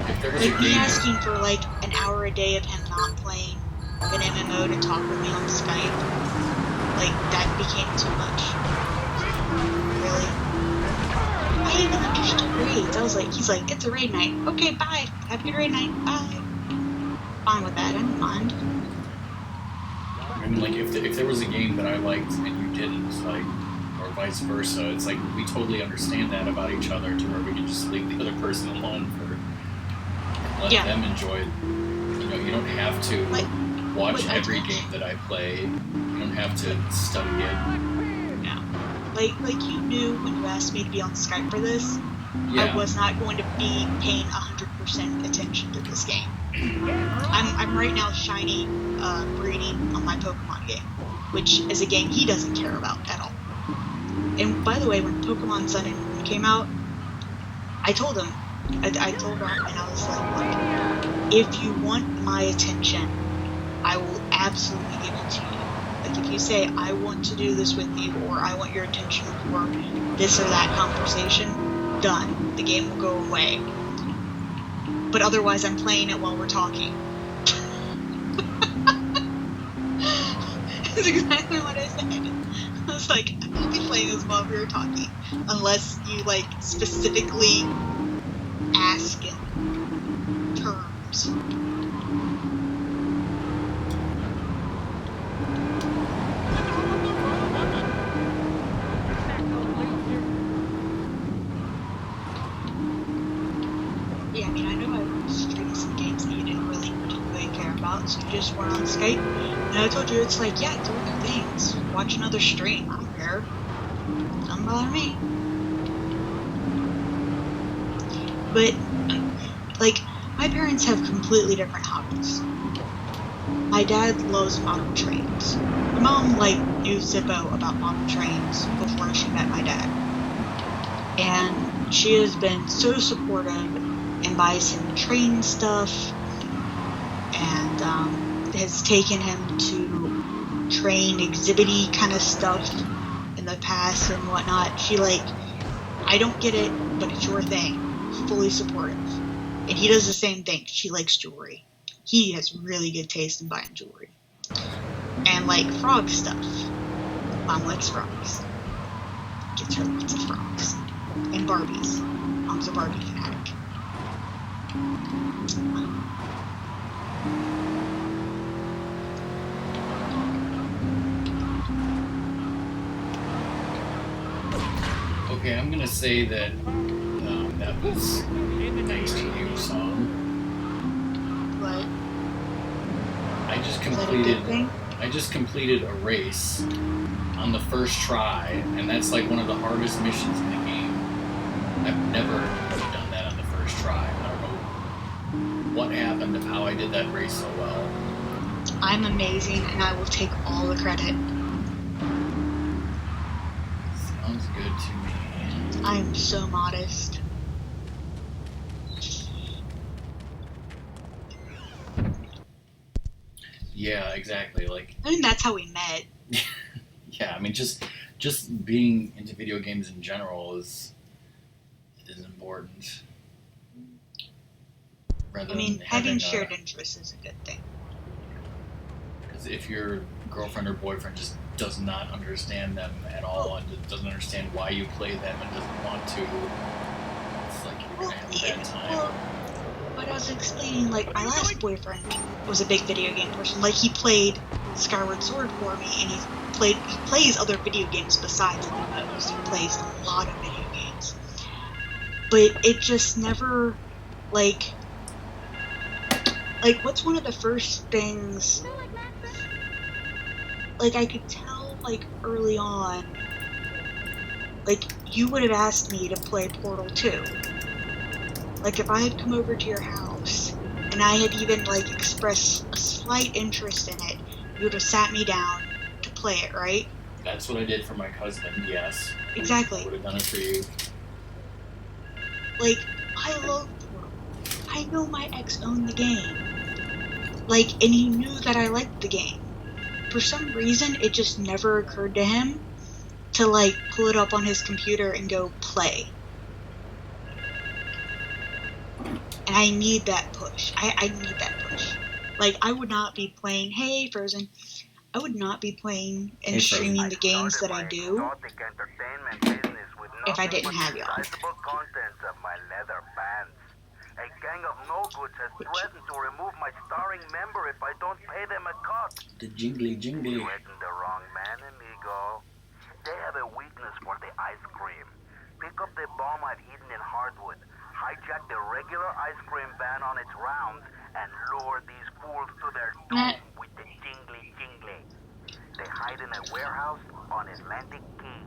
If there was a game... me asking for, like, an hour a day of him not playing an MMO to talk with me on Skype, like, that became too much. Really? I even understood raids. I was like, he's like, it's a raid night. Okay, bye. Have a good raid night. Bye. Fine with that. I don't mind. I mean, like, if there was a game that I liked and you didn't, like, or vice versa, it's like we totally understand that about each other to where we can just leave the other person alone and let them enjoy it. You know, you don't have to watch every game that I play. You don't have to study it. Yeah. Like you knew when you asked me to be on Skype for this, I was not going to be paying 100% attention to this game. I'm right now shiny breeding on my Pokemon game, which is a game he doesn't care about at all. And by the way, when Pokemon Sun and Moon came out, I told him, I told him, and I was like, look, if you want my attention, I will absolutely give it to you. Like, if you say, I want to do this with you, or I want your attention for this or that conversation, done. The game will go away. But otherwise, I'm playing it while we're talking. That's exactly what I said. I was like, I will be playing this while we were talking. Unless you, like, specifically ask in terms. Yeah, I mean, I know I was streaming some games that you didn't really care about, so you just weren't on Skype. And I told you, it's like, yeah, do other things. Watch another stream. I don't care. Doesn't bother me. But, like, my parents have completely different hobbies. My dad loves model trains. My mom, like, knew Zippo about model trains before she met my dad. And she has been so supportive and buys him train stuff and has taken him to train exhibity kind of stuff in the past and whatnot. She, like, I don't get it, but it's your thing. Fully supportive. And he does the same thing. She likes jewelry. He has really good taste in buying jewelry. And, like, frog stuff. Mom likes frogs. Gets her lots of frogs. And Barbies. Mom's a Barbie fanatic. Okay, I'm gonna say that that was Thanks to You song. What? I just completed a race on the first try, and that's like one of the hardest missions in the game. I've never done that on the first try. I don't know what happened of how I did that race so well. I'm amazing, and I will take all the credit. Sounds good to me. I am so modest. Yeah, exactly. Like, I mean, that's how we met. yeah, I mean, just being into video games in general is important. Rather I mean, than having having shared interests is a good thing. Because if your girlfriend or boyfriend just does not understand them at all and doesn't understand why you play them and doesn't want to, it's like you're gonna have a bad time. Well, but I was explaining, like, my last boyfriend was a big video game person. Like, he played Skyward Sword for me, and he plays other video games besides MMOs. He plays a lot of video games. But it just never, like, what's one of the first things, like, I could tell, like, early on, like, you would have asked me to play Portal 2. Like, if I had come over to your house, and I had even, like, expressed a slight interest in it, you would have sat me down to play it, right? That's what I did for my husband, yes. Exactly. I would have done it for you. Like, I love Portal. I know my ex owned the game. Like, and he knew that I liked the game. For some reason, it just never occurred to him to, like, pull it up on his computer and go play. And I need that push. I need that push. Like, I would not be playing, hey, Frozen, I would not be playing and streaming the games that I do if I didn't have y'all. Contents of my leather pants. A gang of no-goods has threatened to remove my starring member if I don't pay them a cut. The jingly jingly. You reckon the wrong man, amigo. They have a weakness for the ice cream. Pick up the bomb I've hidden in Hardwood, hijack the regular ice cream van on its rounds, and lure these fools to their doom with the jingly jingly. They hide in a warehouse on Atlantic Key.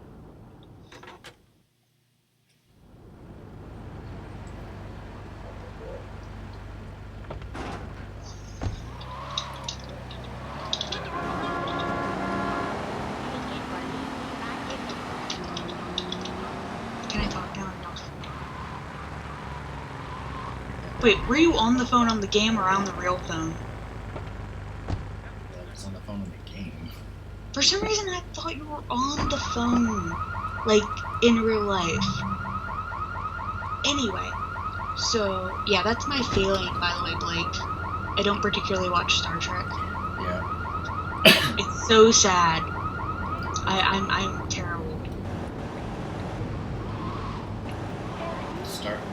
Can I talk now or not? Wait, were you on the phone on the game or on the real phone? I was on the phone in the game. For some reason, I thought you were on the phone, like, in real life. Anyway, so, yeah, that's my feeling, by the way, Blake. I don't particularly watch Star Trek. Yeah. It's so sad. I'm terrible.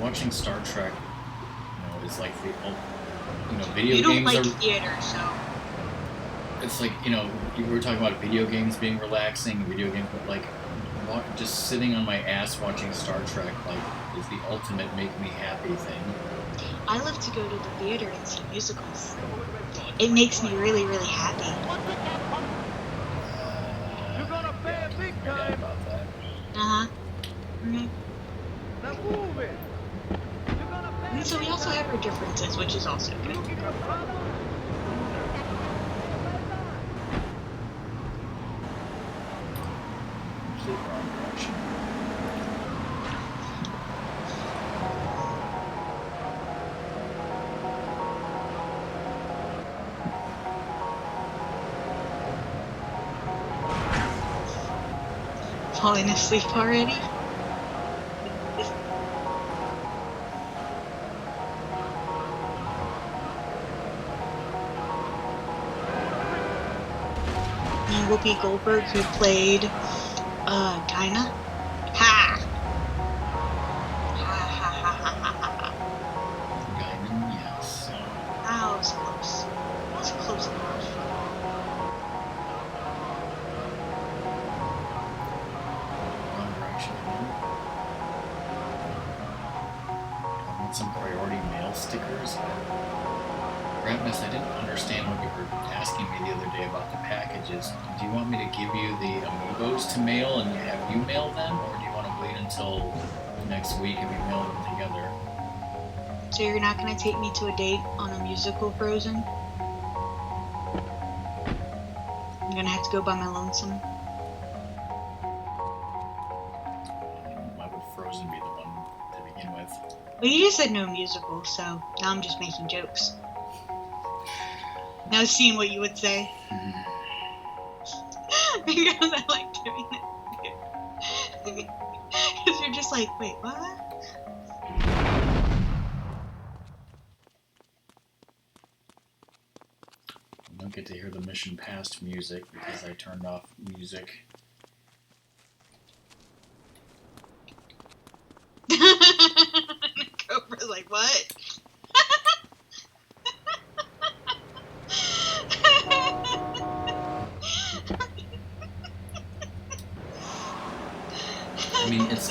Watching Star Trek, is like the video you don't games like are theater, so it's like you were talking about video games being relaxing, video games, but like just sitting on my ass watching Star Trek is the ultimate make me happy thing. I love to go to the theater and see musicals. It makes me really, really happy. You're gonna pay a big time. About that. Mm-hmm. Now move it. And so we also have our differences, which is also good. Falling asleep already? Whoopi Goldberg, who played Dinah. Ha! Ha ha ha ha ha ha. Guinan, yes. That was close. That was close enough. Wrong direction. I want some priority mail stickers. Ratness, I didn't understand what you were asking me the other day about the packages. Do you want me to give you the amiibos to mail and have you mail them, or do you want to wait until next week and we mail them together? So you're not going to take me to a date on a musical, Frozen? I'm going to have to go by my lonesome. Why would Frozen be the one to begin with? Well, you just said no musical, so now I'm just making jokes. Now seeing what you would say. Because I like doing it. Because you're just like, wait, what? I don't get to hear the mission past music because I turned off music. Cobra's like, what? I mean, it's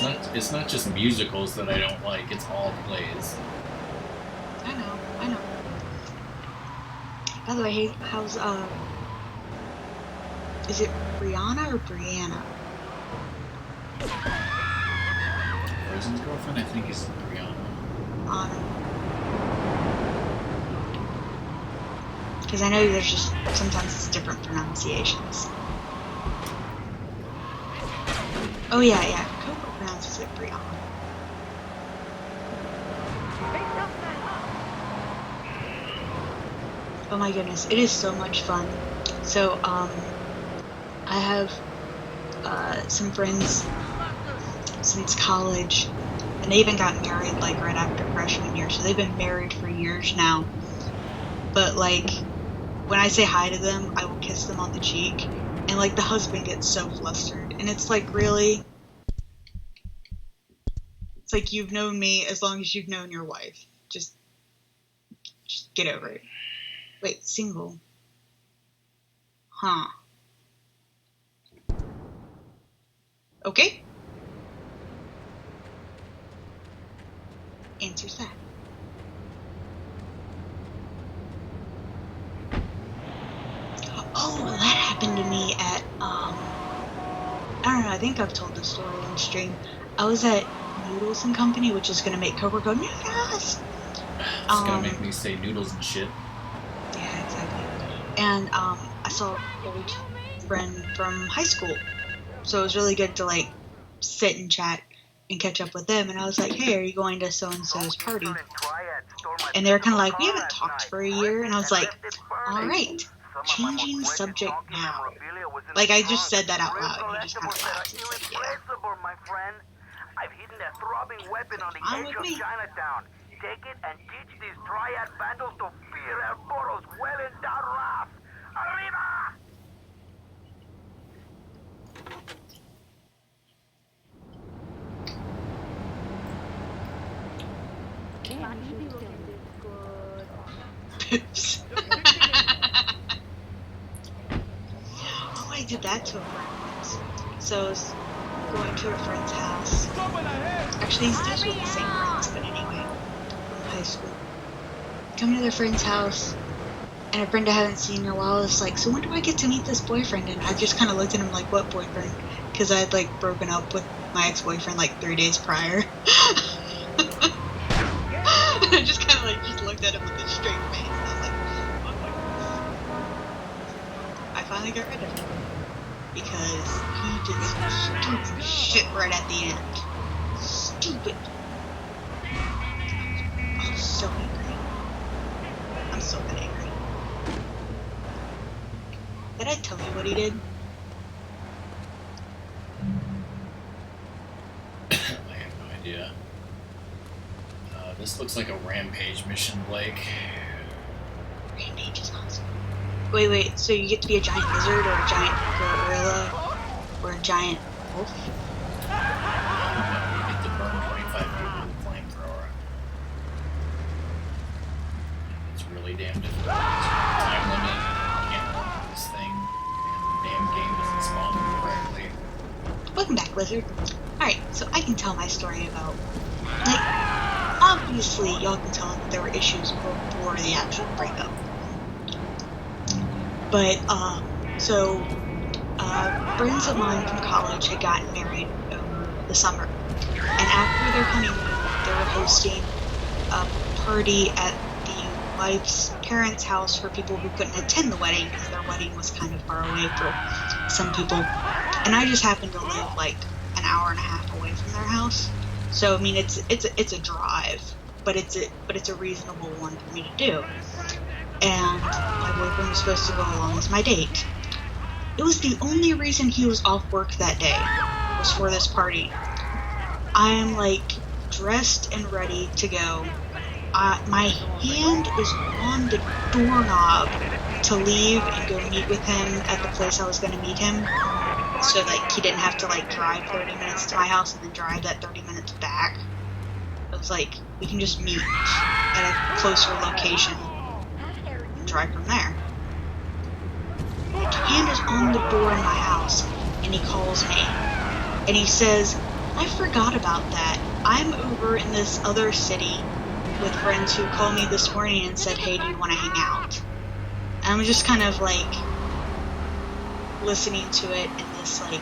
not just musicals that I don't like, it's all plays. I know. By the way, hey, how's, is it Brianna or Brianna? Frozen's girlfriend, I think, is Brianna. Because I know there's just, sometimes it's different pronunciations. Oh yeah. Coco pronounces it Brianna. Oh my goodness, it is so much fun. So, I have, some friends since college, and they even got married, like, right after freshman year, so they've been married for years now. But, like, when I say hi to them, I will kiss them on the cheek, and, like, the husband gets so flustered, and it's like, really? It's like, you've known me as long as you've known your wife. Just get over it. Wait, single? Huh. Okay. Answers that. Oh, that happened to me at, I don't know, I think I've told this story on stream. I was at Noodles and Company, which is gonna make Cobra go, Noodles! It's gonna make me say noodles and shit. Yeah, exactly. And, I saw an old friend from high school. So it was really good to, like, sit and chat and catch up with them. And I was like, hey, are you going to so-and-so's party? And they were kind of like, we haven't talked for a year. And I was like, all right, changing subject now. Like, I just said that out loud. And he just kind of laughed. He's like, yeah. I've hidden a throbbing weapon on the edge of Chinatown. Take it and teach these triad vandals to fear El Toro's well-endowed wrath. Arriba! Oops. Oh, I did that to a friend once. So I was going to a friend's house. Actually, these were the same friends, but anyway, from high school. Coming to their friend's house, and a friend I haven't seen in a while is like, so when do I get to meet this boyfriend? And I just kind of looked at him like, what boyfriend? Because I had, like, broken up with my ex-boyfriend, like, 3 days prior. And I just kind of, like, just looked at him with a straight face. And I was like, oh my goodness. I finally got rid of him. Because he did some stupid shit right at the end. Stupid. I'm so angry. I'm so angry. Did I tell you what he did? I have no idea. This looks like a rampage mission, Blake. Rampage is awesome. Wait, so you get to be a giant lizard or a giant gorilla or a giant wolf? No, you get to burn 25 people with a flamethrower. It's really damn difficult. There's a time limit. You can't run this thing. And the damn game doesn't spawn correctly. Welcome back, lizard. Alright, so I can tell my story about, like, obviously y'all can tell that there were issues before the actual breakup. But, friends of mine from college had gotten married over the summer. And after their honeymoon, they were hosting a party at the wife's parents' house for people who couldn't attend the wedding because their wedding was kind of far away for some people. And I just happened to live, like, an hour and a half away from their house. So, I mean, it's a drive, but it's a reasonable one for me to do. and my boyfriend was supposed to go along as my date. It was the only reason he was off work that day, was for this party. I am like dressed and ready to go. My hand is on the doorknob to leave and go meet with him at the place I was going to meet him, so like he didn't have to like drive 30 minutes to my house and then drive that 30 minutes back. It was like, we can just meet at a closer location and drive from there. My hand is on the door in my house, and he calls me, and he says, I forgot about that. I'm over in this other city with friends who called me this morning and said, hey, do you want to hang out? And I'm just kind of like listening to it, and this like,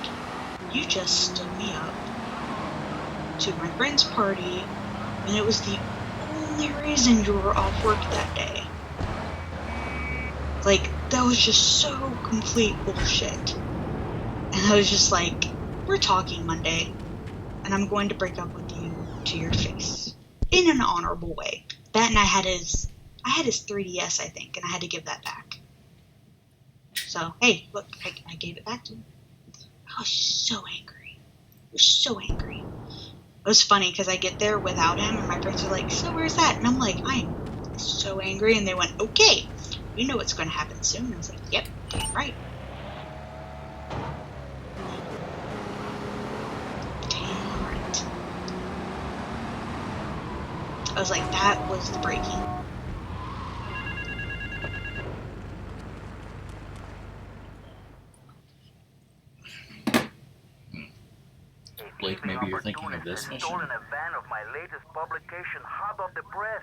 you just stood me up to my friend's party, and it was the only reason you were off work that day. Like, that was just so complete bullshit. And I was just like, we're talking Monday, and I'm going to break up with you to your face. In an honorable way. That, and I had his 3DS, I think, and I had to give that back. So, hey, look, I gave it back to him. I was so angry. I was so angry. It was funny, because I get there without him, and my parents are like, so where's that? And I'm like, I'm so angry, and they went, okay, you know what's going to happen soon. And I was like, yep, damn right. Damn right. I was like, that was the breaking. Blake, maybe you're thinking of this mission. Stolen a van of my latest publication, hot off the press.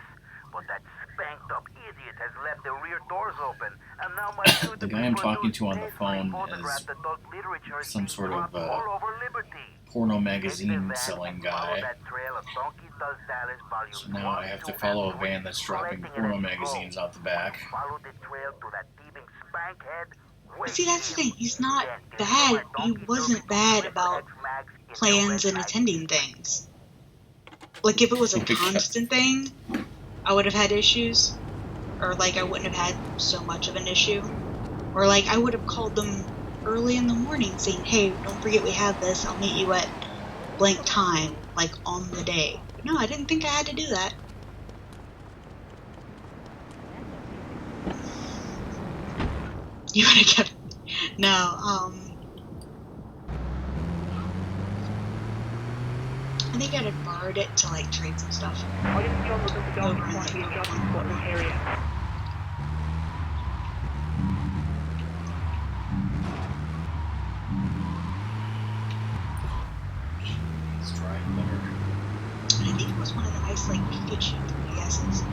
But that spanked up idiot has left the rear doors open, and now my the guy I'm talking to on the phone is some sort of porno magazine selling guy. So now I have to follow a van that's dropping porno magazines out the back. See, that's the thing. He's not bad. He wasn't bad about plans and attending things. Like, if it was a constant thing, I would have had issues. Or, like, I wouldn't have had so much of an issue. Or, like, I would have called them early in the morning saying, hey, don't forget we have this. I'll meet you at blank time, like, on the day. But no, I didn't think I had to do that. You would have kept... No, I think I'd have borrowed it to, like, trade some stuff. Over in the area. Let's try better. I think it was one of the nice, like, Pikachu 3Ss.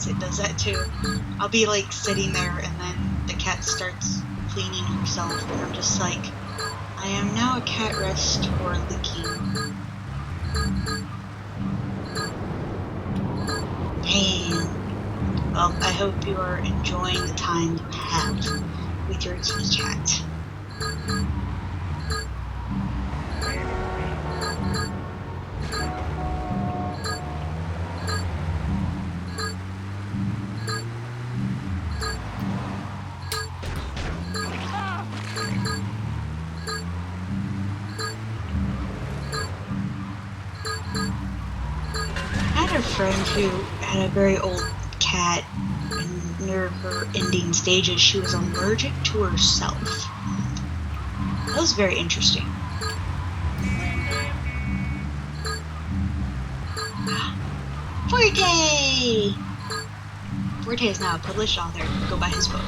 It does that too. I'll be like sitting there and then the cat starts cleaning herself and I'm just like, I am now a cat rest for licking. Damn. Well, I hope you are enjoying the time you have with your kitty cat. Friend who had a very old cat, and near her ending stages, she was allergic to herself. That was very interesting. Forte! Forte is now a published author. Go buy his book.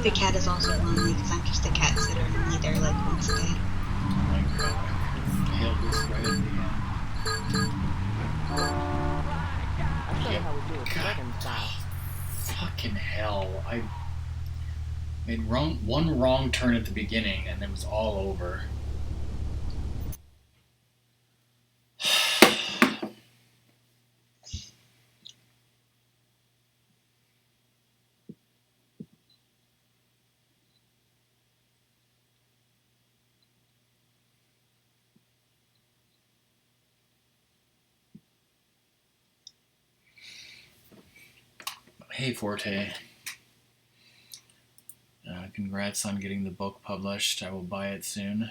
the cat is also lonely because I'm just a cat sitter and only there like once a day. Oh my god. I held this right at the end. I'll show you how we do it Southern style. Fucking hell. I made one wrong turn at the beginning and it was all over. Hey Forte, congrats on getting the book published. I will buy it soon.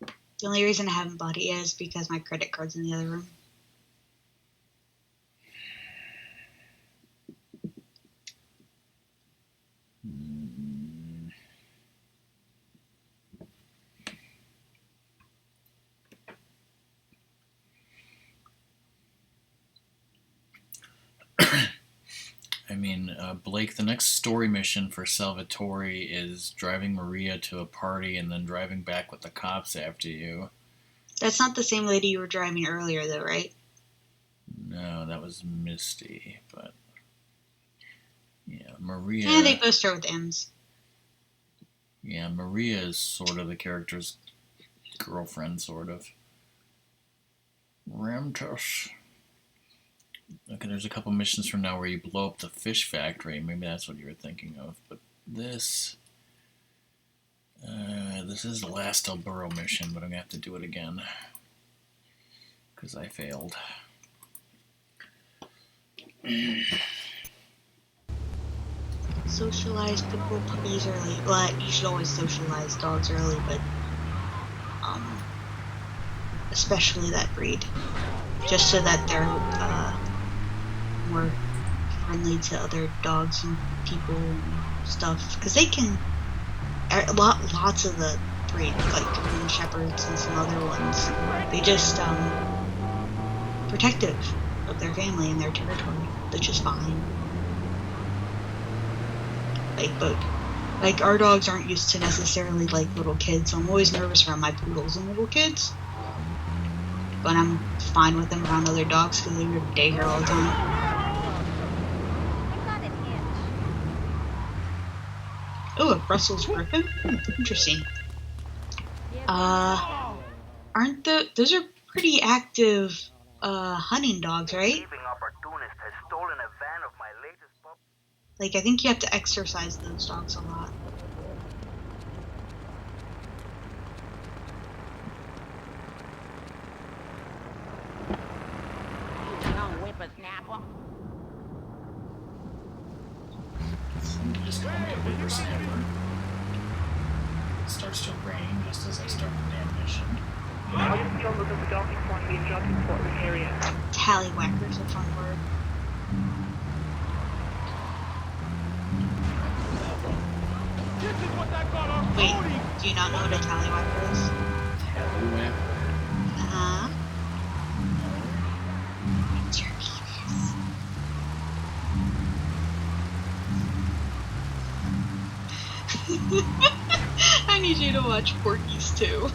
The only reason I haven't bought it yet is because my credit card's in the other room. I mean, Blake, the next story mission for Salvatore is driving Maria to a party and then driving back with the cops after you. That's not the same lady you were driving earlier, though, right? No, that was Misty, but... Yeah, Maria... Yeah, they both start with M's. Yeah, Maria is sort of the character's girlfriend, sort of. Ramtus. Okay, there's a couple missions from now where you blow up the fish factory. Maybe that's what you were thinking of. But this... this is the last El Burro mission, but I'm going to have to do it again. Because I failed. Socialize pitbull puppies early. Well, you should always socialize dogs early, but... especially that breed. Just so that they're, more friendly to other dogs and people and stuff. Because they can... Lots of the breed, like German Shepherds and some other ones, they just, protective of their family and their territory, which is fine. Like, our dogs aren't used to necessarily, like, little kids, so I'm always nervous around my poodles and little kids. But I'm fine with them around other dogs because they go to daycare all the time. Oh, a Brussels Griffin? Interesting. Aren't those are pretty active, hunting dogs, right? Like, I think you have to exercise those dogs a lot. Young whippersnapper. Somebody just called me a whippersnapper. It starts to rain just as I start the damn mission. Tallywhacker's a fun word. Wait, do you not know what a tallywhacker is? Tallywhacker? Uh-huh. You're genius. I need you to watch Porky's too.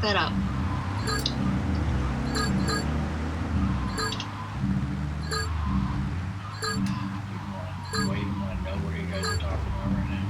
that up. Do I even want to know what you guys are talking about right now?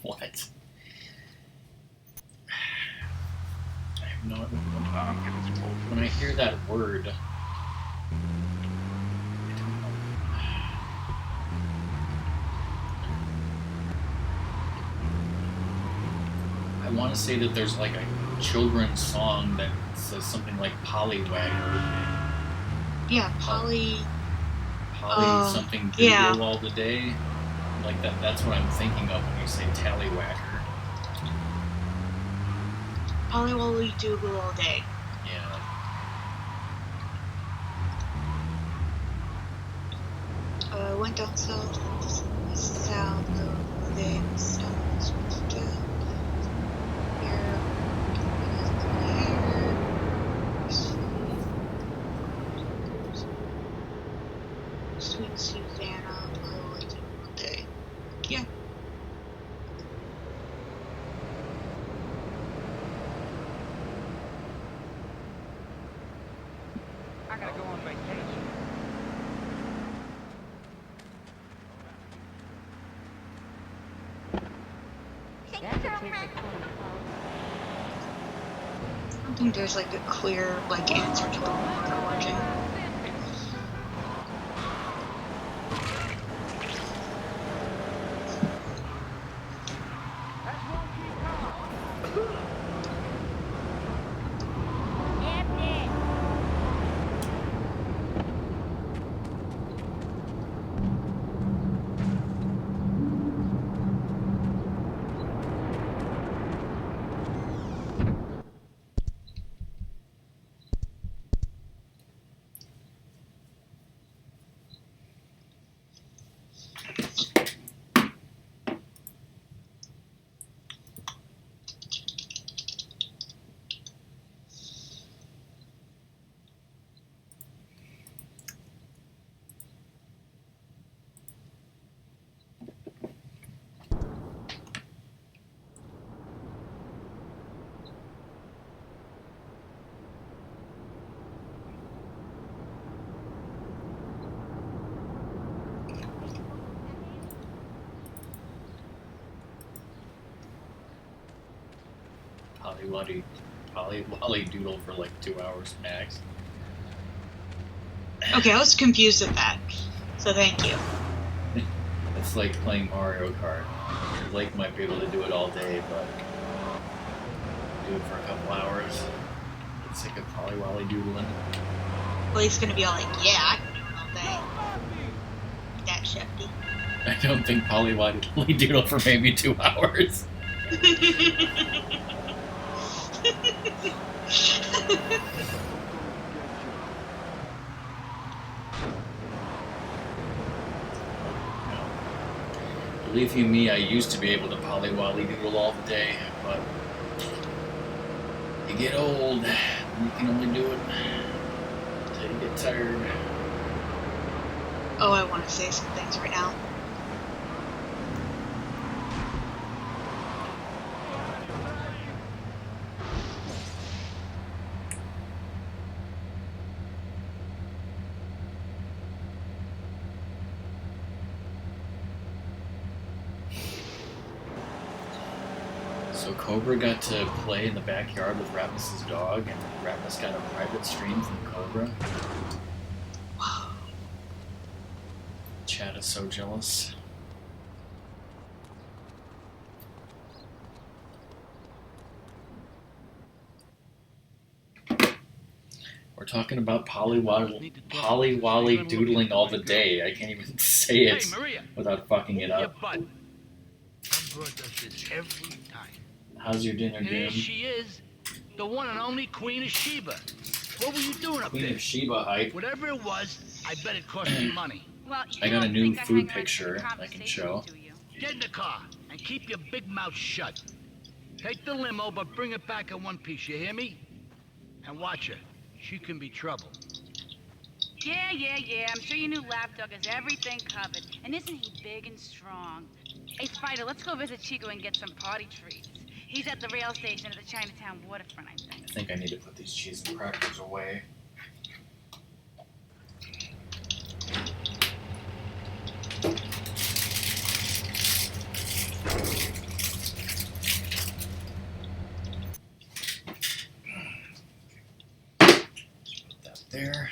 What? I have no idea. When I hear that word, I don't know. I want to say that there's like a children's song that says something like Pollywagger. Yeah, Polly something doodle yeah. all the day. Like that's what I'm thinking of when you say Tallywhacker. Pollywally Doodle all day. Yeah. Went down south, south of the south, Sweet Susanna, Pollywally Doodle all day. Yeah. I gotta go on vacation. I don't think there's like a clear like answer to the origin. Pollywally Doodle for like 2 hours max. Okay, I was confused at that, so thank you. It's like playing Mario Kart. Blake might be able to do it all day, but do it for a couple hours. Get sick of Pollywally Doodling. Blake's gonna be all like, yeah, I can do it all day. That shifty. I don't think Pollywally Doodle for maybe 2 hours. Believe you me, I used to be able to Pollywally Doodle all the day, but you get old, and you can only do it until you get tired. Oh, I want to say some things right now. So Cobra got to play in the backyard with Ratmus's dog, and Ratmus got a private stream from Cobra. Chad is so jealous. We're talking about Polly doodling all the day. I can't even say it without fucking it up. Umbra does this every time. How's your dinner, And here Doom? she is, the one and only Queen of Sheba. What were you doing up Queen there? of Sheba hype. Whatever it was, I bet it cost you money. Well, I got a new food picture I can show. Get in the car and keep your big mouth shut. Take the limo, but bring it back in one piece, you hear me? And watch her. She can be trouble. Yeah. I'm sure your new lapdog has everything covered. And isn't he big and strong? Hey, Spider, let's go visit Chico and get some party treats. He's at the rail station at the Chinatown waterfront, I think. I think I need to put these cheese and crackers away. Put that there.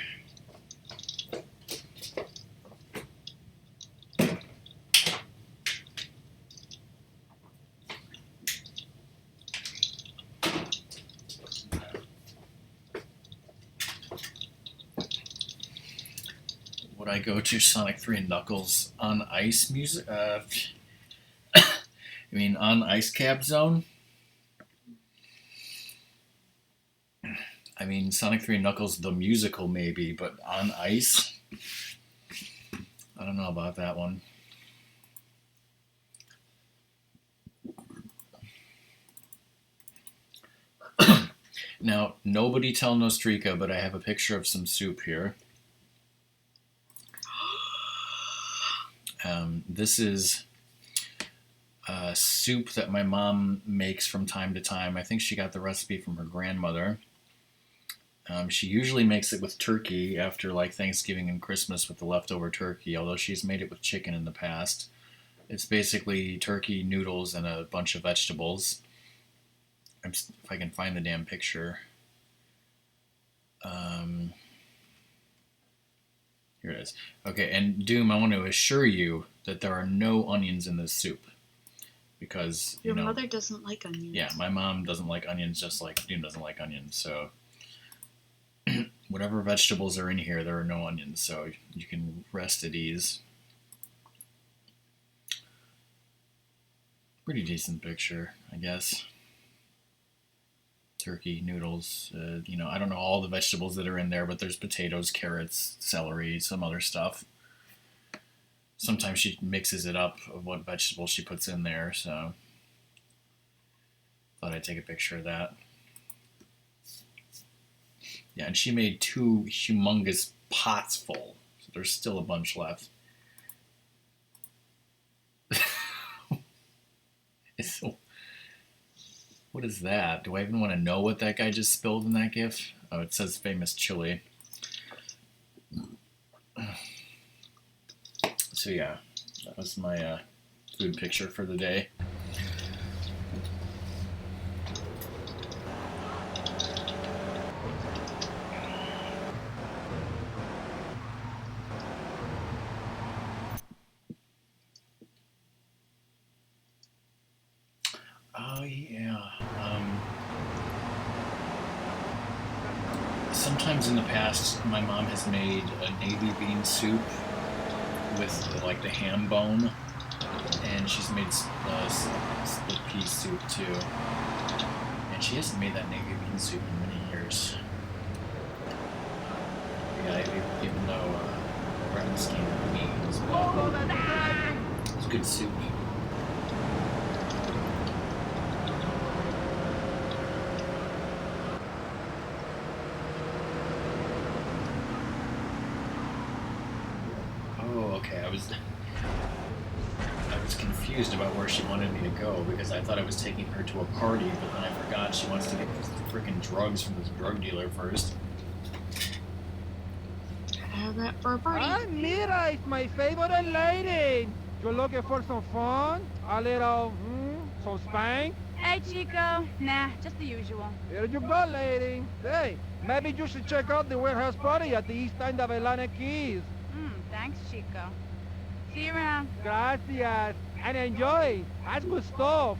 Would I go to Sonic 3 and Knuckles on Ice music? You mean on Ice Cap Zone? I mean Sonic 3 and Knuckles the musical maybe, but on ice? I don't know about that one. Now, nobody tell Nostrika, but I have a picture of some soup here. This is soup that my mom makes from time to time. I think she got the recipe from her grandmother. She usually makes it with turkey after like Thanksgiving and Christmas with the leftover turkey, although she's made it with chicken in the past. It's basically turkey, noodles, and a bunch of vegetables. If I can find the damn picture. Here it is. Okay, and Doom, I want to assure you that there are no onions in this soup. Because, Your mother doesn't like onions. Yeah, my mom doesn't like onions just like Doom doesn't like onions. So, whatever vegetables are in here, there are no onions. So, you can rest at ease. Pretty decent picture, I guess. Turkey, noodles, I don't know all the vegetables that are in there, but there's potatoes, carrots, celery, some other stuff. Sometimes she mixes it up of what vegetables she puts in there, so thought I'd take a picture of that. Yeah, and she made 2 humongous pots full, so there's still a bunch left. What is that? Do I even want to know what that guy just spilled in that GIF? Oh, it says famous chili. So yeah, that was my food picture for the day. Oh yeah. Sometimes in the past, my mom has made a navy bean soup with like the ham bone, and she's made split pea soup too. And she hasn't made that navy bean soup in many years. Yeah, even though Ratmus came with me as well. It's good soup. Okay, I was confused about where she wanted me to go because I thought I was taking her to a party, but then I forgot she wants to get freaking drugs from this drug dealer first. Have that for a party. Ah, mira, it's my favorite lady. You're looking for some fun? A little, some spank? Hey, Chico. Nah, just the usual. Here you go, lady. Hey, maybe you should check out the warehouse party at the east end of Atlantic Keys. Thanks, Chico. See you around. Gracias. And enjoy. That's good stuff.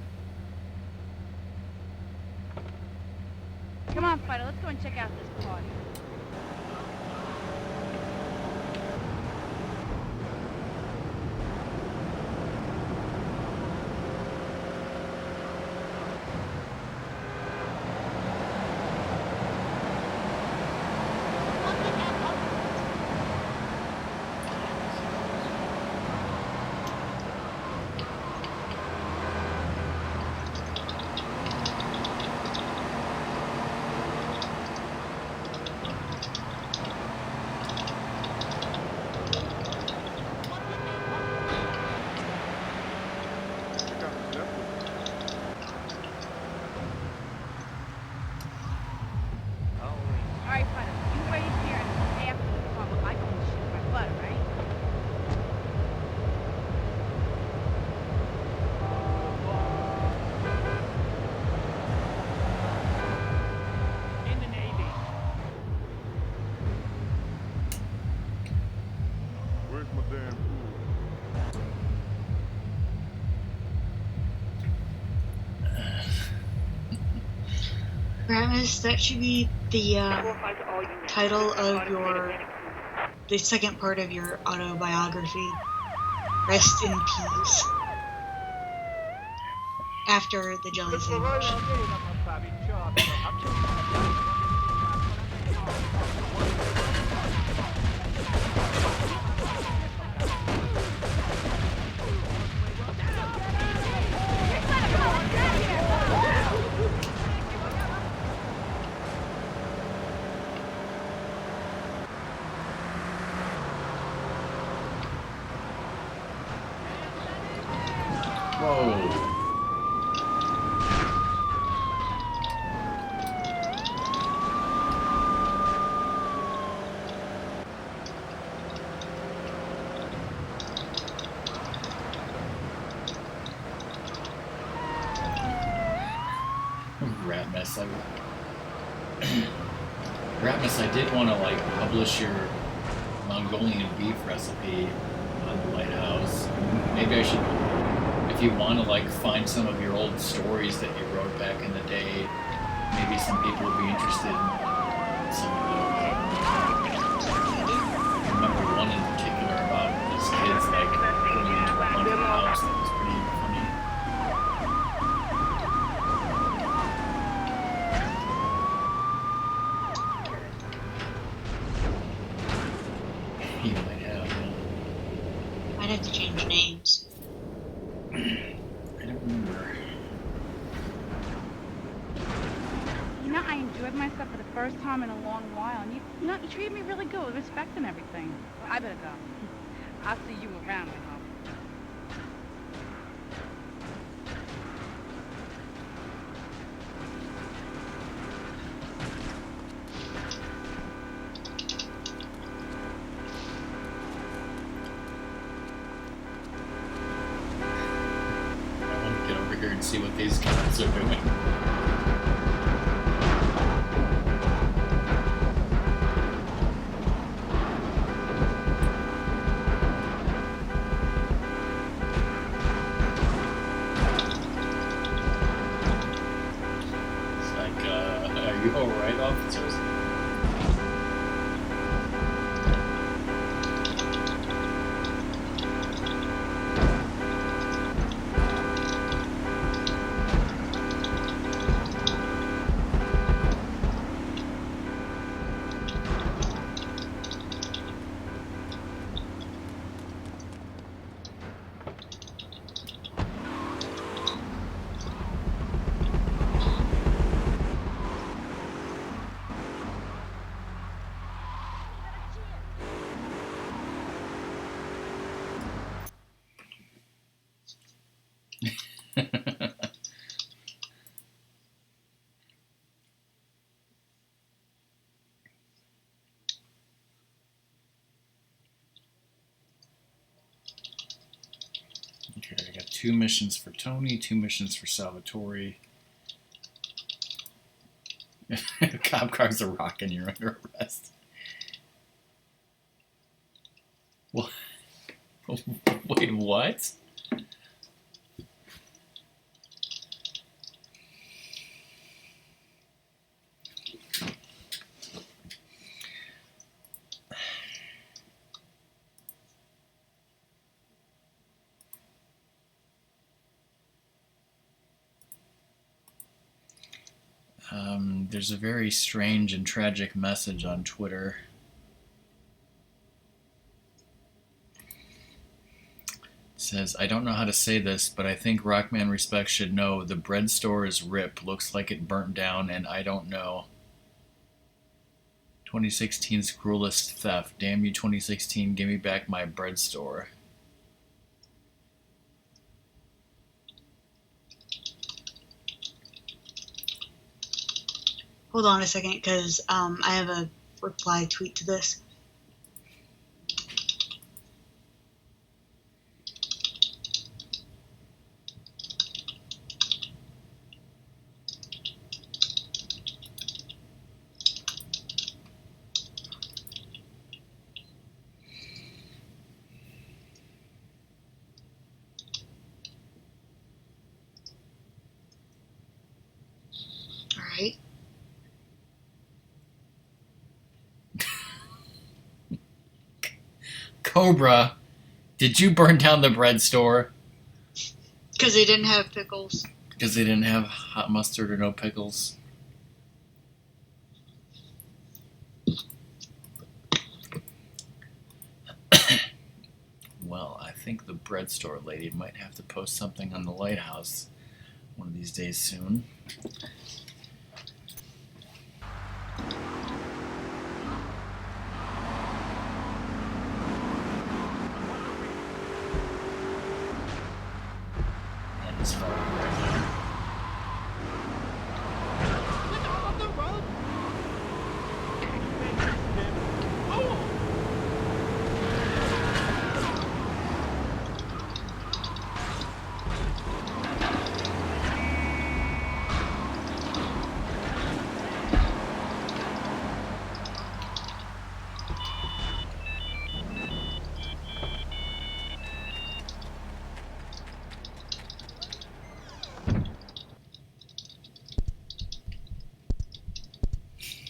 Come on, Fido, let's go and check out this party. Alright, Fido, you wait here and after the problem, I can shoot my butt, right? In the Navy. Where's my damn food? Ramus, that should be the title of the second part of your autobiography. Rest in peace. After the jelly sandwich. Whoa. Ratmus, Ratmus, I did want to like publish your Mongolian beef recipe on the Lighthouse. Maybe I should, if you want to like find some of your old stories that you wrote back in the day, maybe some people would be interested in some of those. I remember one in particular about these kids like going into a haunted house that was pretty funny. You might have, yeah. Might have to change names. I don't remember. You know, I enjoyed myself for the first time in a long while, and you treated me really good with respect and everything. Well, I better go. I'll see you around, I hope. I want to get over here and see what these guys are doing. It's like, are you alright, officers? Okay, I got 2 missions for Tony, 2 missions for Salvatore. Cop cars are rocking. You're under arrest. What? Wait, what? There's a very strange and tragic message on Twitter. It says, I don't know how to say this, but I think Rockman Respect should know the bread store is RIP. Looks like it burnt down, and I don't know. 2016's cruelest theft. Damn you, 2016. Give me back my bread store. Hold on a second, because I have a reply tweet to this. All right. Cobra, did you burn down the bread store? Because they didn't have pickles. Because they didn't have hot mustard or no pickles? Well, I think the bread store lady might have to post something on the lighthouse one of these days soon. And it's falling right now.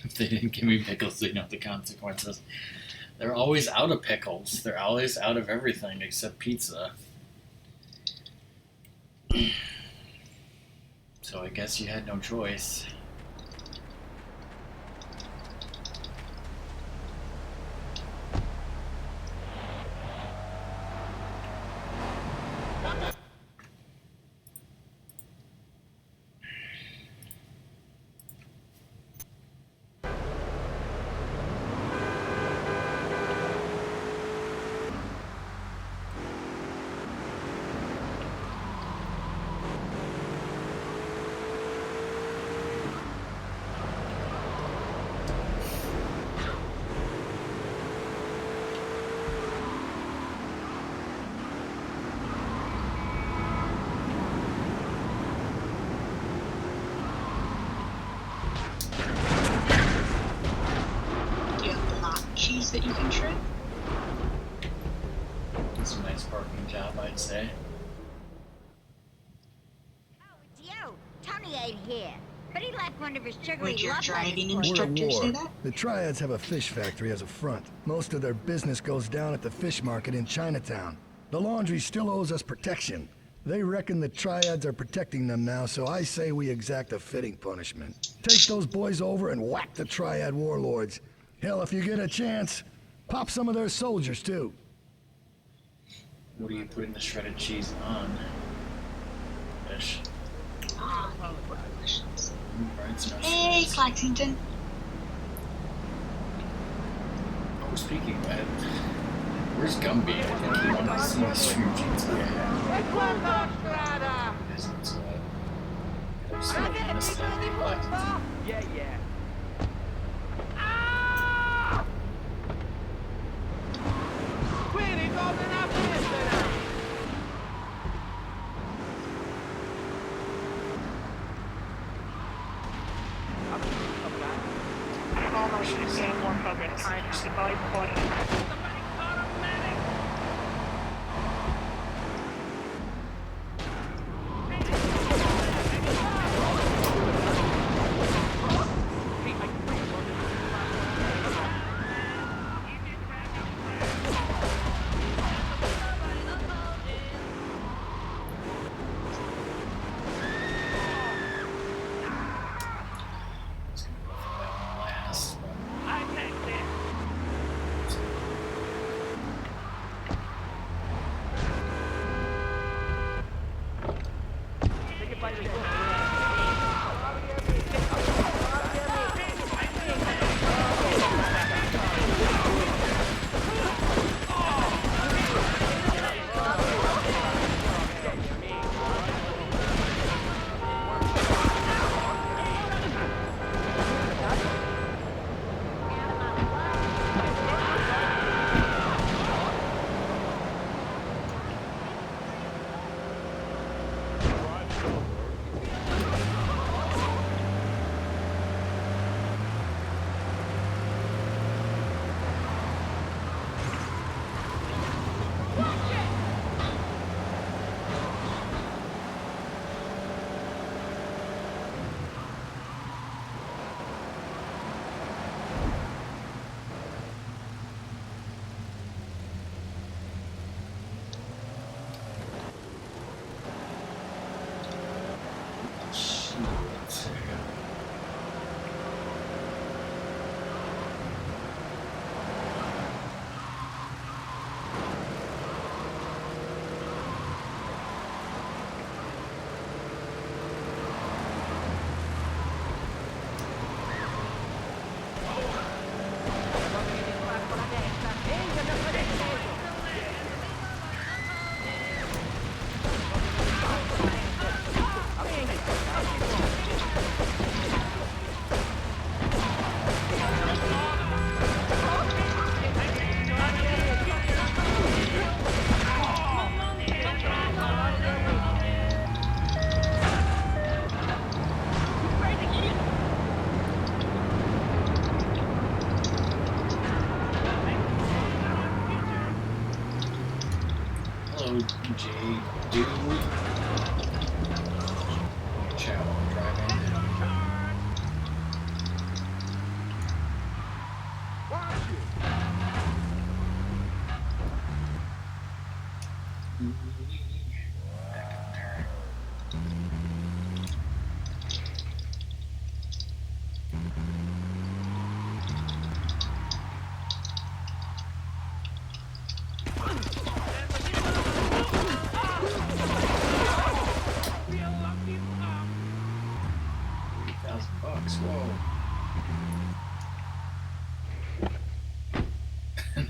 If they didn't give me pickles, they know the consequences. They're always out of pickles. They're always out of everything except pizza. So I guess you had no choice. Cheese that you can trim. It's a nice parking job, I'd say. It's you. Tony ain't here. But he left one of his sugary Would your love driving letters for you. instructor say that? The Triads have a fish factory as a front. Most of their business goes down at the fish market in Chinatown. The laundry still owes us protection. They reckon the Triads are protecting them now, so I say we exact a fitting punishment. Take those boys over and whack the Triad warlords. Hell, if you get a chance, pop some of their soldiers, too. What are you putting the shredded cheese on? Fish. Ah, more questions. Right, Hey, Claxington. Oh, speaking of that, where's Gumby? I think he wanted to see the stream jeans that I have. Isn't, I'm just gonna miss that. Yeah, yeah. progress. I have revived body.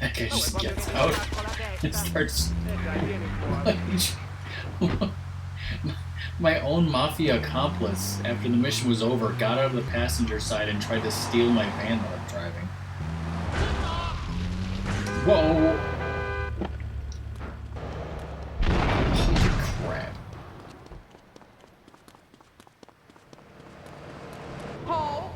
That guy just gets out and starts. My own mafia accomplice, after the mission was over, got out of the passenger side and tried to steal my van that I'm driving. Whoa! Holy crap. Paul?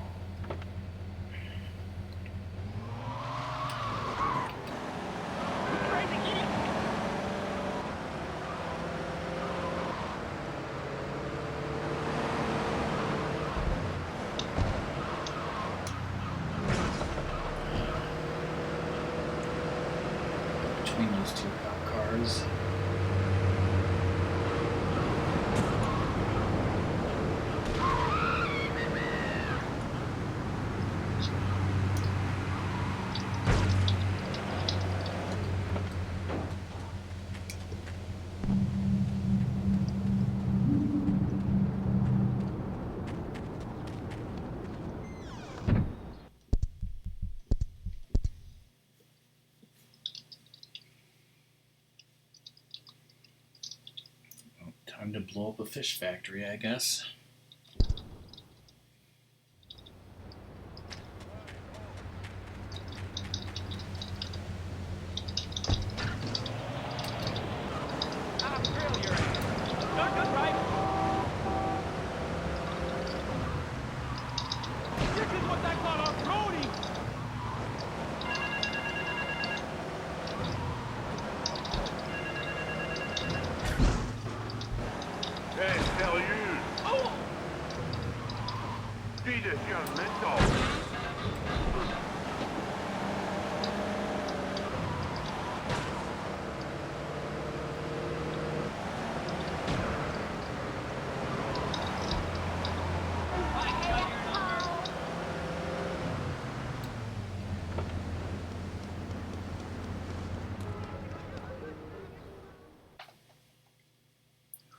Between those two cop cars. Time to blow up a fish factory, I guess. tell you. Oh! Jesus, you're mental.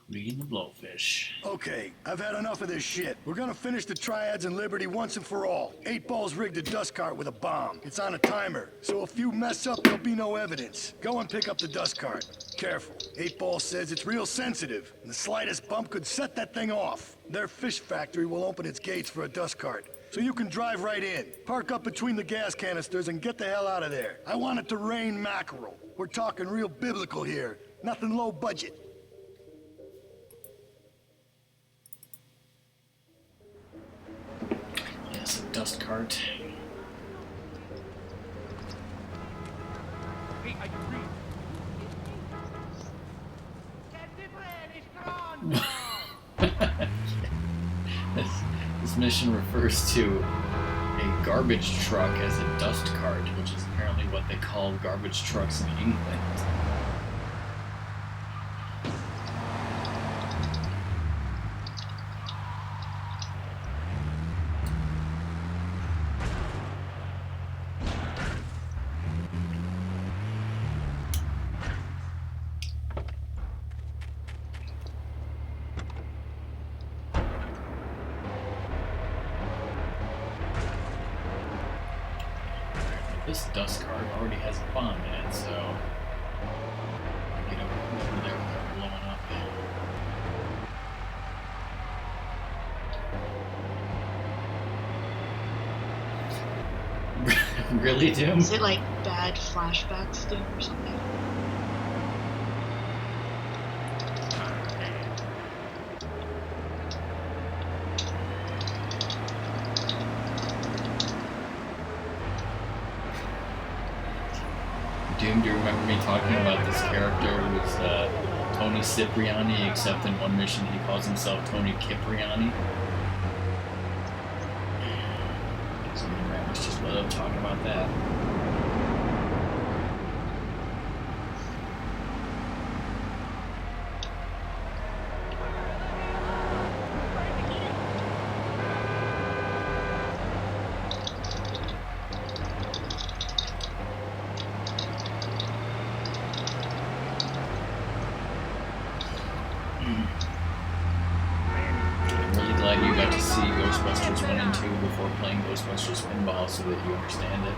Reading the Blowfish. Okay, I've had enough of this shit. We're gonna finish the Triads and Liberty once and for all. 8 Ball's rigged a dust cart with a bomb. It's on a timer, so if you mess up, there'll be no evidence. Go and pick up the dust cart. Careful. 8 Ball says it's real sensitive, and the slightest bump could set that thing off. Their fish factory will open its gates for a dust cart, so you can drive right in. Park up between the gas canisters and get the hell out of there. I want it to rain mackerel. We're talking real biblical here, nothing low budget. Yes, a dust cart. This mission refers to a garbage truck as a dust cart, which is apparently what they call garbage trucks in England. This dust cart already has a bomb in it, so get over there without blowing up. Really, Doom? Is it like bad flashbacks, Doom, or something? Doom, do you remember me talking about this character who was Tony Cipriani, except in one mission he calls himself Tony Cipriani? So I was just talking about that. You got to see Ghostbusters 1 and 2 before playing Ghostbusters Pinball so that you understand it.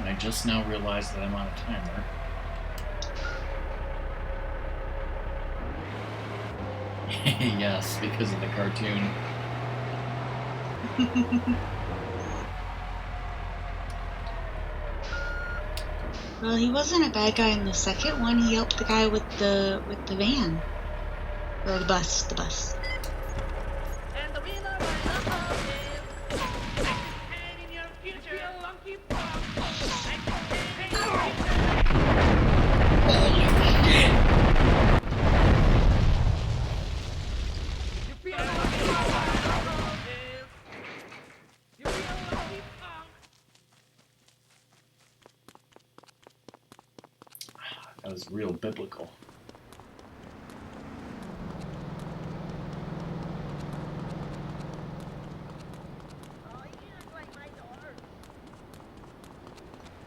I just now realized that I'm on a timer. Yes, because of the cartoon. Well, he wasn't a bad guy in the second one. He helped the guy with the van. Or the bus. That was real biblical.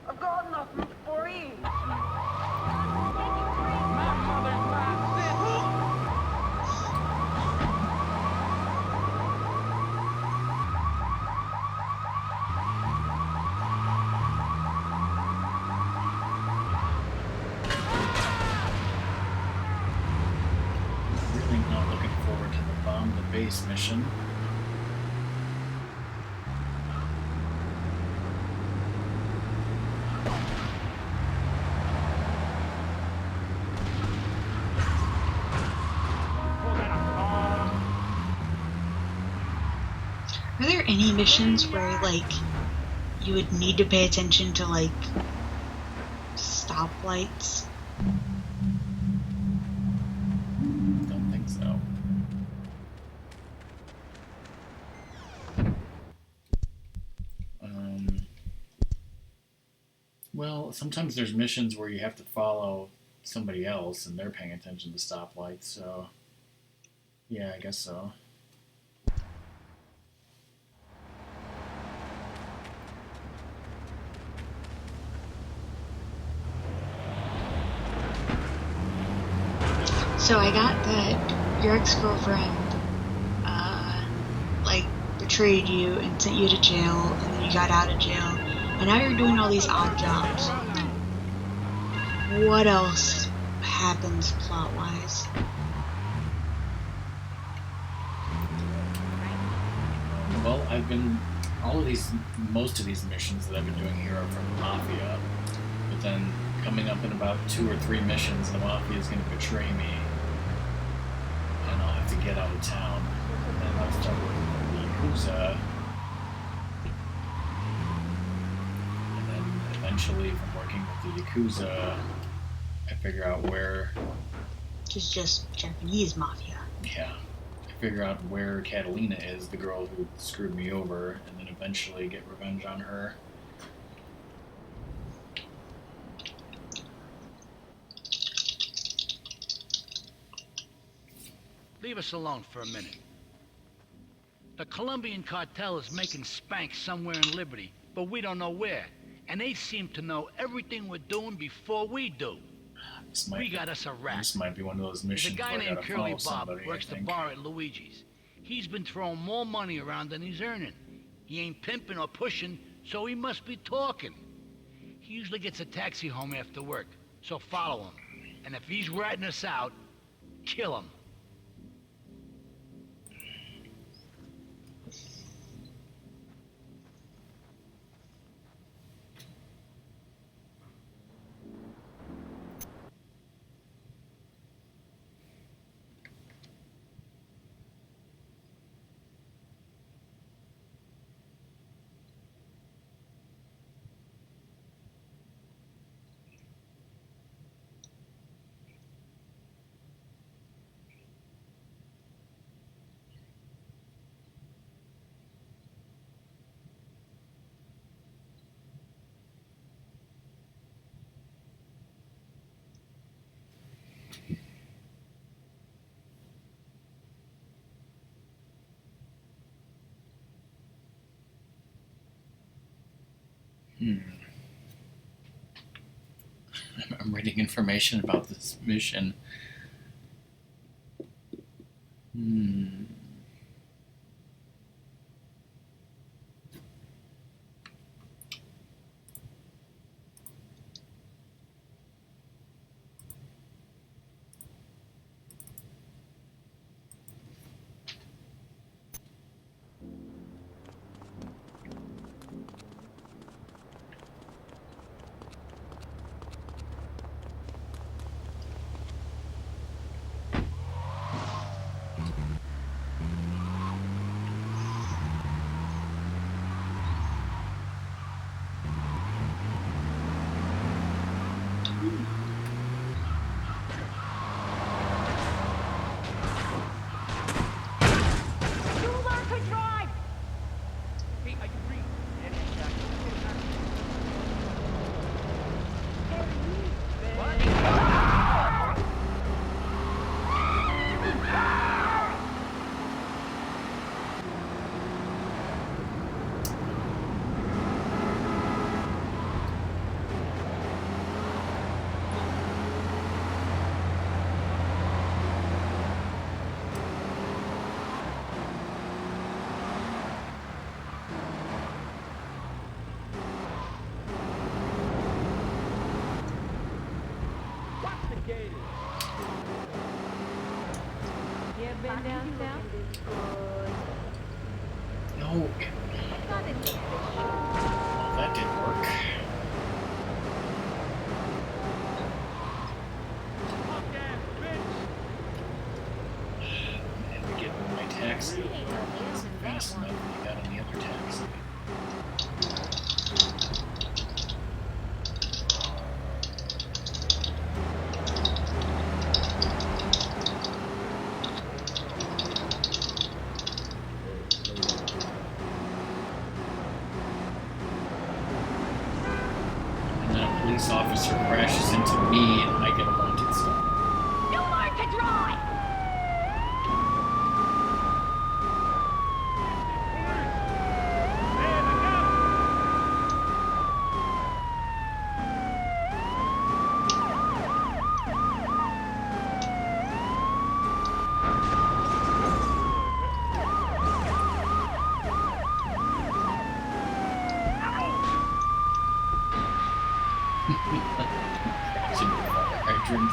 I've got nothing for you. Not looking forward to the bomb the base mission. Are there any missions where, like, you would need to pay attention to, like, stoplights? Don't think so. Well, sometimes there's missions where you have to follow somebody else and they're paying attention to stoplights, so yeah, I guess so. So I got that your ex-girlfriend, like, betrayed you and sent you to jail, and then you got out of jail, and now you're doing all these odd jobs. What else happens plot-wise? Well, most of these missions that I've been doing here are from the Mafia, but then coming up in about 2 or 3 missions, the Mafia is going to betray me, and I'll have to get out of town, and then I'll start working with the Yakuza, and then eventually from working with the Yakuza, I figure out where... It's just Japanese Mafia. Yeah. I figure out where Catalina is, the girl who screwed me over, and then eventually get revenge on her. Leave us alone for a minute. The Colombian cartel is making spank somewhere in Liberty, but we don't know where. And they seem to know everything we're doing before we do. We got us a rat. This might be one of those There's missions a guy where I named gotta Curly follow Bob somebody, works I the think. bar at Luigi's. He's been throwing more money around than he's earning. He ain't pimping or pushing, so he must be talking. He usually gets a taxi home after work, so follow him. And if he's ratting us out, kill him. I'm reading information about this mission. been down south? No. Oh, that didn't work. And we get my taxi. Fast enough when you got on the other taxi. Police officer crashes into me and I get a wanted stop. Nowhere to drive! Hydrant.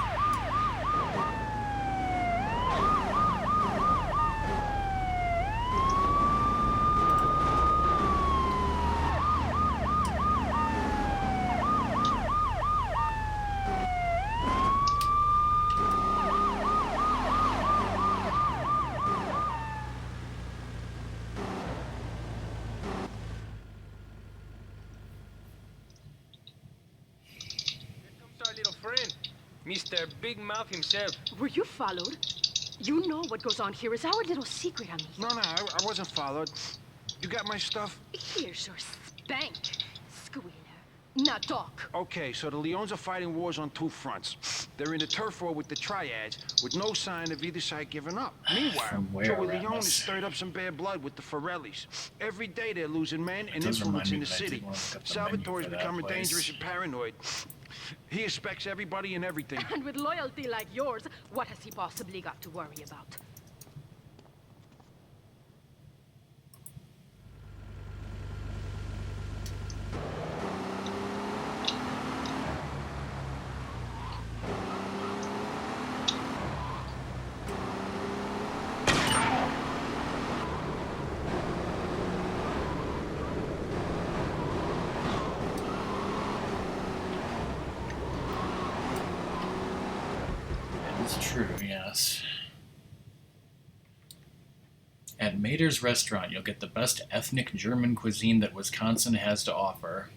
Our little friend, Mr. Big Mouth himself. Were you followed? You know what goes on here is our little secret, amigo. No, I wasn't followed. You got my stuff? Here's your spank, squealer. Now talk. Okay, so the Leons are fighting wars on two fronts. They're in a turf war with the Triads, with no sign of either side giving up. Meanwhile, Joey Leon has stirred up some bad blood with the Forellis. Every day they're losing men and influence in the city. Salvatore's becoming dangerous and paranoid. He expects everybody and everything. And with loyalty like yours, what has he possibly got to worry about? It's true, yes. At Mater's restaurant, you'll get the best ethnic German cuisine that Wisconsin has to offer.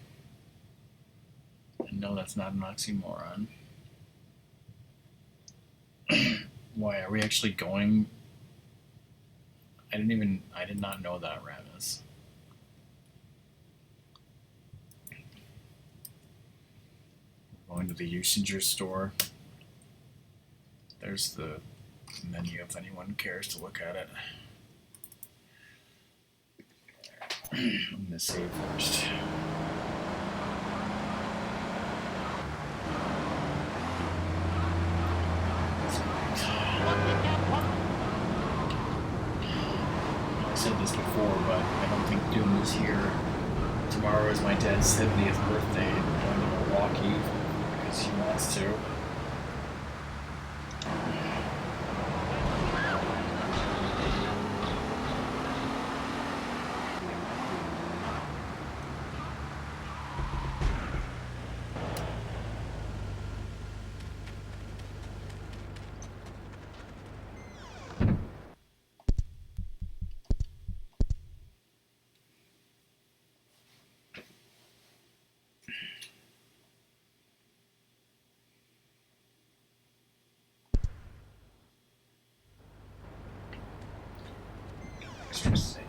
And no, that's not an oxymoron. Why, are we actually going? I did not know that, Ravis. Going to the Usinger store. There's the menu if anyone cares to look at it. I'm gonna save first. I said this before, but I don't think Doom is here. Tomorrow is my dad's 70th birthday. I'm going to Milwaukee because he wants to. Extra save.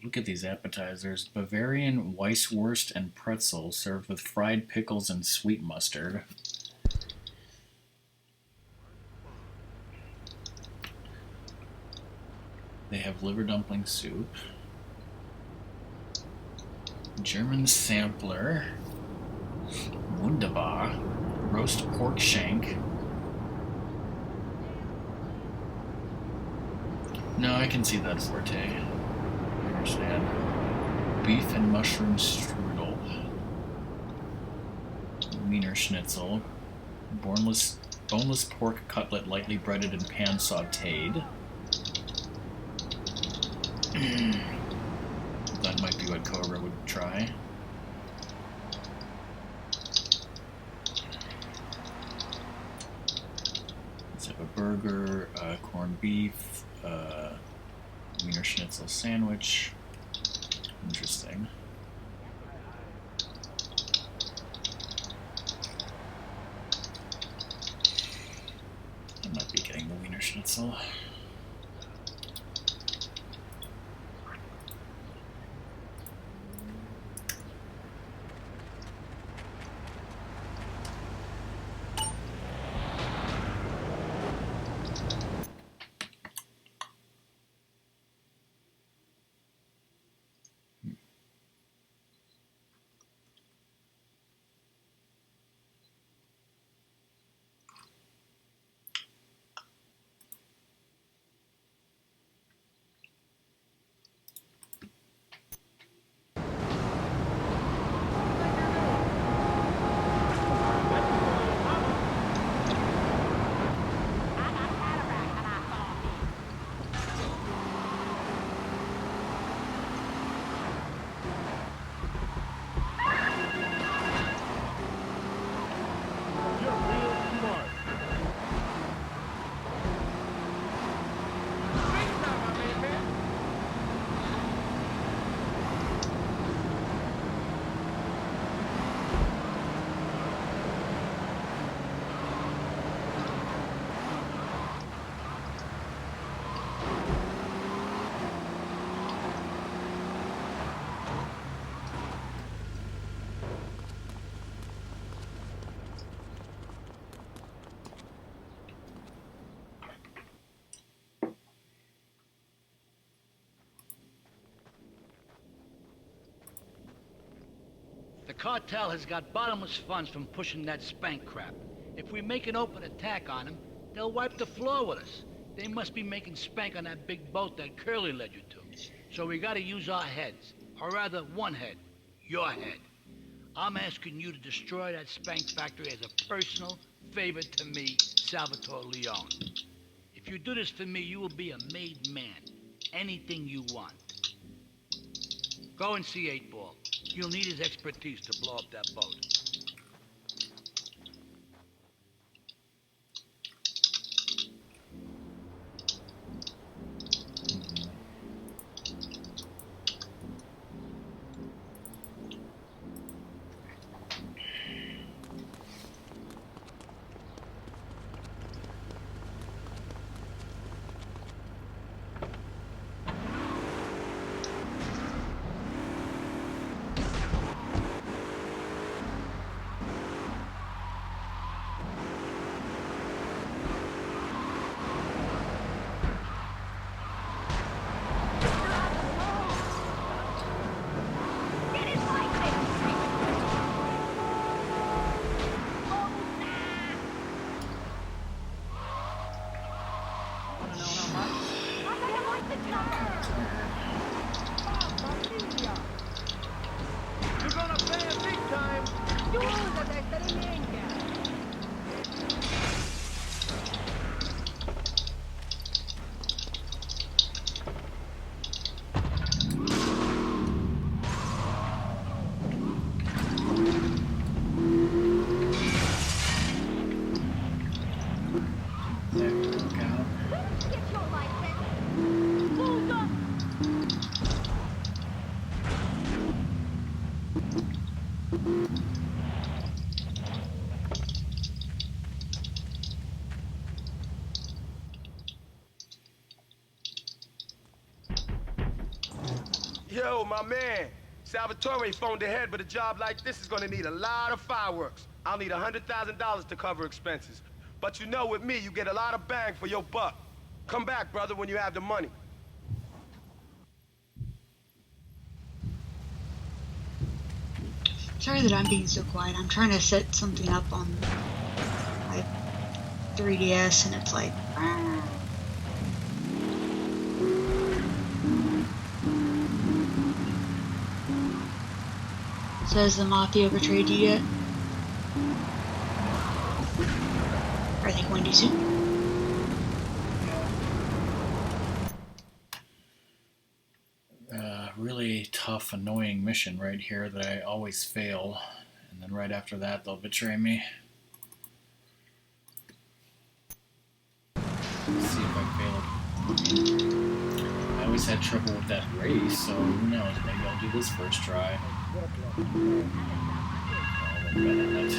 Look at these appetizers. Bavarian Weisswurst and pretzel served with fried pickles and sweet mustard. They have liver dumpling soup. German sampler. Wunderbar. Roast pork shank. No, I can see that forte. I understand. Beef and mushroom strudel. Wiener schnitzel. Boneless pork cutlet lightly breaded and pan sauteed. That might be what Cobra would try. Let's have a burger, corned beef, Wiener Schnitzel sandwich. Interesting. I might be getting the Wiener Schnitzel. The cartel has got bottomless funds from pushing that spank crap. If we make an open attack on them, they'll wipe the floor with us. They must be making spank on that big boat that Curly led you to. So we gotta use our heads. Or rather, one head. Your head. I'm asking you to destroy that spank factory as a personal favor to me, Salvatore Leone. If you do this for me, you will be a made man. Anything you want. Go and see 8-Ball. You'll need his expertise to blow up that boat. Yo, my man. Salvatore phoned ahead, but a job like this is gonna need a lot of fireworks. I'll need $100,000 to cover expenses. But you know, with me, you get a lot of bang for your buck. Come back, brother, when you have the money. Sorry that I'm being so quiet. I'm trying to set something up on my 3DS, and it's like... So has the Mafia betrayed you yet? Are they going to soon? Really tough, annoying mission right here that I always fail. And then right after that, they'll betray me. Let's see if I fail. I always had trouble with that race, so who knows? Maybe I'll do this first try. I'll look better at it.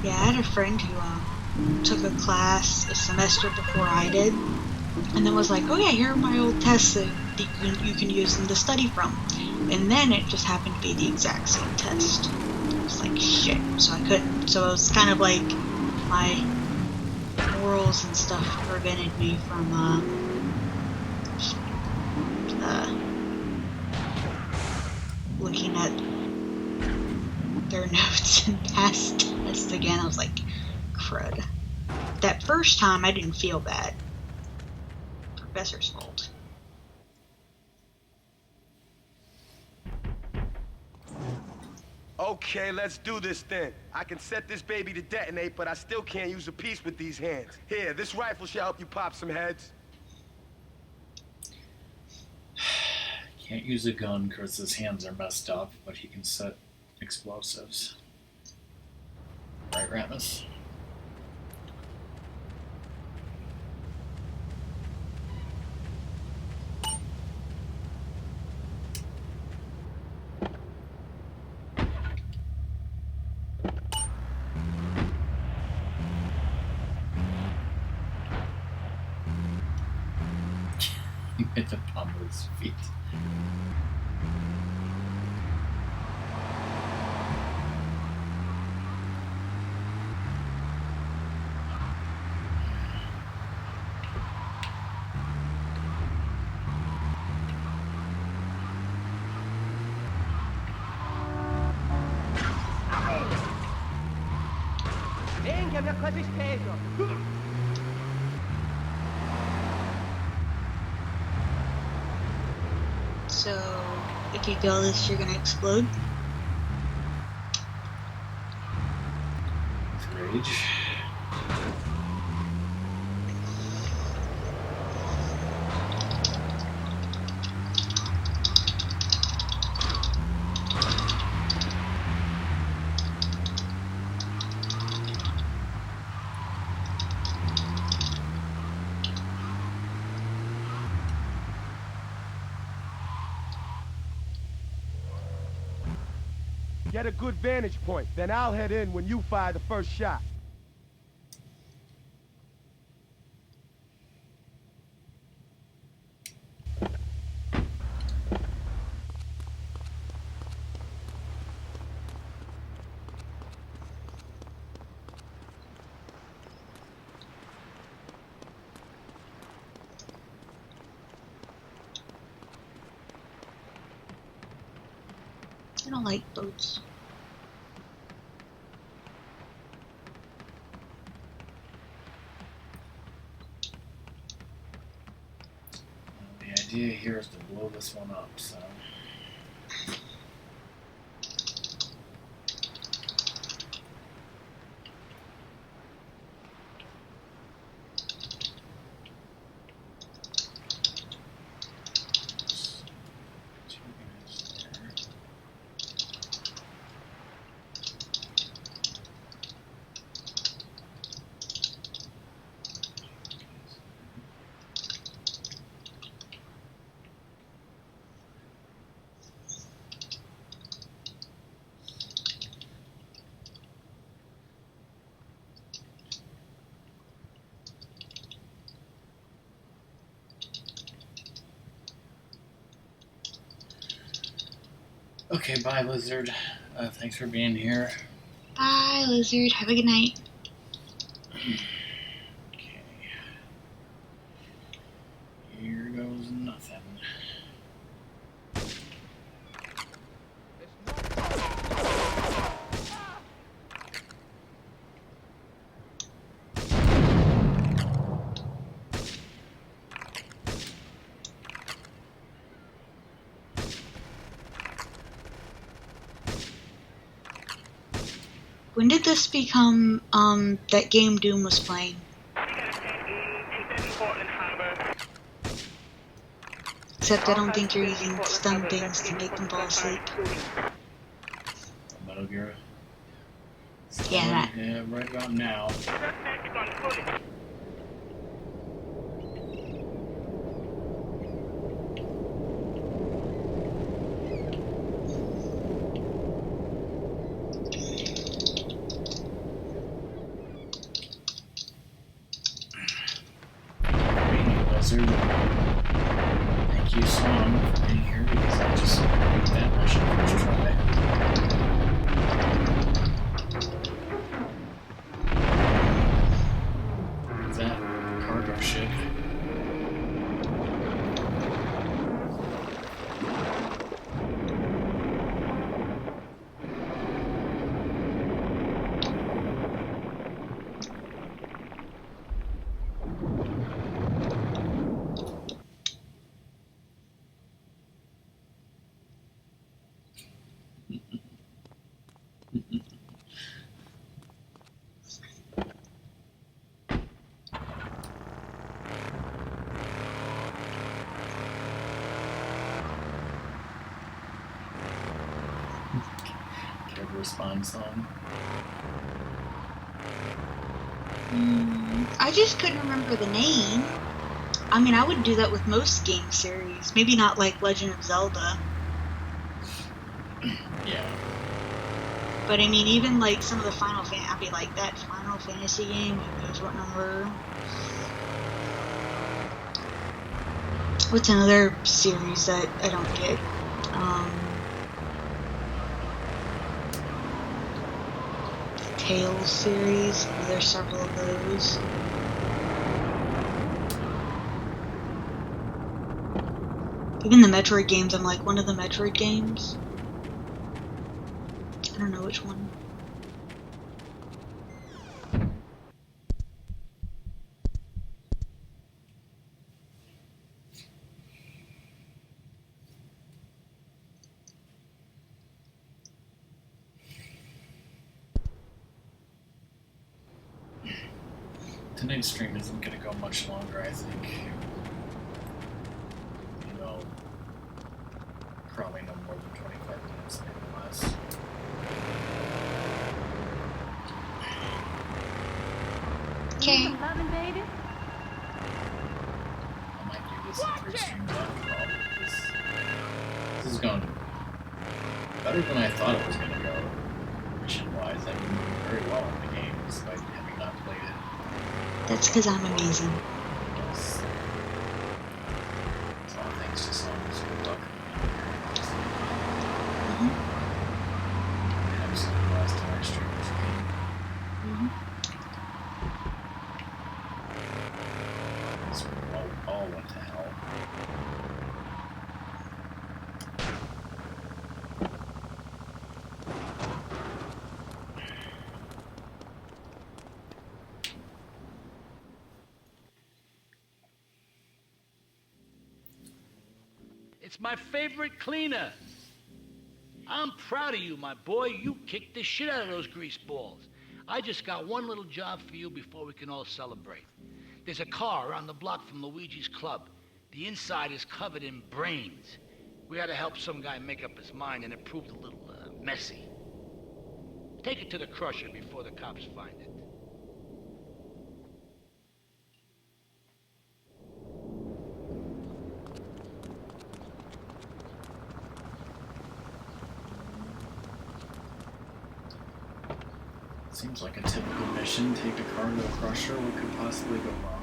Yeah, I had a friend who took a class a semester before I did, and then was like, oh yeah, here are my old tests that you can use them to study from. And then it just happened to be the exact same test. I was like, shit, so I couldn't. So it was kind of like my morals and stuff prevented me from looking at their notes and past tests again. I was like, crud. That first time I didn't feel bad. Professor's fault. Okay, let's do this then. I can set this baby to detonate, but I still can't use a piece with these hands. Here, this rifle should help you pop some heads. Can't use a gun because his hands are messed up, but he can set explosives. Right, Ratmus? He hit the palm of his feet. Venga, minha coisa esteja. So, if you feel this, you're gonna explode. Rage. Get a good vantage point, then I'll head in when you fire the first shot. I don't like boats. idea here is to blow this one up, so... Okay, bye, Lizard. Thanks for being here. Bye, Lizard. Have a good night. Okay. Here goes nothing. When did this become, that game Doom was playing? Except I don't think you're using stun things to make them fall asleep. Metal Gear. Yeah, that. Yeah, right about now. Lizard. Thank you, Song, for being here because I just beat that mission first try. Is that cargo ship? Care to respond, Song? I just couldn't remember the name. I mean, I would do that with most game series. Maybe not like Legend of Zelda. Yeah. But I mean, even like some of the I'd be like, that Final Fantasy game, who knows what number. What's another series that I don't get? Tales series. There's several of those. Even the Metroid games, I'm like, one of the Metroid games? I don't know which one. Tonight's stream isn't going to go much longer, I think. You know, probably no more than 25 minutes, maybe less. Okay. Baby? I might do this in 3 streams after all, because this is going better than I thought it was going to go, mission-wise. I've been doing very well in the game, despite having not played it. That's because I'm amazing. Yes. It's all thanks to Song's good luck. I was the last time I streamed this game. This all went to hell. It's my favorite cleaner. I'm proud of you, my boy. You kicked the shit out of those grease balls. I just got one little job for you before we can all celebrate. There's a car around the block from Luigi's club. The inside is covered in brains. We had to help some guy make up his mind, and it proved a little messy. Take it to the crusher before the cops find it. Seems like a typical mission. Take the car to a crusher. What could possibly go wrong?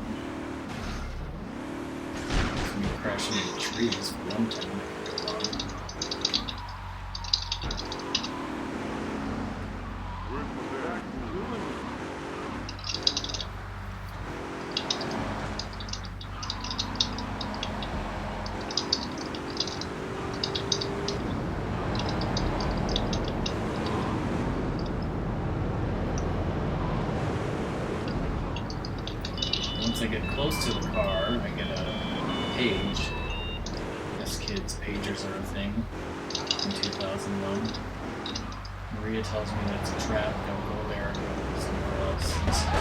Me crashing into trees for one time. That could go wrong. Once I get close to the car, I get a page. Yes, kids, pagers are a thing in 2001. Maria tells me that it's a trap, don't go there, go somewhere else instead.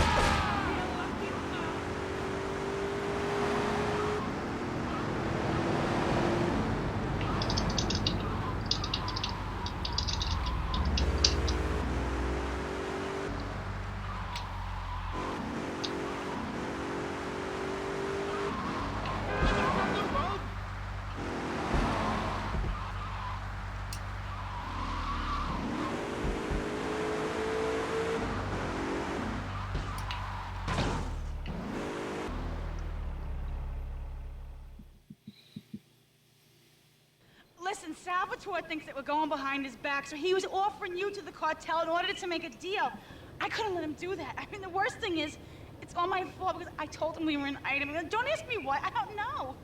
Listen, Salvatore thinks that we're going behind his back, so he was offering you to the cartel in order to make a deal. I couldn't let him do that. I mean, the worst thing is, it's all my fault because I told him we were an item. Don't ask me why. I don't know.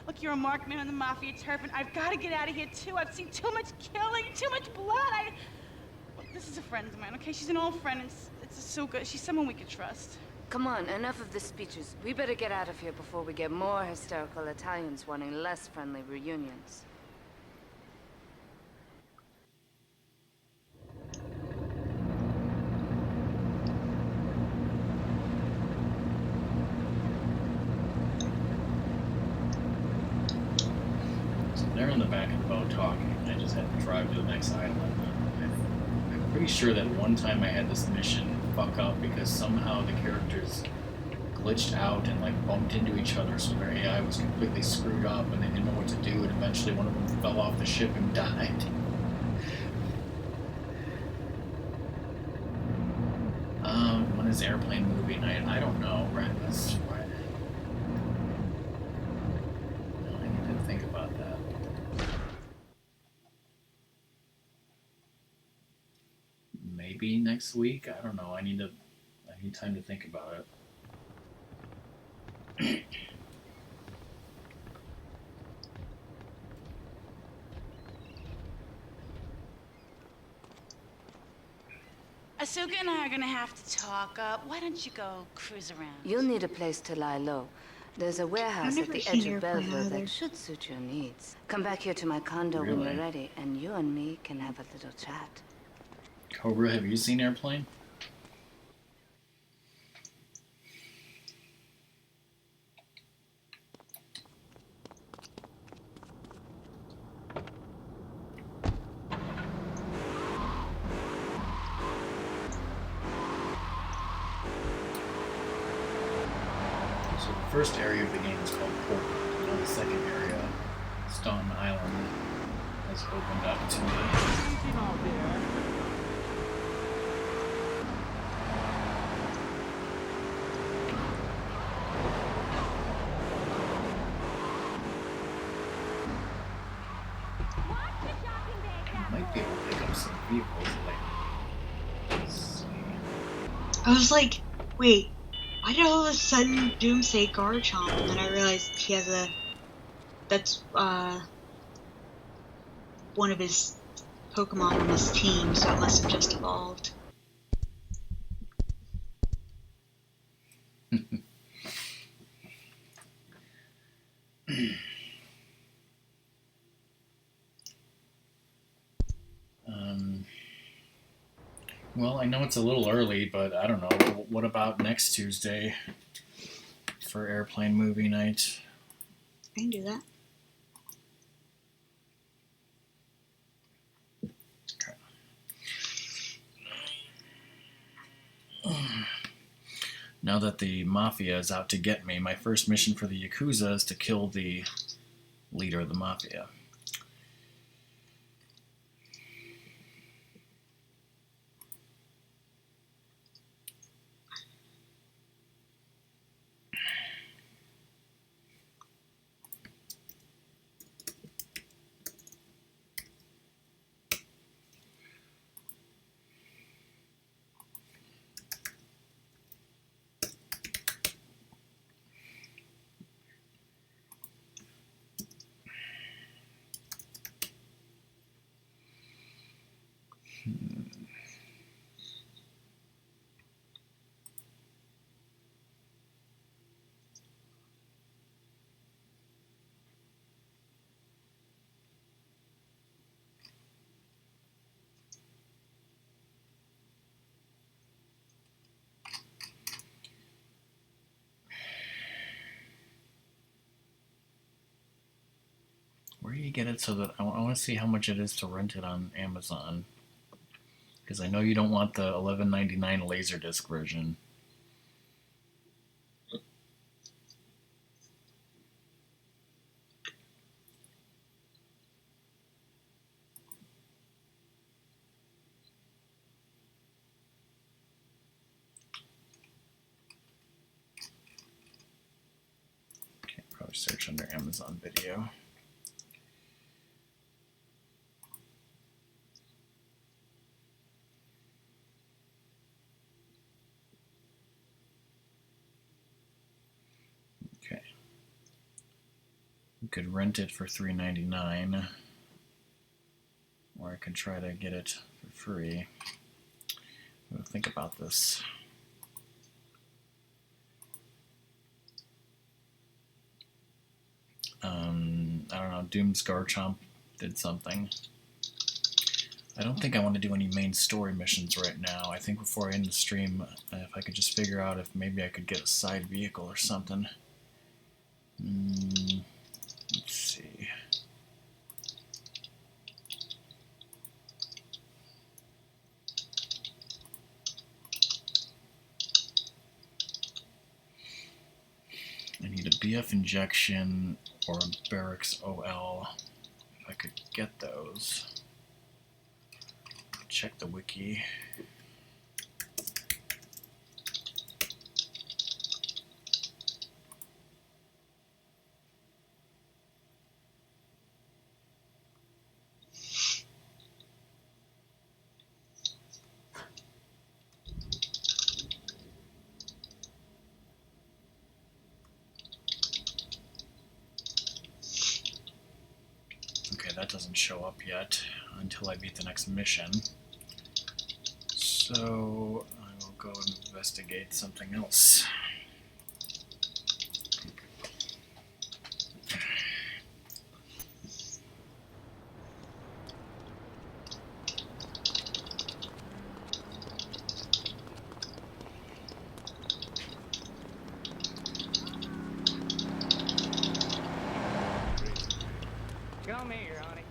Look, you're a marked man on the Mafia turf, and I've got to get out of here, too. I've seen too much killing, too much blood. Look, this is a friend of mine, okay? She's an old friend. It's Asuka. She's someone we could trust. Come on, enough of the speeches. We better get out of here before we get more hysterical Italians wanting less friendly reunions. They're in the back of the boat talking. I just had to drive to the next island. I'm pretty sure that one time I had this mission fuck up because somehow the characters glitched out and like bumped into each other, so their AI was completely screwed up and they didn't know what to do, and eventually one of them fell off the ship and died. When is airplane movie night? I don't know. Right? That's right. I need to think about that. Maybe next week. I don't know. I need time to think about it. Asuka and I are gonna have to talk. Why don't you go cruise around? You'll need a place to lie low. There's a warehouse at the edge of Belleville that should suit your needs. Come back here to my condo when you're ready, and you and me can have a little chat. Cobra, have you seen Airplane? So the first area of the game is called Portland, and the second area, Staunton Island, has opened up to me. Might be able to pick up some vehicles later. Let's see. I was like, wait, why did all of a sudden Doom say Garchomp? And then I realized he has that's one of his Pokemon on his team, so it must have just evolved. Well, I know it's a little early, but I don't know. What about next Tuesday for Airplane movie night? I can do that. Now that the Mafia is out to get me, my first mission for the Yakuza is to kill the leader of the Mafia. Where do you get it so that I want to see how much it is to rent it on Amazon? Because I know you don't want the $11.99 Laserdisc version. Okay, probably search under Amazon Video. Could rent it for $3.99, or I could try to get it for free. I'm gonna think about this. I don't know, Doom's Garchomp did something. I don't think I want to do any main story missions right now. I think before I end the stream, if I could just figure out if maybe I could get a side vehicle or something. Let's see. I need a BF injection or a Barracks OL. If I could get those. Check the wiki. That doesn't show up yet until I beat the next mission. So I will go and investigate something else. Come here, honey.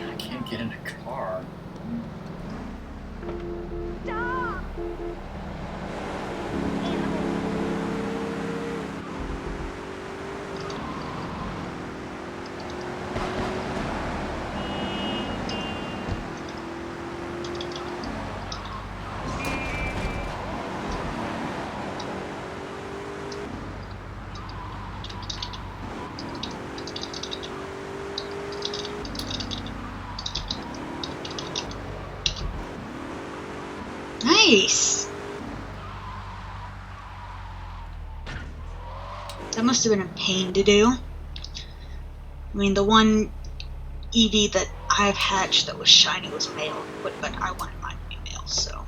I can't get in a car. Stop! Nice! That must have been a pain to do. I mean, the one EV that I've hatched that was shiny was male, but I wanted mine to be male, so...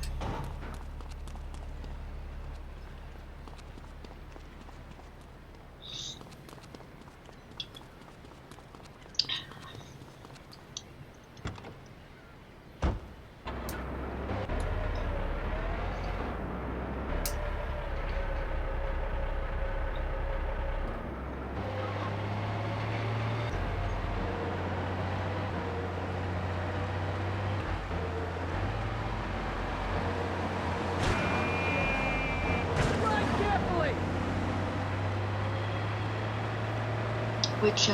Which,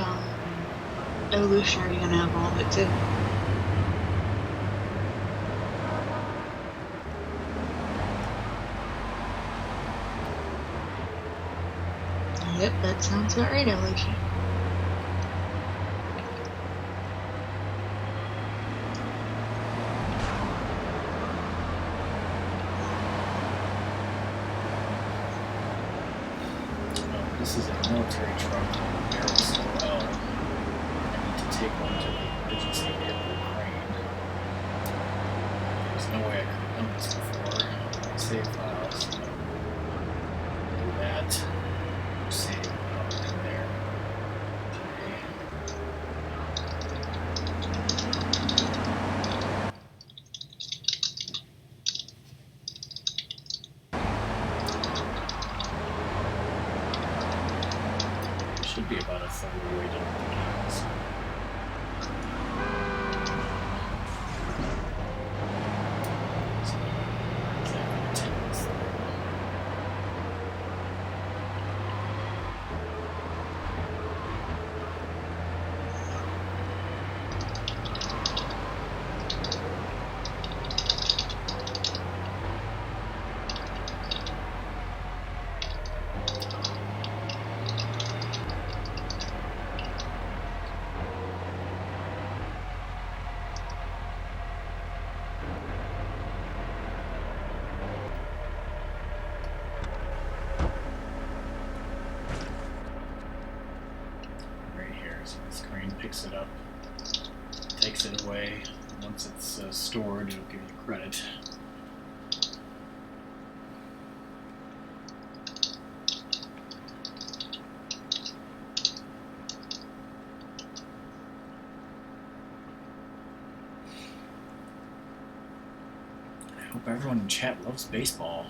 evolution are you gonna evolve it to? Yep, that sounds about right, evolution. This is a military truck that barrels so well. I need to take one to the emergency vehicle crane. There's no way I could have done this before. Save files. Do that. Save in there. Should be about a third of the way done with the games. So this crane picks it up, takes it away. Once it's stored, it'll give you credit. I hope everyone in chat loves baseball.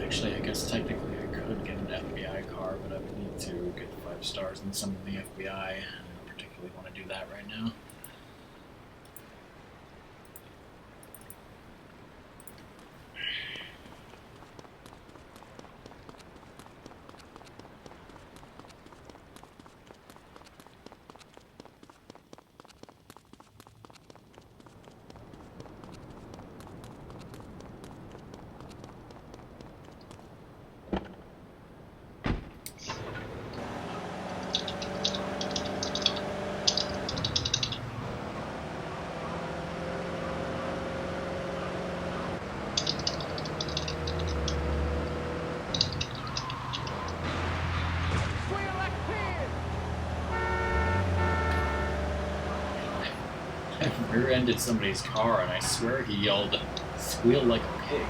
Actually, I guess technically I could get an FBI car, but I would need to get 5 stars in some of the FBI. I don't particularly want to do that right now. I rear-ended somebody's car, and I swear he yelled, "Squeal like a pig."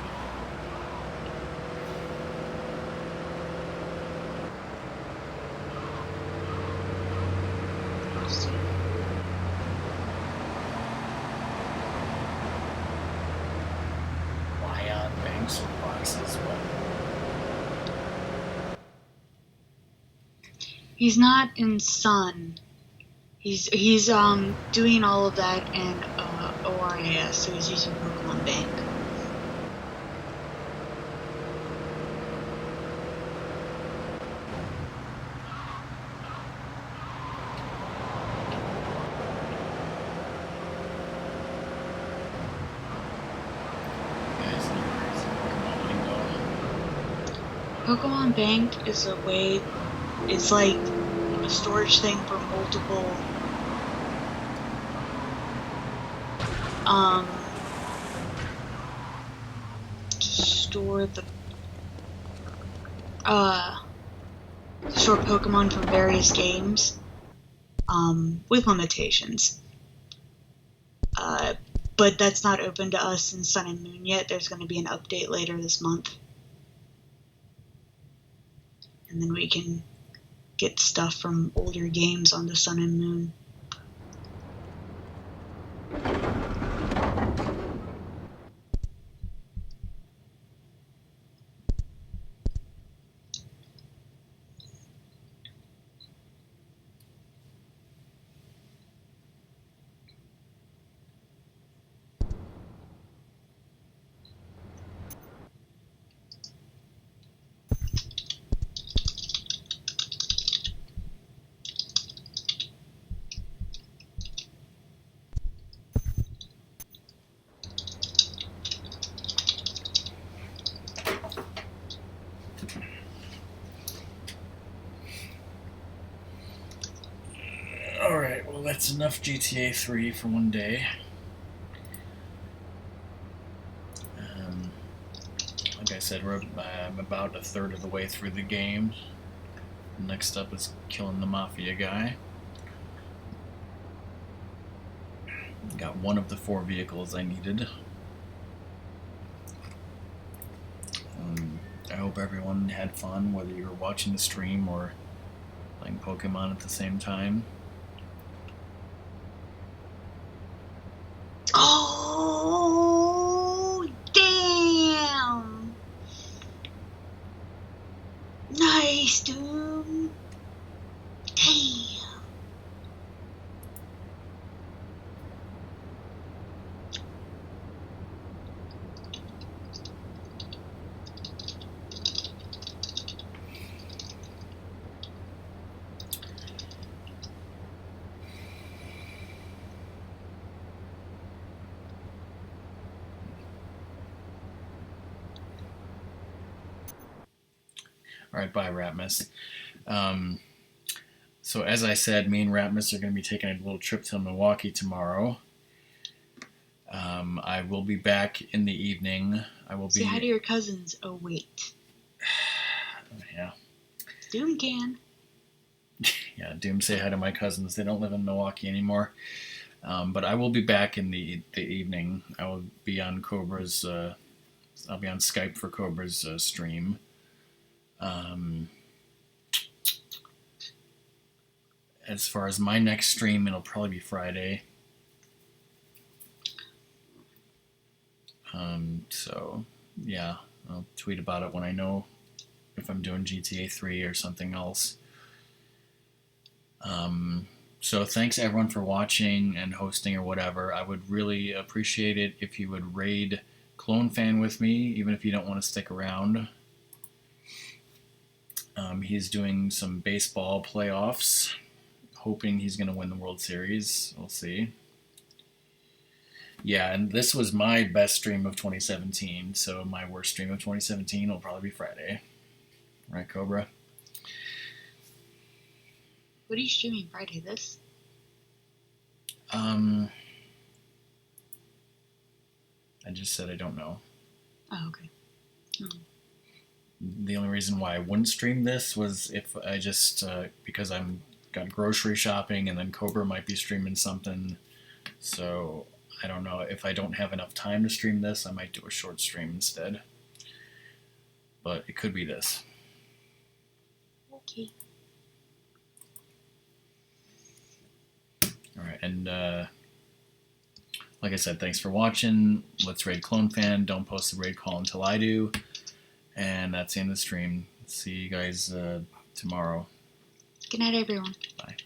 Lion banks or boxes, what? He's not in Sun. He's doing all of that in ORAS, so he's using Pokemon Bank. Pokemon Bank is a way, it's like a storage thing for multiple store Pokemon from various games, with limitations. But that's not open to us in Sun and Moon yet. There's going to be an update later this month. And then we can get stuff from older games on the Sun and Moon. that's enough GTA 3 for one day. Like I said, I'm about a third of the way through the game. Next up is killing the Mafia guy. Got one of the 4 vehicles I needed. I hope everyone had fun, whether you were watching the stream or playing Pokemon at the same time. Oh, damn! Nice, dude. Damn. Alright, bye, Ratmus. So as I said, me and Ratmus are going to be taking a little trip to Milwaukee tomorrow. I will be back in the evening. I will be... Say hi to your cousins. Oh, wait. Yeah. Doom can. Yeah, Doom, say hi to my cousins. They don't live in Milwaukee anymore. But I will be back in the evening. I will be on Cobra's... I'll be on Skype for Cobra's stream. As far as my next stream, it'll probably be Friday. So, yeah, I'll tweet about it when I know if I'm doing GTA 3 or something else. So thanks everyone for watching and hosting or whatever. I would really appreciate it if you would raid Clone Fan with me, even if you don't want to stick around. He's doing some baseball playoffs, hoping he's going to win the World Series. We'll see. Yeah, and this was my best stream of 2017, so my worst stream of 2017 will probably be Friday. Right, Cobra? What are you streaming Friday? This? I just said I don't know. Oh, okay. The only reason why I wouldn't stream this was if I just, because I'm got grocery shopping and then Cobra might be streaming something. So, I don't know. If I don't have enough time to stream this, I might do a short stream instead. But it could be this. Okay. Alright, and like I said, thanks for watching. Let's raid Clone Fan. Don't post the raid call until I do. And that's the end of the stream. See you guys tomorrow. Good night, everyone. Bye.